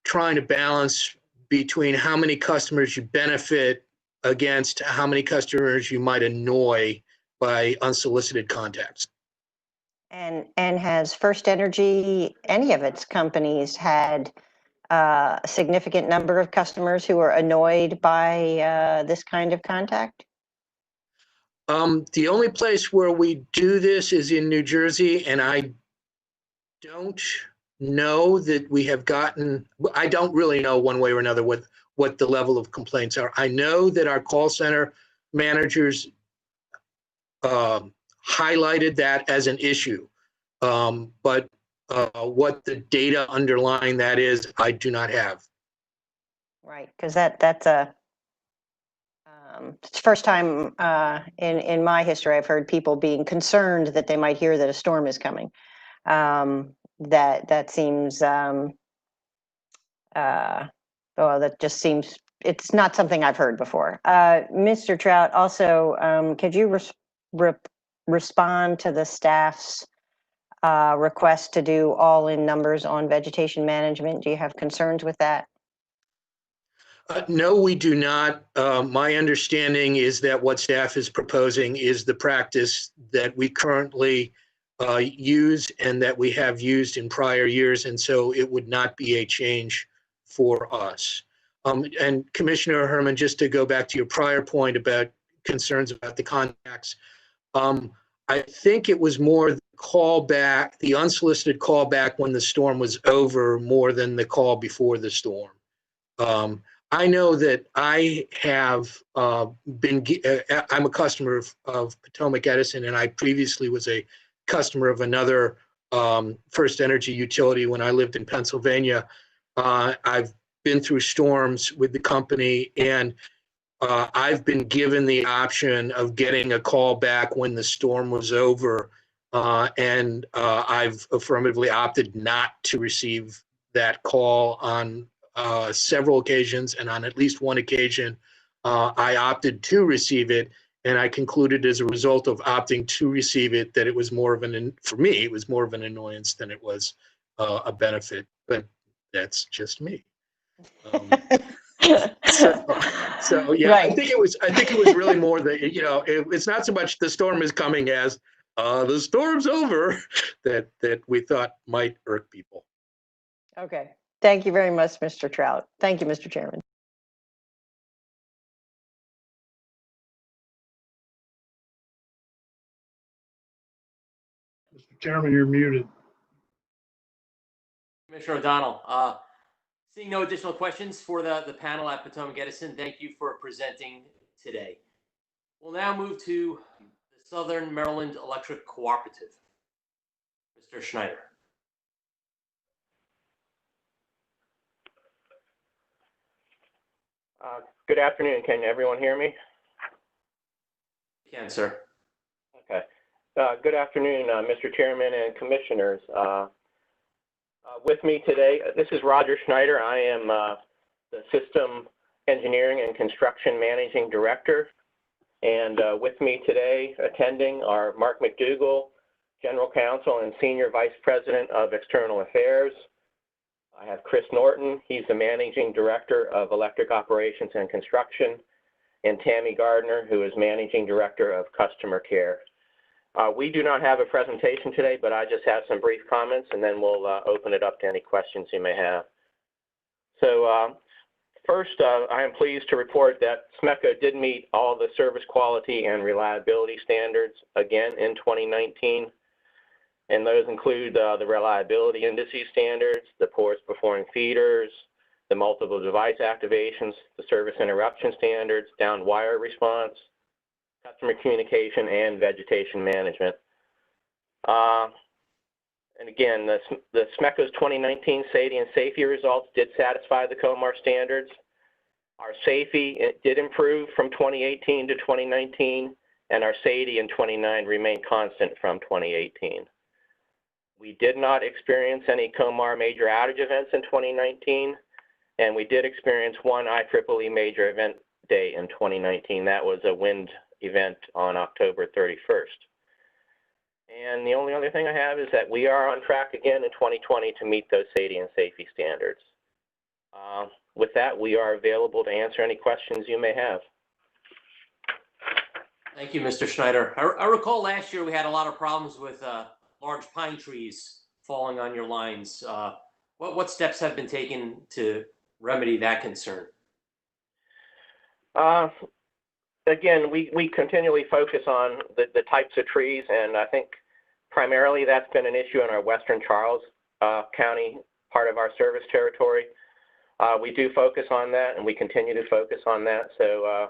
trying to balance between how many customers you benefit against how many customers you might annoy by unsolicited contacts. And has First Energy, any of its companies, had a significant number of customers who are annoyed by this kind of contact? The only place where we do this is in New Jersey, and I don't know that we have gotten, I don't really know one way or another what the level of complaints are. I know that our call center managers highlighted that as an issue, but what the data underlying that is, I do not have. Right, because that's a it's the first time in my history I've heard people being concerned that they might hear that a storm is coming. That seems well, that just seems, it's not something I've heard before. Mr. Trout, also, could you respond to the staff's request to do all-in numbers on vegetation management? Do you have concerns with that? No, we do not. My understanding is that what staff is proposing is the practice that we currently use and that we have used in prior years, and so it would not be a change for us. And Commissioner Herman, just to go back to your prior point about concerns about the contacts, I think it was more the callback, the unsolicited callback when the storm was over, more than the call before the storm. I know that I have I'm a customer of Potomac Edison, and I previously was a customer of another First Energy utility when I lived in Pennsylvania. I've been through storms with the company, and I've been given the option of getting a call back when the storm was over, and I've affirmatively opted not to receive that call on several occasions, and on at least one occasion, I opted to receive it, and I concluded as a result of opting to receive it that it was more of for me, it was more of an annoyance than it was a benefit, but that's just me. So yeah, Right. I think it was really more that, it's not so much the storm is coming as the storm's over that we thought might irk people. Okay. Thank you very much, Mr. Trout. Thank you, Mr. Chairman. Mr. Chairman, you're muted. Commissioner O'Donnell, seeing no additional questions for the panel at Potomac Edison, thank you for presenting today. We'll now move to the Southern Maryland Electric Cooperative. Mr. Schneider. Good afternoon. Can everyone hear me? You can, sir. Okay. Good afternoon, Mr. Chairman and Commissioners. With me today, this is Roger Schneider. I am the System Engineering and Construction Managing Director. And with me today attending are Mark McDougall, General Counsel and Senior Vice President of External Affairs. I have Chris Norton. He's the Managing Director of Electric Operations and Construction. And Tammy Gardner, who is Managing Director of Customer Care. We do not have a presentation today, but I just have some brief comments, and then we'll open it up to any questions you may have. So first, I am pleased to report that SMECO did meet all the service quality and reliability standards again in 2019. And those include the reliability indices standards, the poorest performing feeders, the multiple device activations, the service interruption standards, down wire response, customer communication, and vegetation management. And again, the SMECO's 2019 SAIDI and SAIFI results did satisfy the COMAR standards. Our SAIFI did improve from 2018 to 2019, and our SAIDI in 2019 remained constant from 2018. We did not experience any COMAR major outage events in 2019, and we did experience one IEEE major event day in 2019. That was a wind event on October 31st. And the only other thing I have is that we are on track again in 2020 to meet those SAIDI and SAIFI standards. With that, we are available to answer any questions you may have. Thank you, Mr. Schneider. I recall last year we had a lot of problems with large pine trees falling on your lines. What steps have been taken to remedy that concern? Again, we continually focus on the types of trees, and I think primarily that's been an issue in our Western Charles County part of our service territory. We do focus on that, and we continue to focus on that. So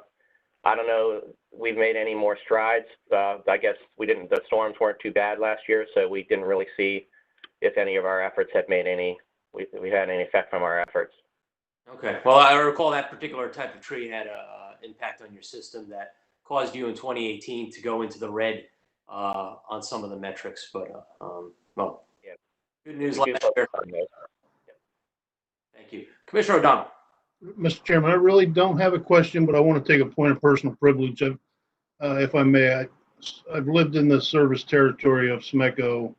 I don't know, we've made any more strides. I guess the storms weren't too bad last year, so we didn't really see if any of our efforts had made we had any effect from our efforts. Okay. Well, I recall that particular type of tree had an impact on your system that caused you in 2018 to go into the red on some of the metrics. But, well, yeah. Good news last year. Thank you. Commissioner O'Donnell. Mr. Chairman, I really don't have a question, but I want to take a point of personal privilege, if I may. I've lived in the service territory of SMECO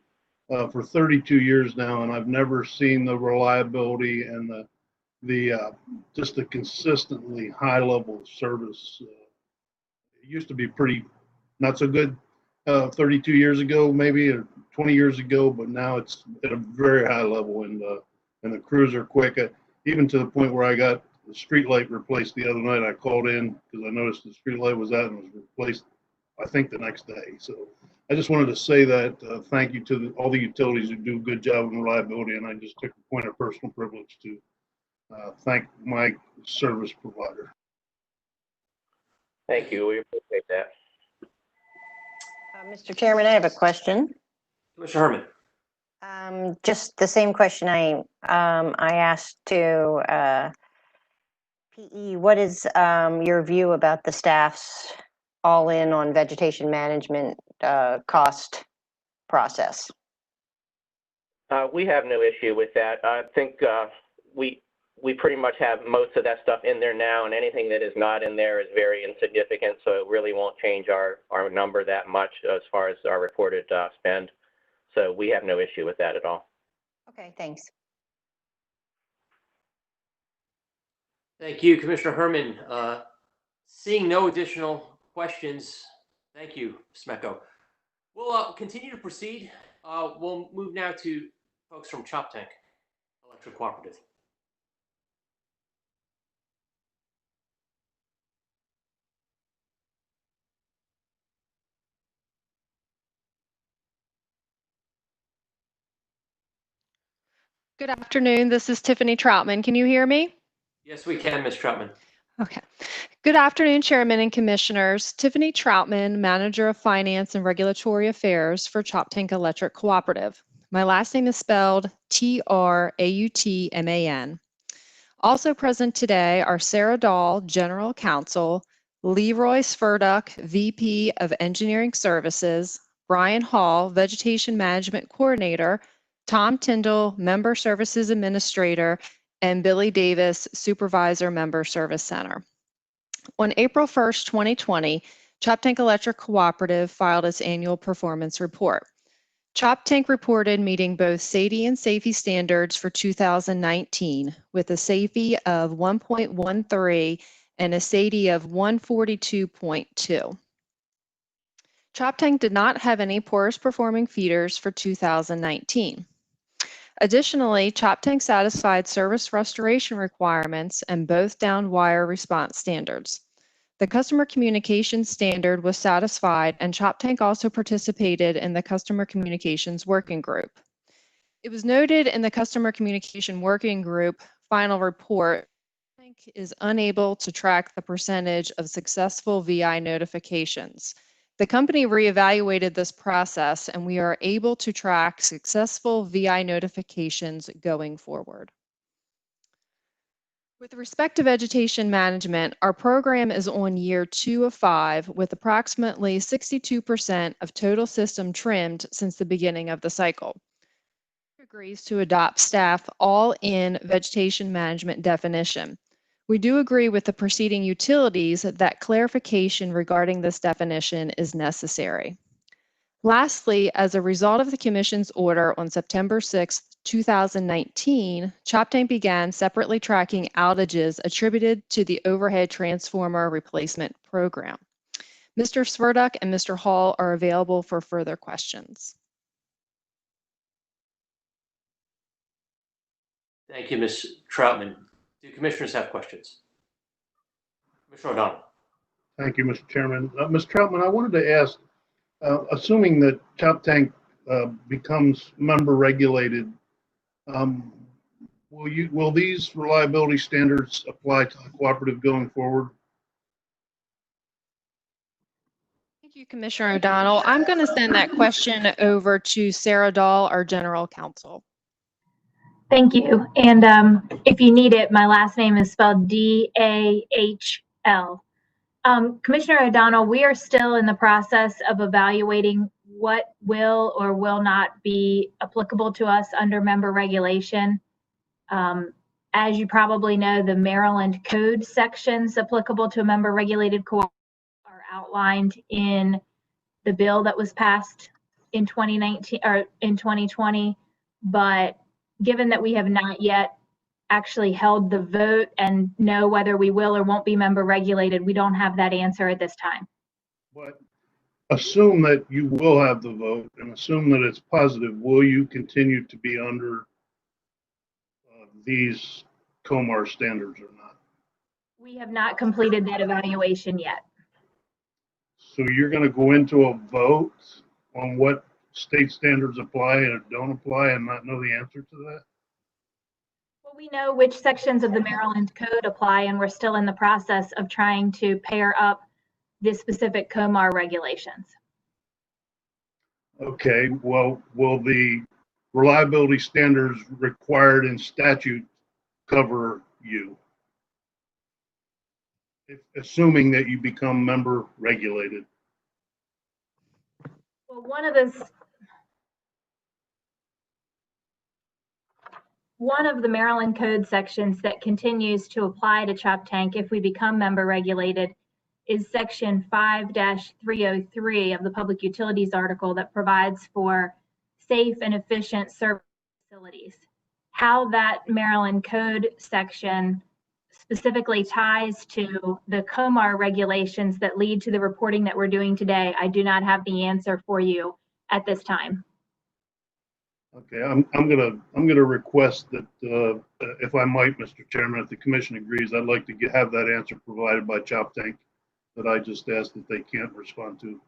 for 32 years now, and I've never seen the reliability and just the consistently high level of service. It used to be pretty not so good 32 years ago, maybe, or 20 years ago, but now it's at a very high level, and the crews are quick. Even to the point where I got the street light replaced the other night. I called in because I noticed the street light was out and was replaced, I think, the next day. So I just wanted to say that thank you to all the utilities who do a good job in reliability, and I just took a point of personal privilege to thank my service provider. Thank you. We appreciate that. Mr. Chairman, I have a question. Commissioner Herman. Just the same question I asked to PE. What is your view about the staff's all in on vegetation management cost process? We have no issue with that. I think we pretty much have most of that stuff in there now, and anything that is not in there is very insignificant, so it really won't change our number that much as far as our reported spend. So we have no issue with that at all. Okay, thanks. Thank you, Commissioner Herman. Seeing no additional questions, thank you, Smeko. We'll continue to proceed. We'll move now to folks from Choptank Electric Cooperative. Good afternoon. This is Tiffany Troutman. Can you hear me? Yes, we can, Ms. Troutman. Okay. Good afternoon, Chairman and Commissioners. Tiffany Troutman, Manager of Finance and Regulatory Affairs for Choptank Electric Cooperative. My last name is spelled Trautman. Also present today are Sarah Dahl, General Counsel, Leroy Sverduk, VP of Engineering Services, Brian Hall, Vegetation Management Coordinator, Tom Tyndall, Member Services Administrator, and Billy Davis, Supervisor, Member Service Center. On April 1st, 2020, Choptank Electric Cooperative filed its annual performance report. Choptank reported meeting both SAIDI and SAIFI standards for 2019, with a SAIFI of 1.13 and a SAIDI of 142.2. Choptank did not have any poorest performing feeders for 2019. Additionally, Choptank satisfied service restoration requirements and both downed wire response standards. The customer communications standard was satisfied, and Choptank also participated in the customer communications working group. It was noted in the customer communication working group final report, Choptank is unable to track the percentage of successful VI notifications. The company reevaluated this process, and we are able to track successful VI notifications going forward. With respect to vegetation management, our program is on year 2 of 5, with approximately 62% of total system trimmed since the beginning of the cycle. It agrees to adopt staff all-in vegetation management definition. We do agree with the preceding utilities that clarification regarding this definition is necessary. Lastly, as a result of the Commission's order on September 6, 2019, Choptank began separately tracking outages attributed to the overhead transformer replacement program. Mr. Sverduk and Mr. Hall are available for further questions. Thank you, Ms. Troutman. Do commissioners have questions? Commissioner O'Donnell. Thank you, Mr. Chairman. Ms. Troutman, I wanted to ask, assuming that Choptank becomes member regulated, will these reliability standards apply to the cooperative going forward? Thank you, Commissioner O'Donnell. I'm going to send that question over to Sarah Dahl, our General Counsel. Thank you. And if you need it, my last name is spelled D-A-H-L. Commissioner O'Donnell, we are still in the process of evaluating what will or will not be applicable to us under member regulation. As you probably know, the Maryland Code sections applicable to a member regulated co-op are outlined in the bill that was passed in 2019 or in 2020, but given that we have not yet actually held the vote and know whether we will or won't be member regulated. We don't have that answer at this time. But assume that you will have the vote and assume that it's positive. Will you continue to be under these COMAR standards or not? We have not completed that evaluation yet. So you're going to go into a vote on what state standards apply and don't apply and not know the answer to that? Well, we know which sections of the Maryland Code apply, and we're still in the process of trying to pair up the specific COMAR regulations. Okay, well, will the reliability standards required in statute cover you? Assuming that you become member regulated. Well, one of the Maryland Code sections that continues to apply to Choptank if we become member regulated is section 5-303 of the Public Utilities article that provides for safe and efficient service facilities. How that Maryland Code section specifically ties to the COMAR regulations that lead to the reporting that we're doing today, I do not have the answer for you at this time. Okay, I'm gonna request that if I might, Mr. Chairman, if the commission agrees, I'd like to have that answer provided by Choptank that I just asked that they can't respond to.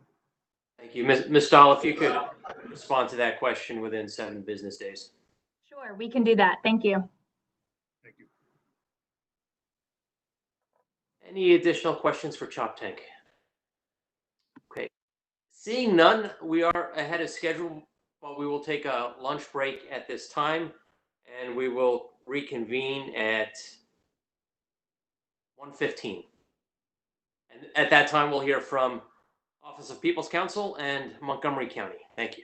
Thank you. Ms. Dahl, if you could respond to that question within 7 business days. Sure, we can do that. Thank you. Thank you. Any additional questions for Choptank? Okay. Seeing none, we are ahead of schedule, but we will take a lunch break at this time, and we will reconvene at 1:15. And at that time, we'll hear from Office of People's Counsel and Montgomery County. Thank you.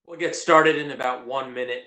We'll get started in about 1 minute.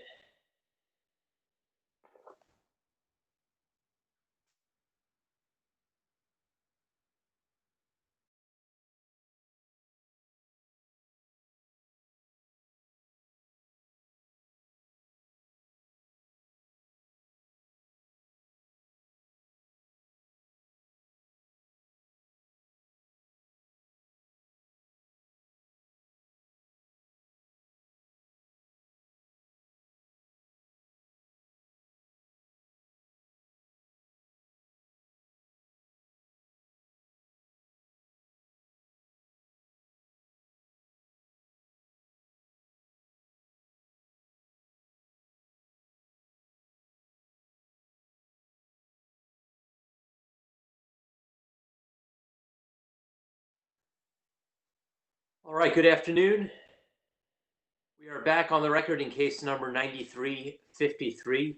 All right, good afternoon. We are back on the record in case number 9353.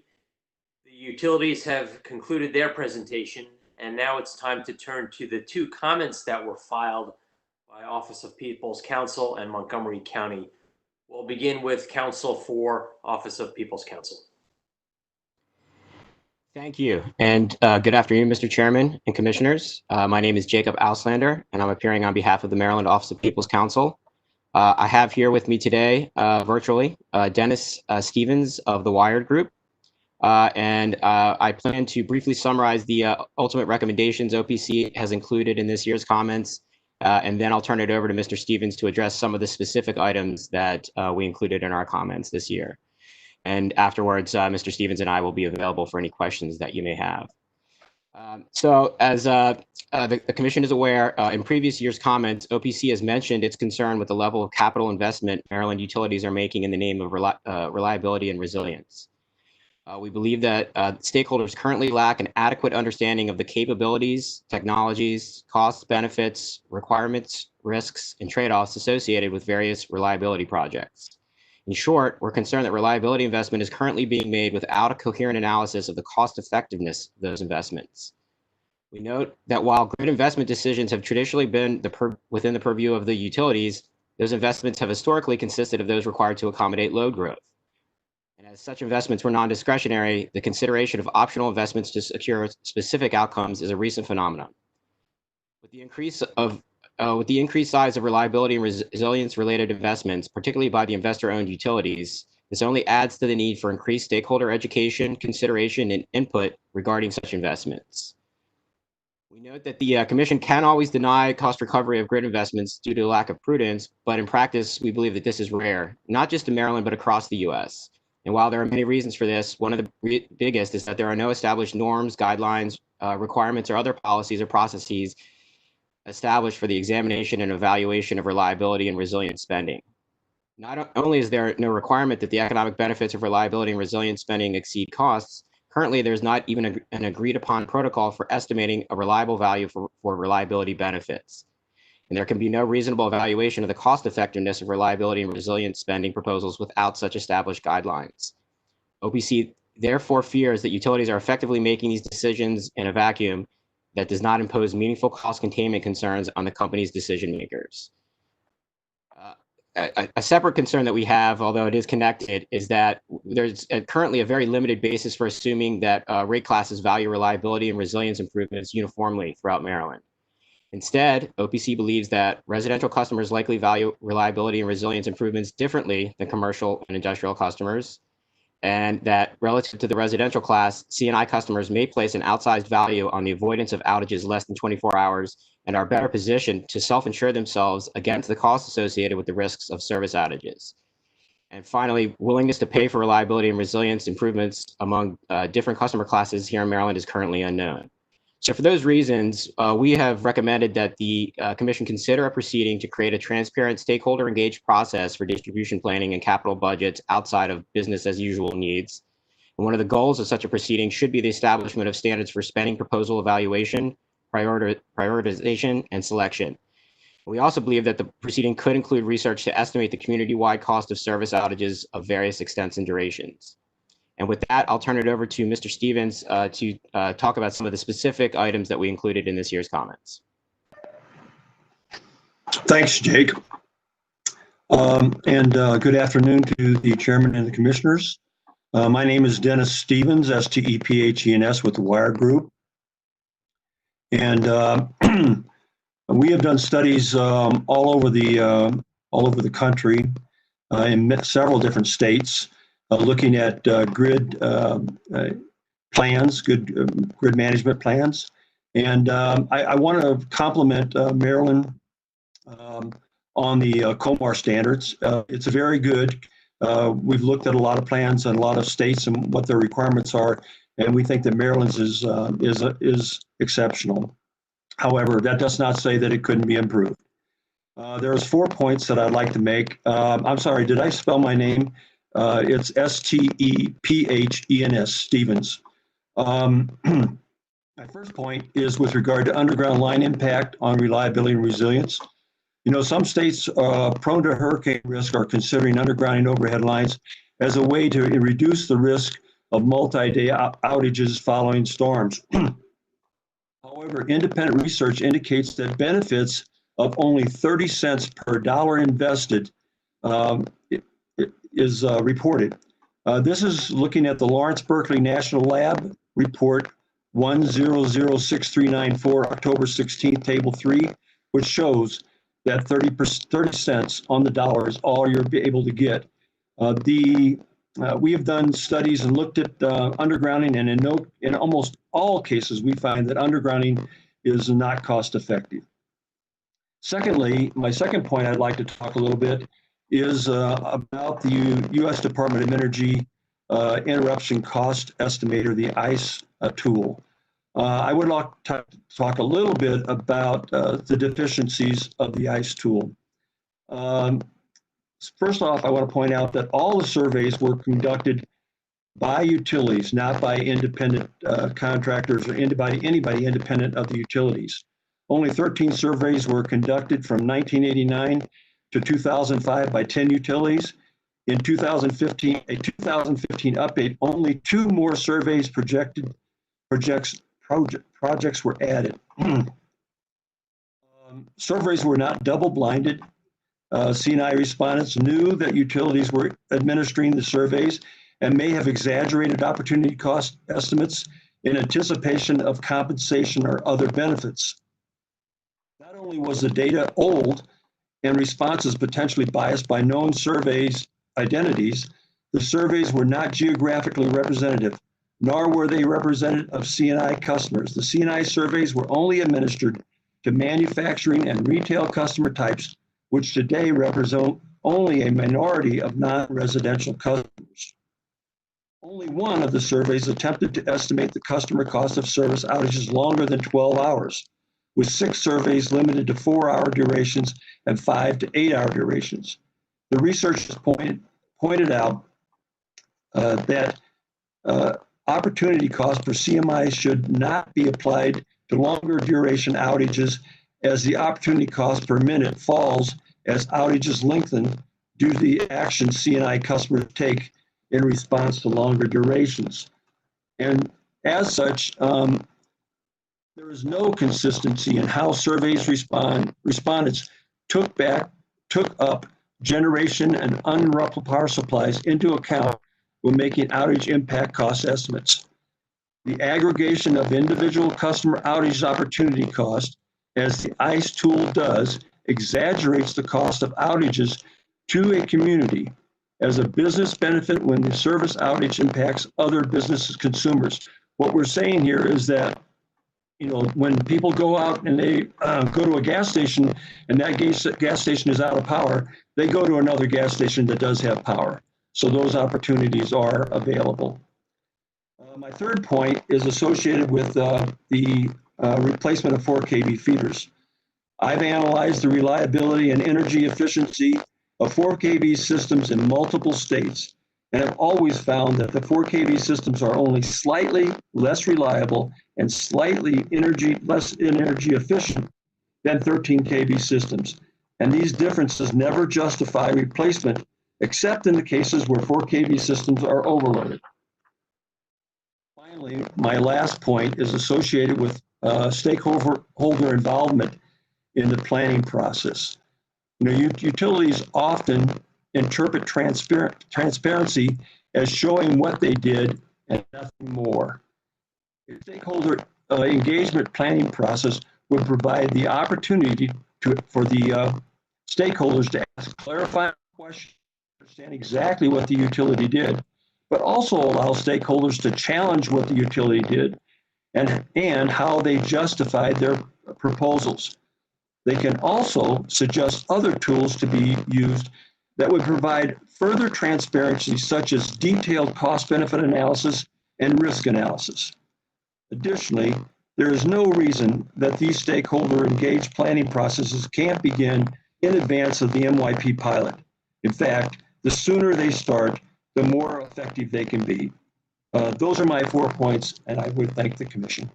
The utilities have concluded their presentation, and now it's time to turn to the two comments that were filed by Office of People's Counsel and Montgomery County. We'll begin with counsel for Office of People's Counsel. Thank you, and good afternoon, Mr. Chairman and Commissioners. My name is Jacob Auslander, and I'm appearing on behalf of the Maryland Office of People's Counsel. I have here with me today, virtually, Dennis Stevens of the Wired Group, and I plan to briefly summarize the ultimate recommendations OPC has included in this year's comments, and then I'll turn it over to Mr. Stevens to address some of the specific items that we included in our comments this year. And afterwards, Mr. Stevens and I will be available for any questions that you may have. So as the Commission is aware, in previous year's comments, OPC has mentioned its concern with the level of capital investment Maryland utilities are making in the name of reliability and resilience. We believe that stakeholders currently lack an adequate understanding of the capabilities, technologies, costs, benefits, requirements, risks, and trade-offs associated with various reliability projects. In short, we're concerned that reliability investment is currently being made without a coherent analysis of the cost effectiveness of those investments. We note that while grid investment decisions have traditionally been within the purview of the utilities, those investments have historically consisted of those required to accommodate load growth. And as such investments were non-discretionary, the consideration of optional investments to secure specific outcomes is a recent phenomenon. With the increased size of reliability and resilience-related investments, particularly by the investor-owned utilities, this only adds to the need for increased stakeholder education, consideration, and input regarding such investments. We note that the Commission can always deny cost recovery of grid investments due to lack of prudence, but in practice, we believe that this is rare, not just in Maryland, but across the U.S. And while there are many reasons for this, one of the biggest is that there are no established norms, guidelines, requirements, or other policies or processes established for the examination and evaluation of reliability and resilience spending. Not only is there no requirement that the economic benefits of reliability and resilience spending exceed costs, currently there's not even an agreed upon protocol for estimating a reliable value for reliability benefits. And there can be no reasonable evaluation of the cost effectiveness of reliability and resilience spending proposals without such established guidelines. OPC therefore fears that utilities are effectively making these decisions in a vacuum that does not impose meaningful cost containment concerns on the company's decision makers. A separate concern that we have, although it is connected, is that there's currently a very limited basis for assuming that rate classes value reliability and resilience improvements uniformly throughout Maryland. Instead, OPC believes that residential customers likely value reliability and resilience improvements differently than commercial and industrial customers, and that relative to the residential class, C&I customers may place an outsized value on the avoidance of outages less than 24 hours and are better positioned to self-insure themselves against the costs associated with the risks of service outages. And finally, willingness to pay for reliability and resilience improvements among different customer classes here in Maryland is currently unknown. So for those reasons, we have recommended that the Commission consider a proceeding to create a transparent, stakeholder engaged process for distribution planning and capital budgets outside of business as usual needs. And one of the goals of such a proceeding should be the establishment of standards for spending proposal evaluation, prioritization, and selection. We also believe that the proceeding could include research to estimate the community-wide cost of service outages of various extents and durations. And with that, I'll turn it over to Mr. Stevens to talk about some of the specific items that we included in this year's comments. Thanks, Jake. Good afternoon to the chairman and the commissioners. My name is Dennis Stevens, STEPHENS with the Wire Group. And we have done studies all over the country in several different states, looking at grid plans, grid management plans. And I want to compliment Maryland on the COMAR standards. It's very good. We've looked at a lot of plans in a lot of states and what their requirements are, and we think that Maryland's is exceptional. However, that does not say that it couldn't be improved. There's 4 points that I'd like to make. I'm sorry, did I spell my name? It's STEPHENS, Stevens. My first point is with regard to underground line impact on reliability and resilience. You know, some states prone to hurricane risk are considering undergrounding overhead lines as a way to reduce the risk of multi-day outages following storms. However, independent research indicates that benefits of only 30 cents per dollar invested is reported. This is looking at the Lawrence Berkeley National Lab report 1006394, October 16th, Table 3, which shows that 30 cents on the dollar is all you're able to get. We have done studies and looked at undergrounding, and in almost all cases, we find that undergrounding is not cost effective. Secondly, my second point I'd like to talk a little bit is about the U.S. Department of Energy interruption cost estimator, the ICE tool. I would like to talk a little bit about the deficiencies of the ICE tool. First off, I want to point out that all the surveys were conducted by utilities, not by independent contractors or anybody independent of the utilities. Only 13 surveys were conducted from 1989 to 2005 by 10 utilities. In 2015, a 2015 update, only 2 more surveys projects were added. Surveys were not double-blinded. C&I respondents knew that utilities were administering the surveys and may have exaggerated opportunity cost estimates in anticipation of compensation or other benefits. Not only was the data old and responses potentially biased by known surveys identities, the surveys were not geographically representative, nor were they representative of C&I customers. The C&I surveys were only administered to manufacturing and retail customer types, which today represent only a minority of non-residential customers. Only one of the surveys attempted to estimate the customer cost of service outages longer than 12 hours, with 6 surveys limited to 4-hour durations and 5 to 8-hour durations. The researchers pointed out that opportunity cost for CMI should not be applied to longer duration outages, as the opportunity cost per minute falls as outages lengthen due to the actions C&I customers take in response to longer durations. And as such, there is no consistency in how surveys respondents took up generation and uninterruptible power supplies into account when making outage impact cost estimates. The aggregation of individual customer outage opportunity cost, as the ICE tool does, exaggerates the cost of outages to a community as a business benefit when the service outage impacts other businesses' consumers. What we're saying here is that, you know, when people go out and they go to a gas station and that gas station is out of power, they go to another gas station that does have power. So those opportunities are available. My third point is associated with the replacement of 4 kV feeders. I've analyzed the reliability and energy efficiency of 4 kV systems in multiple states, and have always found that the 4 kV systems are only slightly less reliable and slightly less energy efficient than 13 kV systems. And these differences never justify replacement, except in the cases where 4 kV systems are overloaded. Finally, my last point is associated with stakeholder involvement in the planning process. Utilities often interpret transparency as showing what they did and nothing more. A stakeholder engagement planning process would provide the opportunity for the stakeholders to ask clarifying questions, understand exactly what the utility did, but also allow stakeholders to challenge what the utility did and how they justified their proposals. They can also suggest other tools to be used that would provide further transparency, such as detailed cost-benefit analysis and risk analysis. Additionally, there is no reason that these stakeholder engaged planning processes can't begin in advance of the MYP pilot. In fact, the sooner they start, the more effective they can be. Those are my 4 points, and I would thank the commission.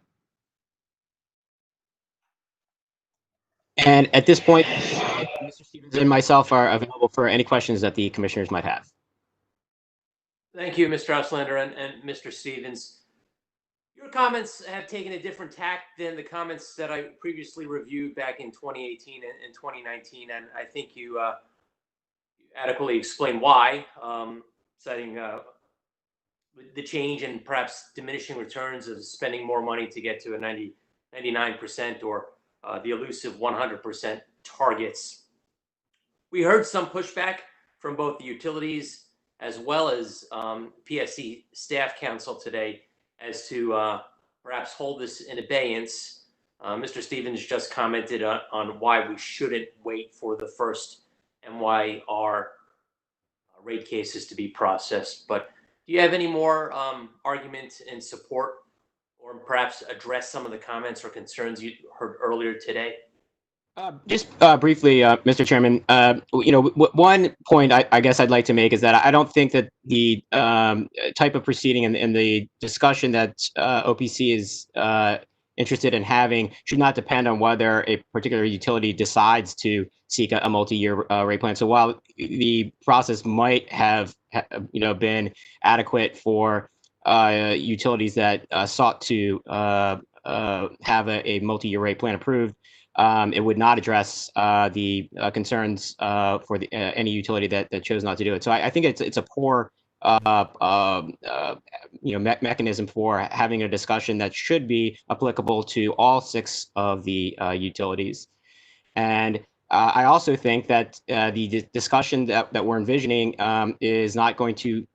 And at this point, Mr. Stevens and myself are available for any questions that the commissioners might have. Thank you, Mr. Auslander and Mr. Stevens. Your comments have taken a different tack than the comments that I previously reviewed back in 2018 and 2019, and I think you adequately explained why, citing the change and perhaps diminishing returns of spending more money to get to a 99% or the elusive 100% targets. We heard some pushback from both the utilities as well as PSC Staff Council today as to perhaps hold this in abeyance. Mr. Stevens just commented on why we shouldn't wait for the first MYR rate cases to be processed. But do you have any more argument in support, or perhaps address some of the comments or concerns you heard earlier today? Just briefly, Mr. Chairman, one point I guess I'd like to make is that I don't think that the type of proceeding and the discussion that OPC is interested in having should not depend on whether a particular utility decides to seek a multi-year rate plan. So while the process might have been adequate for utilities that sought to have a multi-year rate plan approved, it would not address the concerns for any utility that chose not to do it. So I think it's a poor mechanism for having a discussion that should be applicable to all 6 of the utilities. And I also think that the discussion that we're envisioning is not going to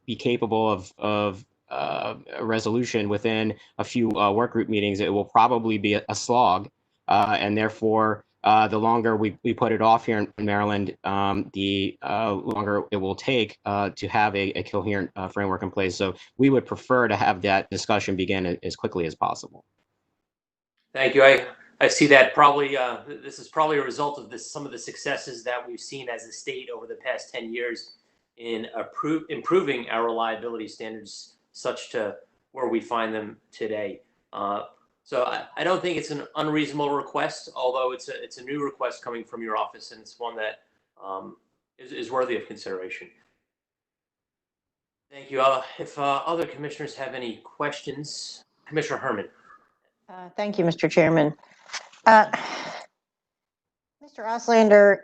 be capable of a resolution within a few work group meetings. It will probably be a slog, and therefore the longer we put it off here in Maryland, the longer it will take to have a coherent framework in place. So we would prefer to have that discussion begin as quickly as possible. Thank you. I see that probably this is probably a result of some of the successes that we've seen as a state over the past 10 years in improving our reliability standards, such to where we find them today. So I don't think it's an unreasonable request, although it's a new request coming from your office, and it's one that is worthy of consideration. Thank you. If other commissioners have any questions, Commissioner Herman. Thank you, Mr. Chairman. Mr. Auslander,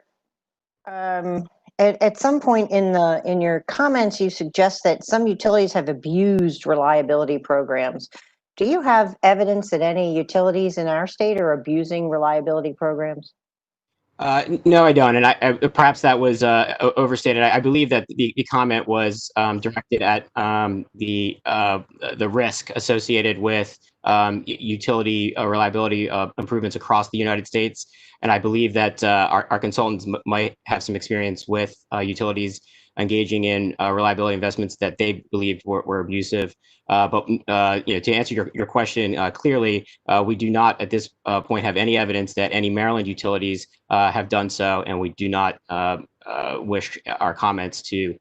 at some point in your comments, you suggest that some utilities have abused reliability programs. Do you have evidence that any utilities in our state are abusing reliability programs? No, I don't, and perhaps that was overstated. I believe that the comment was directed at the risk associated with utility reliability improvements across the United States, and I believe that our consultants might have some experience with utilities engaging in reliability investments that they believed were abusive. But to answer your question clearly, we do not at this point have any evidence that any Maryland utilities have done so, and we do not wish our comments to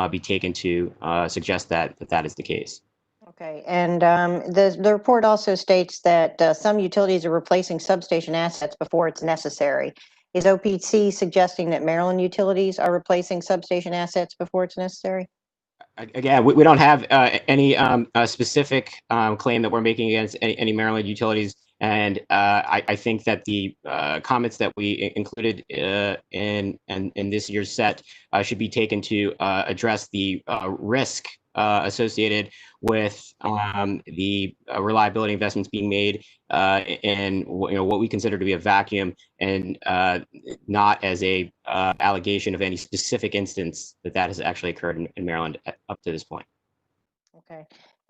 be taken to suggest that is the case. Okay, and the report also states that some utilities are replacing substation assets before it's necessary. Is OPC suggesting that Maryland utilities are replacing substation assets before it's necessary? Again, we don't have any specific claim that we're making against any Maryland utilities. And I think that the comments that we included in this year's set should be taken to address the risk associated with the reliability investments being made in what we consider to be a vacuum, and not as a allegation of any specific instance that has actually occurred in Maryland up to this point. Okay.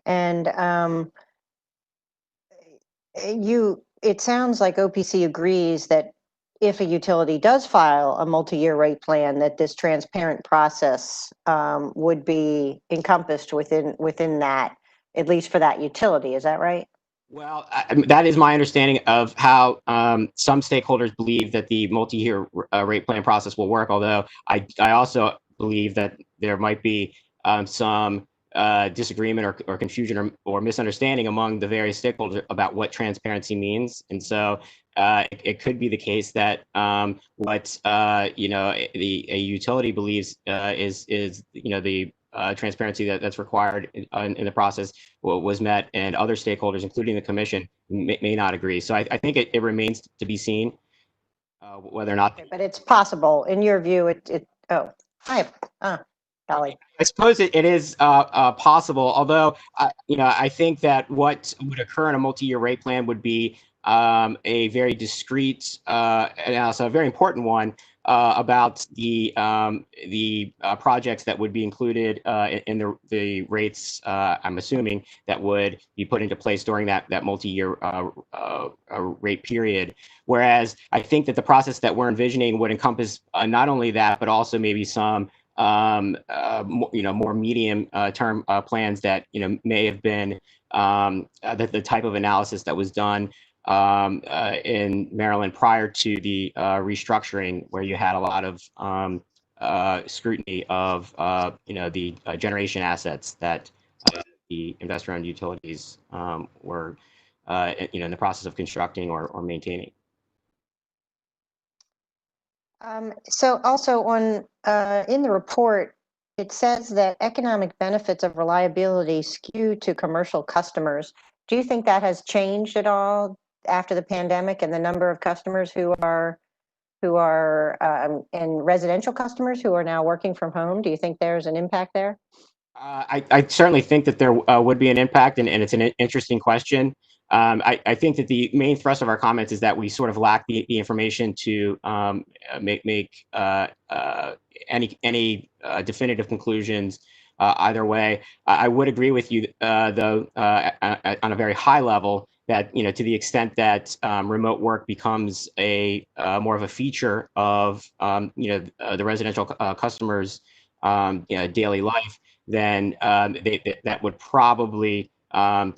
And it sounds like OPC agrees that if a utility does file a multi-year rate plan, that this transparent process would be encompassed within that, at least for that utility. Is that right? Well, that is my understanding of how some stakeholders believe that the multi-year rate plan process will work, although I also believe that there might be some disagreement or confusion or misunderstanding among the various stakeholders about what transparency means. And so it could be the case that what a utility believes is the transparency that's required in the process was met, and other stakeholders, including the commission, may not agree. So I think it remains to be seen whether or not. Okay, but it's possible, in your view. Golly. I suppose it is possible, although I think that what would occur in a multi-year rate plan would be a very discrete and also a very important one about the projects that would be included in the rates. I'm assuming that would be put into place during that multi-year rate period. Whereas I think that the process that we're envisioning would encompass not only that, but also maybe some more medium term plans that may have been the type of analysis that was done in Maryland prior to the restructuring, where you had a lot of scrutiny of the generation assets that the investor-owned utilities were in the process of constructing or maintaining. So also in the report, it says that economic benefits of reliability skew to commercial customers. Do you think that has changed at all after the pandemic, and the number of customers who are and residential customers who are now working from home? Do you think there's an impact there? I certainly think that there would be an impact, and it's an interesting question. I think that the main thrust of our comments is that we sort of lack the information to make any definitive conclusions either way. I would agree with you, though, on a very high level, that to the extent that remote work becomes a more of a feature of the residential customers' daily life, then that would probably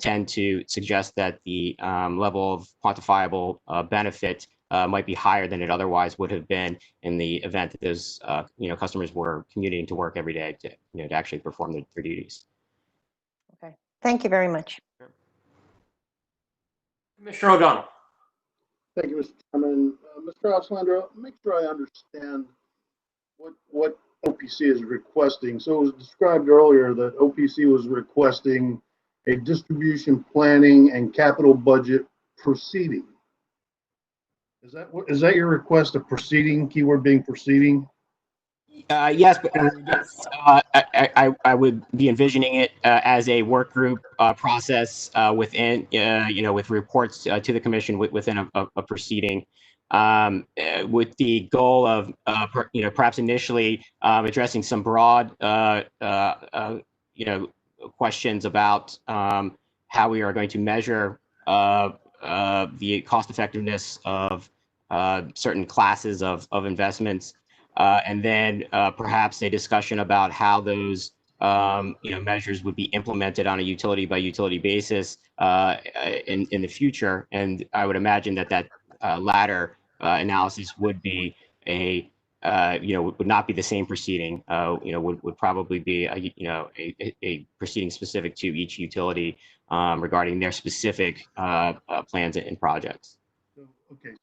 tend to suggest that the level of quantifiable benefit might be higher than it otherwise would have been in the event that those customers were commuting to work every day to actually perform their duties. Okay, thank you very much. Commissioner O'Donnell. Thank you, Mr. Chairman. Mr. Auslander, make sure I understand what OPC is requesting. So it was described earlier that OPC was requesting a distribution planning and capital budget proceeding. Is that your request, a proceeding, keyword being proceeding? Yes, but I would be envisioning it as a work group process within, with reports to the commission within a proceeding, with the goal of, perhaps initially addressing some broad, questions about how we are going to measure the cost effectiveness of certain classes of investments. And then perhaps a discussion about how those measures would be implemented on a utility by utility basis in the future. And I would imagine that latter analysis would be would not be the same proceeding. Would probably be a proceeding specific to each utility regarding their specific plans and projects. Okay,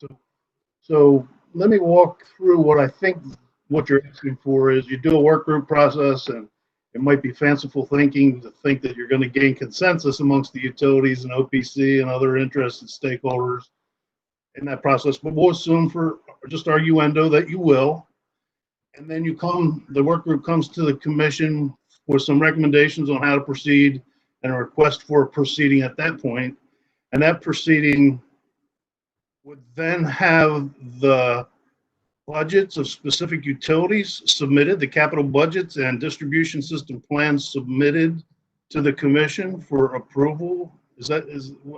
so let me walk through what I think what you're asking for is you do a work group process, and it might be fanciful thinking to think that you're going to gain consensus amongst the utilities and OPC and other interested stakeholders in that process, but we'll assume for just arguendo that you will. And then the work group comes to the commission with some recommendations on how to proceed and a request for a proceeding at that point. And that proceeding would then have the budgets of specific utilities submitted, the capital budgets and distribution system plans submitted to the commission for approval. What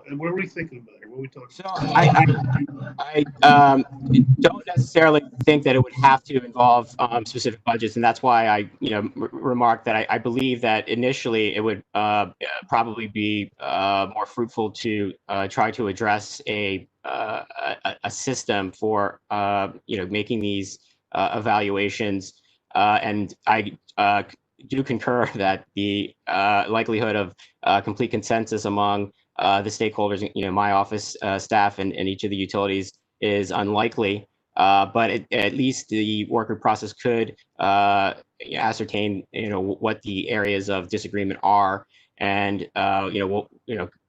are we thinking about here? What are we talking about? I don't necessarily think that it would have to involve specific budgets, and that's why I remarked that I believe that initially it would probably be more fruitful to try to address a system for making these evaluations, and I do concur that the likelihood of complete consensus among the stakeholders, my office staff and each of the utilities is unlikely. But at least the work group process could ascertain, what the areas of disagreement are, and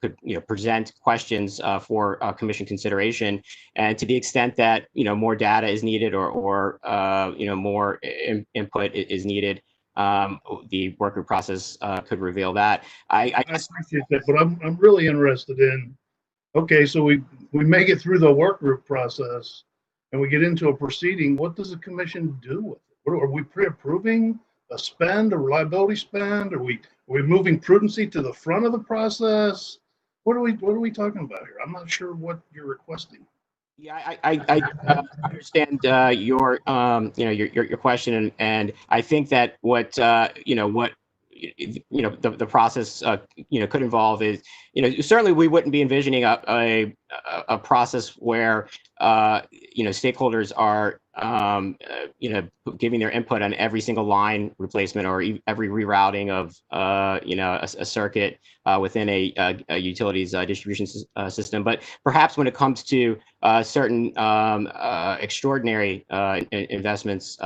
could present questions for commission consideration. And to the extent that more data is needed or more input is needed, the work group process could reveal that. I appreciate that, but I'm really interested in, okay, so we make it through the work group process and we get into a proceeding. What does the commission do with it? Are we pre-approving a spend, a reliability spend? Are we moving prudency to the front of the process? What are we talking about here? I'm not sure what you're requesting. Yeah, I understand your question, and I think that what the process could involve is certainly we wouldn't be envisioning a process where stakeholders are giving their input on every single line replacement or every rerouting of a circuit within a utilities distribution system. But perhaps when it comes to certain extraordinary investments,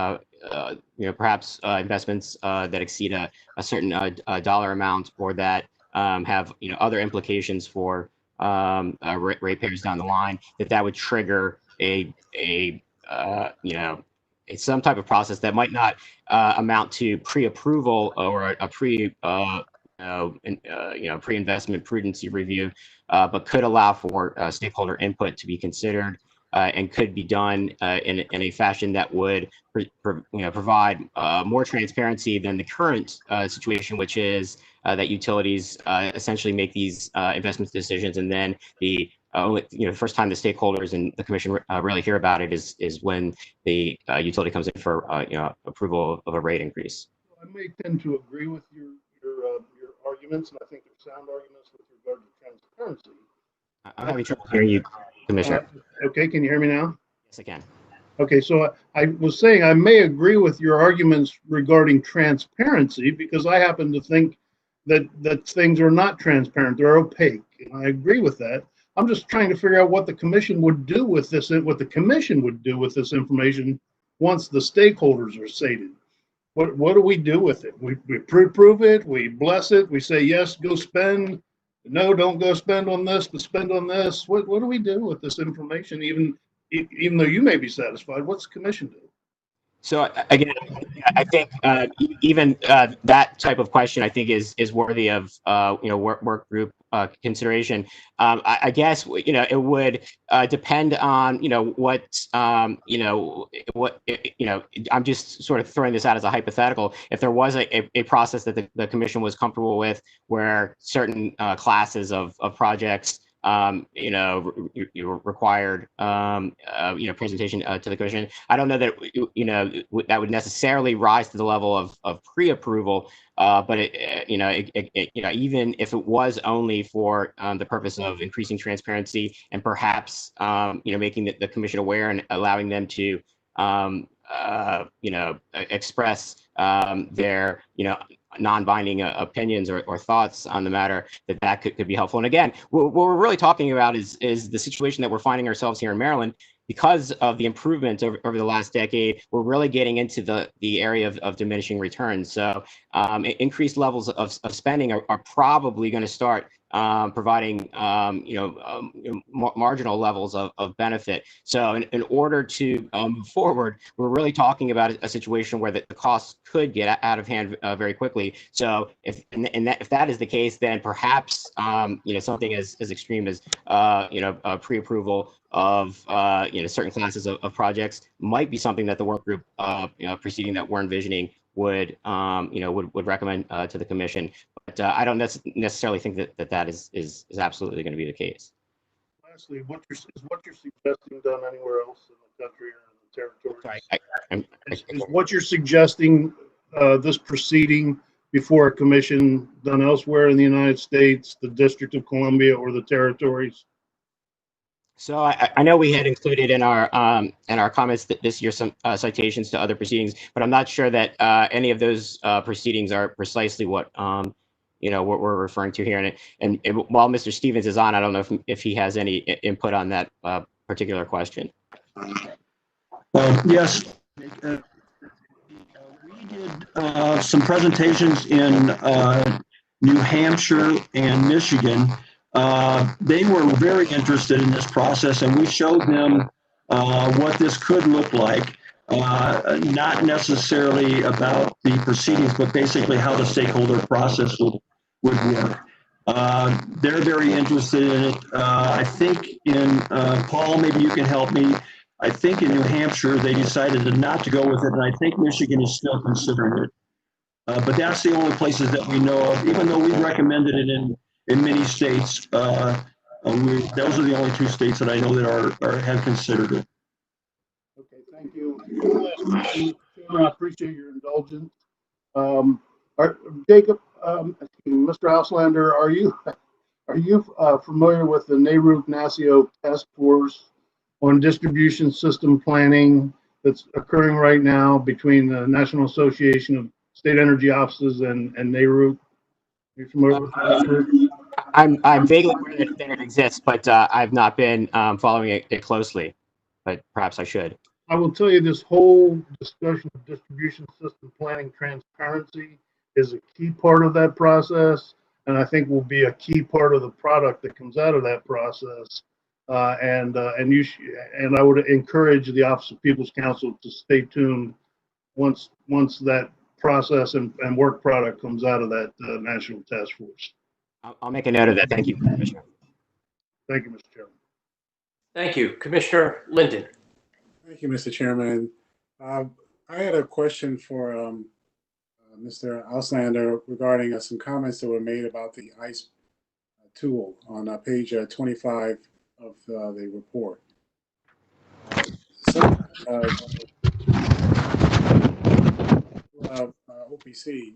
perhaps investments that exceed a certain dollar amount, or that have other implications for ratepayers down the line, that would trigger some type of process that might not amount to pre-approval or a pre-investment prudency review, but could allow for stakeholder input to be considered, and could be done in a fashion that would provide more transparency than the current situation, which is that utilities essentially make these investment decisions, and then the first time the stakeholders and the commission really hear about it is when the utility comes in for approval of a rate increase. I may tend to agree with your arguments, and I think they're sound arguments with regard to transparency. I'm having trouble hearing you, Commissioner. Okay, can you hear me now? Yes, I can. Okay, so I was saying I may agree with your arguments regarding transparency, because I happen to think that things are not transparent, they're opaque, and I agree with that. I'm just trying to figure out what the commission would do with this, what the commission would do with this information once the stakeholders are sated. What do we do with it? We pre-approve it, we bless it, we say, yes, go spend. No, don't go spend on this, but spend on this. What do we do with this information, even though you may be satisfied? What's the commission do? So again, I think even that type of question, I think, is worthy of work group consideration. I guess it would depend on what I'm just sort of throwing this out as a hypothetical. If there was a process that the commission was comfortable with, where certain classes of projects required presentation to the commission. I don't know that that would necessarily rise to the level of pre-approval, but even if it was only for the purpose of increasing transparency and perhaps making the commission aware and allowing them to express their non-binding opinions or thoughts on the matter, that could be helpful. And again, what we're really talking about is the situation that we're finding ourselves here in Maryland, because of the improvements over the last decade, we're really getting into the area of diminishing returns. So increased levels of spending are probably going to start providing marginal levels of benefit. So in order to move forward, we're really talking about a situation where the costs could get out of hand very quickly. So if that is the case, then perhaps something as extreme as pre-approval of certain classes of projects might be something that the work group proceeding that we're envisioning would recommend to the commission. But I don't necessarily think that is absolutely going to be the case. Lastly, what you're suggesting done anywhere else in the country or in the territories? Is what you're suggesting this proceeding before a commission done elsewhere in the United States, the District of Columbia, or the territories? So I know we had included in our comments that this year some citations to other proceedings, but I'm not sure that any of those proceedings are precisely what what we're referring to here. And while Mr. Stevens is on, I don't know if he has any input on that particular question. Yes. We did some presentations in New Hampshire and Michigan. They were very interested in this process, and we showed them what this could look like, not necessarily about the proceedings, but basically how the stakeholder process would work. They're very interested in it. I think in, Paul, maybe you can help me. I think in New Hampshire, they decided not to go with it, and I think Michigan is still considering it. But that's the only places that we know of, even though we recommended it in many states. Those are the only 2 states that I know that have considered it. Okay, thank you. One last question. I appreciate your indulgence. Jacob, Mr. Auslander, are you familiar with the NARUC-NASIO task force on distribution system planning that's occurring right now between the National Association of State Energy Offices and NARUC? Are you familiar with that group? I'm vaguely aware that it exists, but I've not been following it closely. But perhaps I should. I will tell you, this whole discussion of distribution system planning transparency is a key part of that process, and I think will be a key part of the product that comes out of that process. And I would encourage the Office of People's Counsel to stay tuned once that process and work product comes out of that national task force. I'll make a note of that. Thank you, Commissioner. Thank you, Mr. Chairman. Thank you. Commissioner Linden. Thank you, Mr. Chairman. I had a question for Mr. Auslander regarding some comments that were made about the ICE tool on page 25 of the report. OPC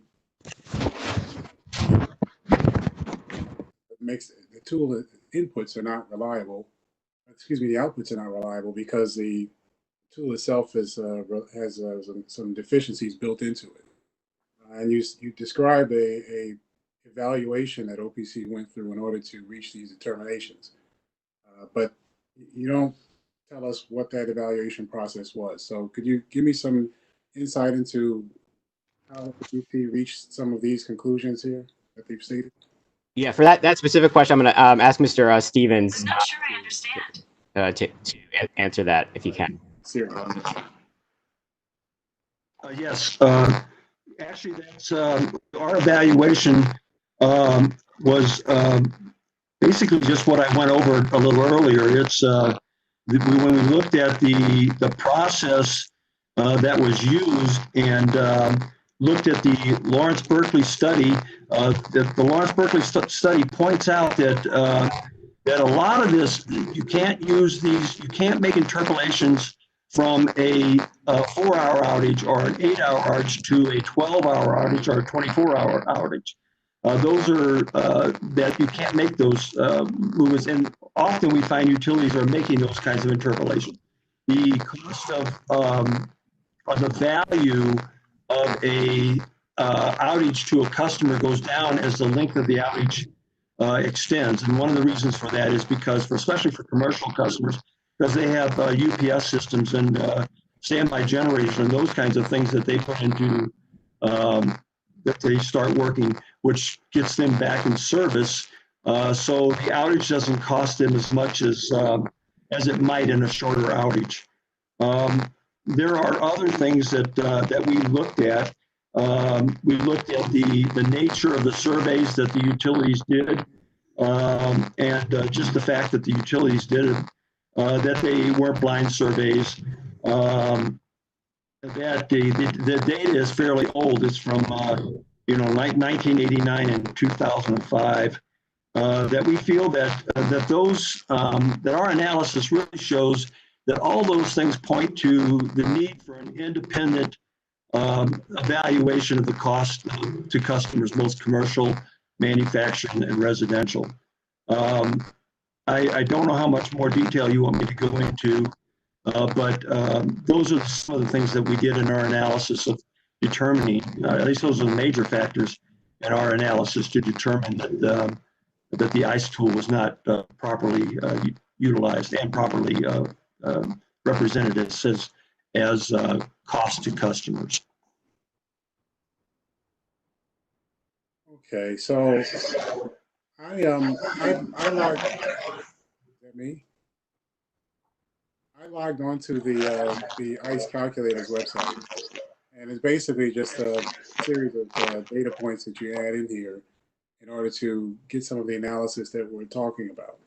makes the tool inputs are not reliable. Excuse me, the outputs are not reliable because the tool itself has some deficiencies built into it. And you described a evaluation that OPC went through in order to reach these determinations, but you don't tell us what that evaluation process was. So could you give me some insight into how OPC reached some of these conclusions here that they've stated? Yeah, for that specific question, I'm going to ask Mr. Stevens. I'm not sure I understand. To answer that, if you can. Yes. Actually, that's our evaluation was basically just what I went over a little earlier. It's when we looked at the process that was used and looked at the Lawrence Berkeley study. The Lawrence Berkeley study points out that that a lot of this, you can't make interpolations from a 4-hour outage or an 8-hour outage to a 12-hour outage or a 24-hour outage. Those are that you can't make those movements, and often we find utilities are making those kinds of interpolations. The cost of the value of a outage to a customer goes down as the length of the outage extends, and one of the reasons for that is because, especially for commercial customers, because they have UPS systems and standby generators and those kinds of things that they put into, that they start working, which gets them back in service. So the outage doesn't cost them as much as it might in a shorter outage. There are other things that we looked at. We looked at the nature of the surveys that the utilities did, and just the fact that the utilities did it, that they weren't blind surveys. That the data is fairly old. It's from 1989 and 2005. That we feel that that our analysis really shows that all those things point to the need for an independent evaluation of the cost to customers, both commercial, manufacturing, and residential. I don't know how much more detail you want me to go into, but those are some of the things that we did in our analysis of determining, at least those are the major factors in our analysis to determine that the ICE tool was not properly utilized and properly represented as cost to customers. Okay, so I logged. Is that me? I logged onto the ICE Calculators website, and it's basically just a series of data points that you add in here in order to get some of the analysis that we're talking about.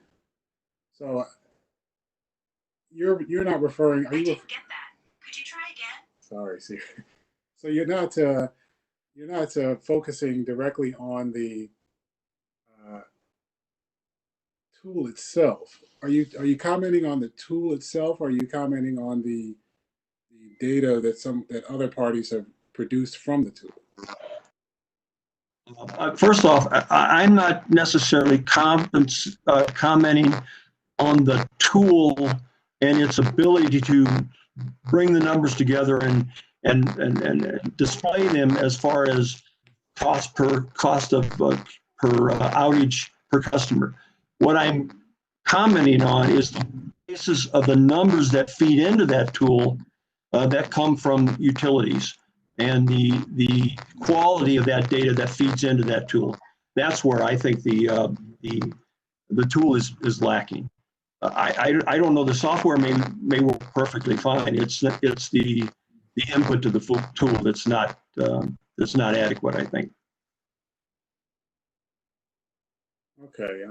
So you're not referring. Are you? I didn't get that. Could you try again? Sorry, Siri. So you're not focusing directly on the tool itself. Are you commenting on the tool itself, or are you commenting on the data that other parties have produced from the tool? First off, I'm not necessarily commenting on the tool and its ability to bring the numbers together and display them as far as cost of per outage per customer. What I'm commenting on is the basis of the numbers that feed into that tool that come from utilities and the quality of that data that feeds into that tool. That's where I think the tool is lacking. I don't know. The software may work perfectly fine. It's the input to the tool that's not adequate, I think. Okay.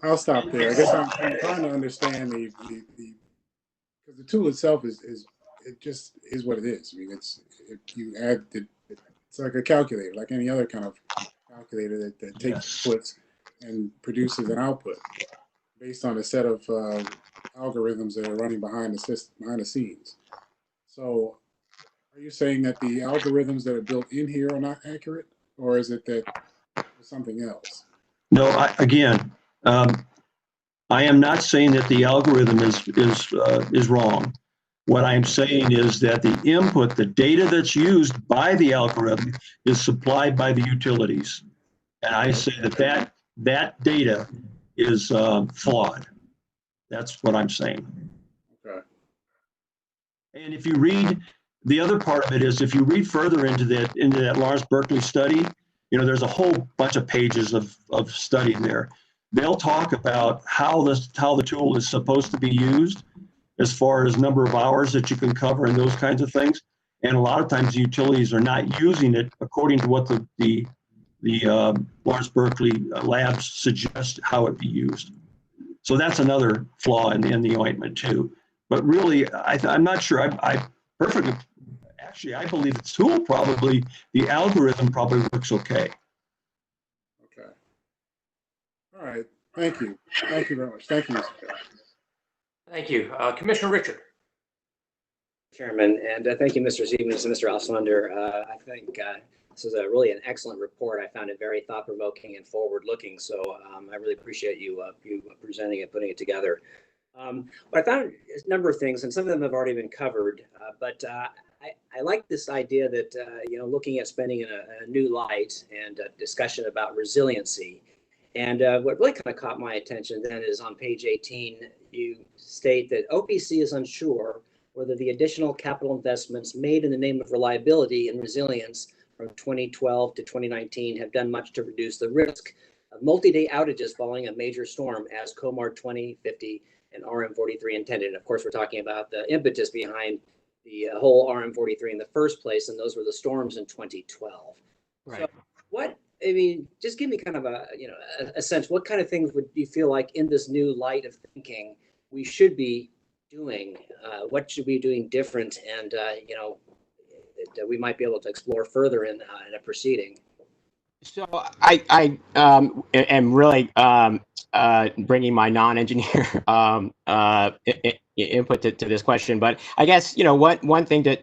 I'll stop there. I guess I'm trying to understand because the tool itself is it just is what it is. I mean, it's like a calculator, like any other kind of calculator that takes inputs and produces an output based on a set of algorithms that are running behind the scenes. So, are you saying that the algorithms that are built in here are not accurate, or is it that there's something else? No, I am not saying that the algorithm is wrong. What I'm saying is that the input, the data that's used by the algorithm, is supplied by the utilities, and I say that data is flawed. That's what I'm saying. Okay. And if you read, the other part of it is if you read further into that Lawrence Berkeley study, there's a whole bunch of pages of study there. They'll talk about how the tool is supposed to be used as far as number of hours that you can cover and those kinds of things. And a lot of times the utilities are not using it according to what the Lawrence Berkeley labs suggest how it be used. So that's another flaw in the ointment too. But really, I'm not sure. I believe the tool the algorithm probably works okay. Okay. All right. Thank you. Thank you very much. Thank you, Mr. Chair. Thank you. Commissioner Richard. Chairman, and thank you, Mr. Stevens and Mr. Auslander. I think this is really an excellent report. I found it very thought-provoking and forward-looking, so I really appreciate you presenting it, putting it together. What I found is a number of things, and some of them have already been covered, but I like this idea that, looking at spending in a new light and a discussion about resiliency. And what really kind of caught my attention then is on page 18, you state that OPC is unsure whether the additional capital investments made in the name of reliability and resilience from 2012 to 2019 have done much to reduce the risk of multi-day outages following a major storm as COMAR 2050 and RM43 intended. And of course, we're talking about the impetus behind the whole RM43 in the first place, and those were the storms in 2012. Right. So what, I mean, just give me kind of a sense, what kind of things would you feel like in this new light of thinking we should be doing? What should we be doing different? And, that we might be able to explore further in a proceeding. So I am really bringing my non-engineer input to this question, but I guess one thing to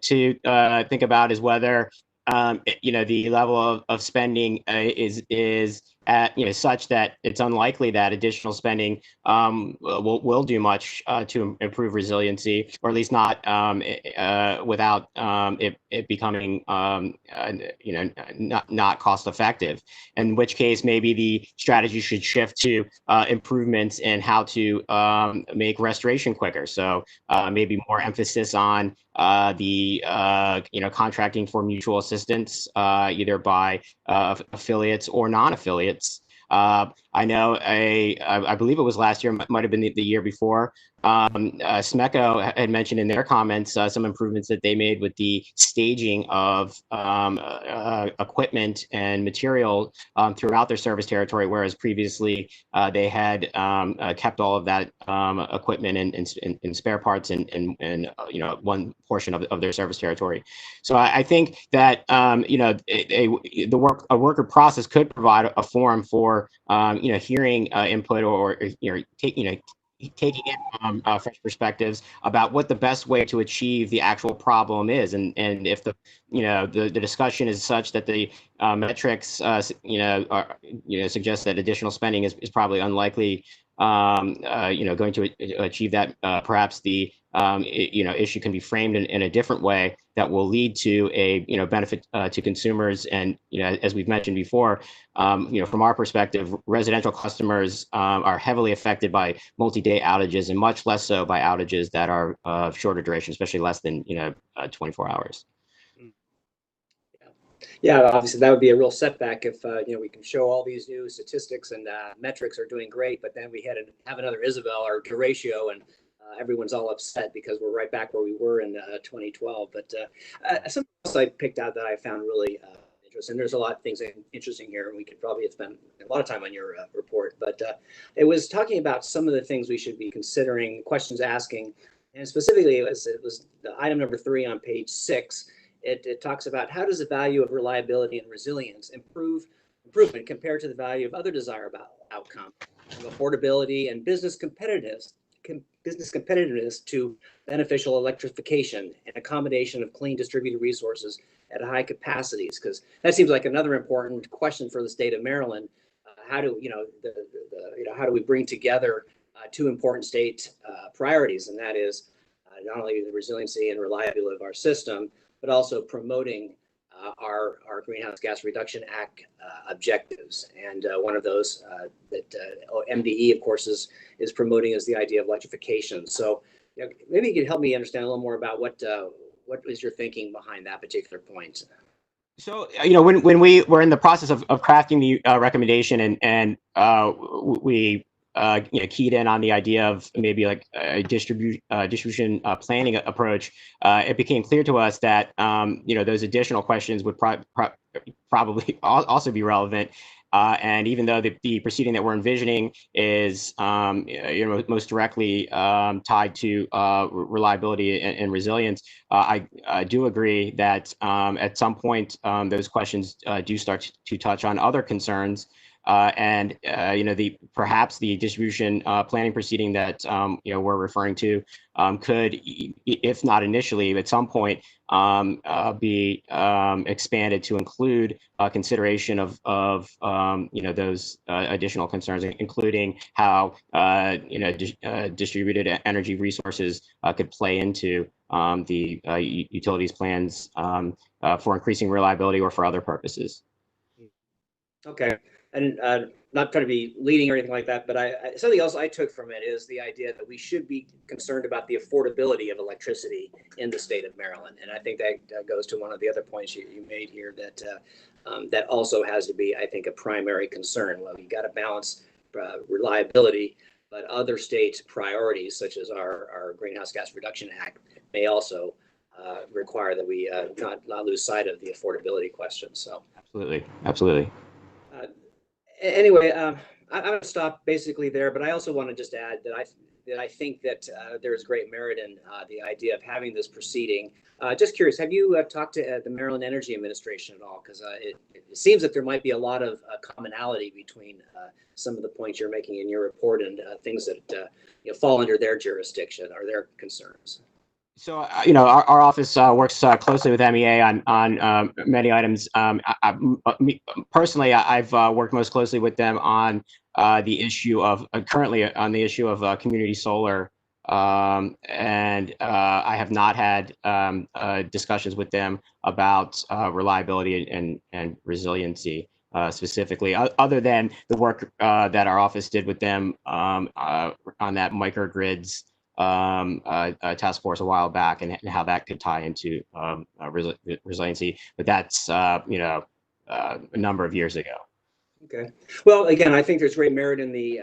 think about is whether the level of spending is at such that it's unlikely that additional spending will do much to improve resiliency, or at least not without it becoming not cost effective. In which case, maybe the strategy should shift to improvements in how to make restoration quicker. So maybe more emphasis on the contracting for mutual assistance, either by affiliates or non-affiliates. I know I believe it was last year, might have been the year before. SMECO had mentioned in their comments some improvements that they made with the staging of equipment and material throughout their service territory, whereas previously they had kept all of that equipment and spare parts in one portion of their service territory. So I think that a worker process could provide a forum for hearing input or taking in fresh perspectives about what the best way to achieve the actual problem is, and if the discussion is such that the metrics suggest that additional spending is probably unlikely going to achieve that, perhaps the issue can be framed in a different way that will lead to a benefit to consumers. And as we've mentioned before, from our perspective, residential customers are heavily affected by multi-day outages, and much less so by outages that are of shorter duration, especially less than 24 hours. Yeah, obviously that would be a real setback if we can show all these new statistics and metrics are doing great, but then we have another Isabel or Horatio, and everyone's all upset because we're right back where we were in 2012. But something else I picked out that I found really interesting. There's a lot of things interesting here, and we could probably spend a lot of time on your report. But it was talking about some of the things we should be considering, questions asking, and specifically it was the item number 3 on page 6. It talks about how does the value of reliability and resilience improvement compared to the value of other desirable outcomes, from affordability and business competitiveness to beneficial electrification and accommodation of clean distributed resources at high capacities. Because that seems like another important question for the state of Maryland. How do how do we bring together two important state priorities, and that is not only the resiliency and reliability of our system, but also promoting our Greenhouse Gas Reduction Act objectives. And one of those that MDE, of course, is promoting is the idea of electrification. So maybe you could help me understand a little more about what is your thinking behind that particular point. So, when we were in the process of crafting the recommendation, and we keyed in on the idea of maybe like a distribution planning approach, it became clear to us that those additional questions would probably also be relevant. And even though the proceeding that we're envisioning is most directly tied to reliability and resilience, I do agree that at some point those questions do start to touch on other concerns. And perhaps the distribution planning proceeding that we're referring to could, if not initially, at some point be expanded to include consideration of those additional concerns, including how distributed energy resources could play into the utilities plans for increasing reliability or for other purposes. Okay. and not trying to be leading or anything like that, but something else I took from it is the idea that we should be concerned about the affordability of electricity in the state of Maryland. And I think that goes to one of the other points you made here, that that also has to be, I think, a primary concern. Well, you got to balance reliability, but other states' priorities, such as our Greenhouse Gas Reduction Act, may also require that we not lose sight of the affordability question. So absolutely. Anyway, I'm going to stop basically there, but I also want to just add that I think that there is great merit in the idea of having this proceeding. Just curious, have you talked to the Maryland Energy Administration at all? Because it seems that there might be a lot of commonality between some of the points you're making in your report and things that fall under their jurisdiction or their concerns. So, our office works closely with MEA on many items. Personally, I've worked most closely with them on the issue of currently on the issue of community solar, and I have not had discussions with them about reliability and resiliency specifically, other than the work that our office did with them on that microgrids task force a while back, and how that could tie into resiliency, but that's a number of years ago. Okay. Well, again, I think there's great merit in the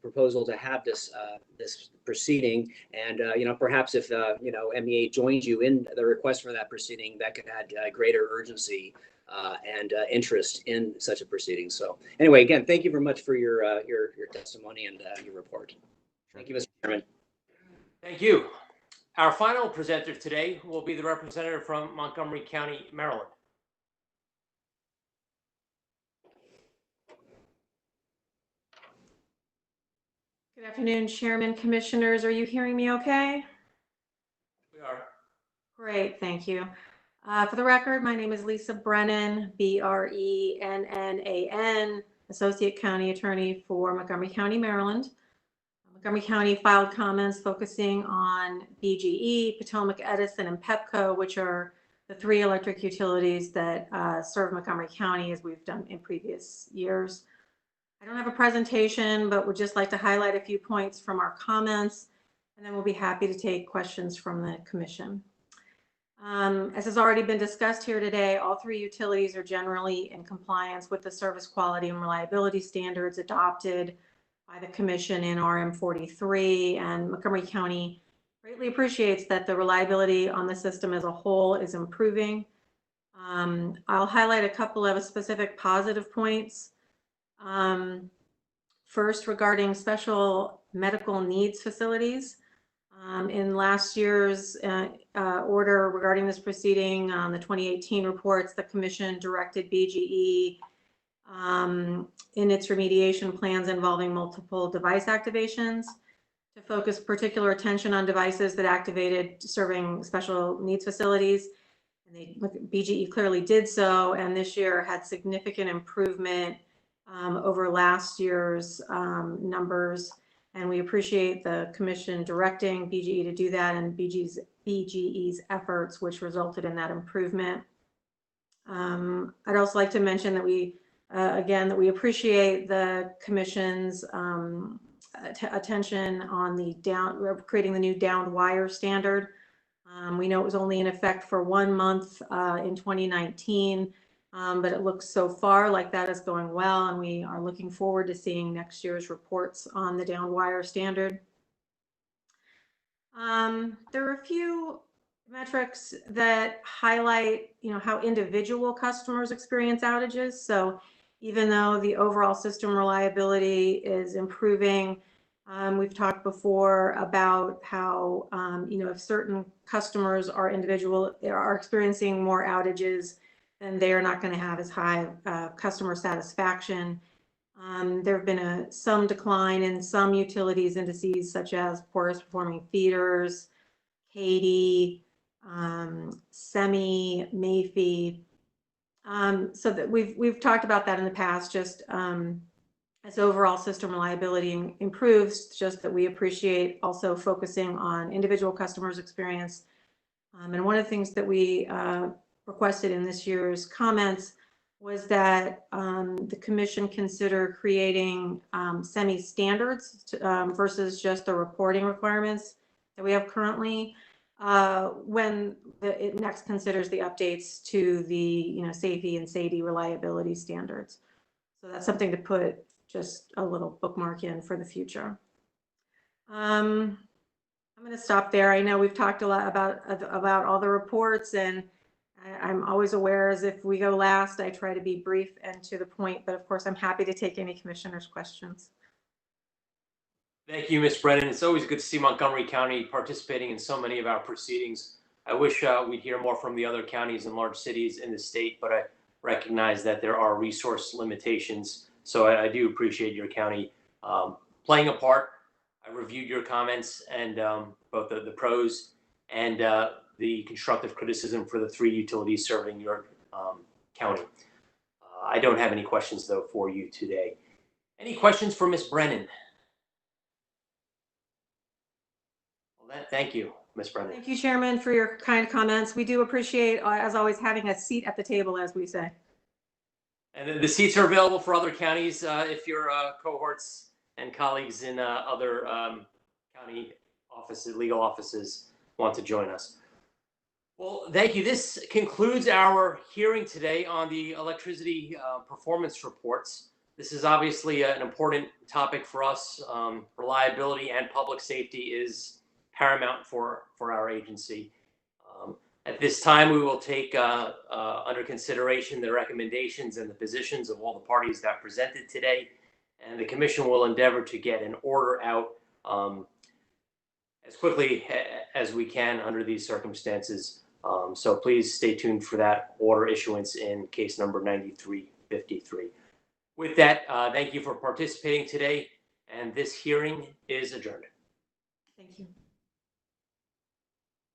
proposal to have this proceeding, and perhaps if MEA joins you in the request for that proceeding, that could add greater urgency and interest in such a proceeding. So anyway, again, thank you very much for your testimony and your report. Thank you, Mr. Chairman. Thank you. Our final presenter today will be the representative from Montgomery County, Maryland. Good afternoon, Chairman, Commissioners. Are you hearing me okay? We are. Great, thank you. For the record, my name is Lisa Brennan, Brennan, Associate County Attorney for Montgomery County, Maryland. Montgomery County filed comments focusing on BGE, Potomac Edison, and Pepco, which are the three electric utilities that serve Montgomery County, as we've done in previous years. I don't have a presentation, but would just like to highlight a few points from our comments, and then we'll be happy to take questions from the Commission. As has already been discussed here today, all three utilities are generally in compliance with the service quality and reliability standards adopted by the Commission in RM 43, and Montgomery County greatly appreciates that the reliability on the system as a whole is improving. I'll highlight a couple of specific positive points. First, regarding special medical needs facilities. In last year's order regarding this proceeding, the 2018 reports, the Commission directed BGE in its remediation plans involving multiple device activations to focus particular attention on devices that activated serving special needs facilities. And BGE clearly did so, and this year had significant improvement over last year's numbers. And we appreciate the Commission directing BGE to do that and BGE's efforts, which resulted in that improvement. I'd also like to mention that we appreciate the Commission's attention on creating the new downed wire standard. We know it was only in effect for 1 month in 2019, but it looks so far like that is going well, and we are looking forward to seeing next year's reports on the downed wire standard. There are a few metrics that highlight, how individual customers experience outages. So even though the overall system reliability is improving, we've talked before about how, if certain customers are experiencing more outages, then they are not going to have as high customer satisfaction. There have been some decline in some utilities indices, such as poorest performing feeders, Katie, SEMI, Mayfi. So that we've talked about that in the past, just as overall system reliability improves, just that we appreciate also focusing on individual customers' experience. And one of the things that we requested in this year's comments was that the commission consider creating semi-standards versus just the reporting requirements that we have currently when it next considers the updates to the safety and SAIDI reliability standards. So that's something to put just a little bookmark in for the future. I'm going to stop there. I know we've talked a lot about all the reports, and I'm always aware as if we go last, I try to be brief and to the point, but of course I'm happy to take any commissioners' questions. Thank you, Ms. Brennan. It's always good to see Montgomery County participating in so many of our proceedings. I wish we'd hear more from the other counties and large cities in the state, but I recognize that there are resource limitations. So I do appreciate your county playing a part. I reviewed your comments and both the pros and the constructive criticism for the 3 utilities serving your county. I don't have any questions, though, for you today. Any questions for Ms. Brennan? Well, thank you, Ms. Brennan. Thank you, Chairman, for your kind comments. We do appreciate, as always, having a seat at the table, as we say. And the seats are available for other counties if your cohorts and colleagues in other county offices, legal offices want to join us. Well, thank you. This concludes our hearing today on the electricity performance reports. This is obviously an important topic for us. Reliability and public safety is paramount for our agency. At this time, we will take under consideration the recommendations and the positions of all the parties that presented today, and the commission will endeavor to get an order out as quickly as we can under these circumstances. So please stay tuned for that order issuance in case number 9353. With that, thank you for participating today, and this hearing is adjourned. Thank you.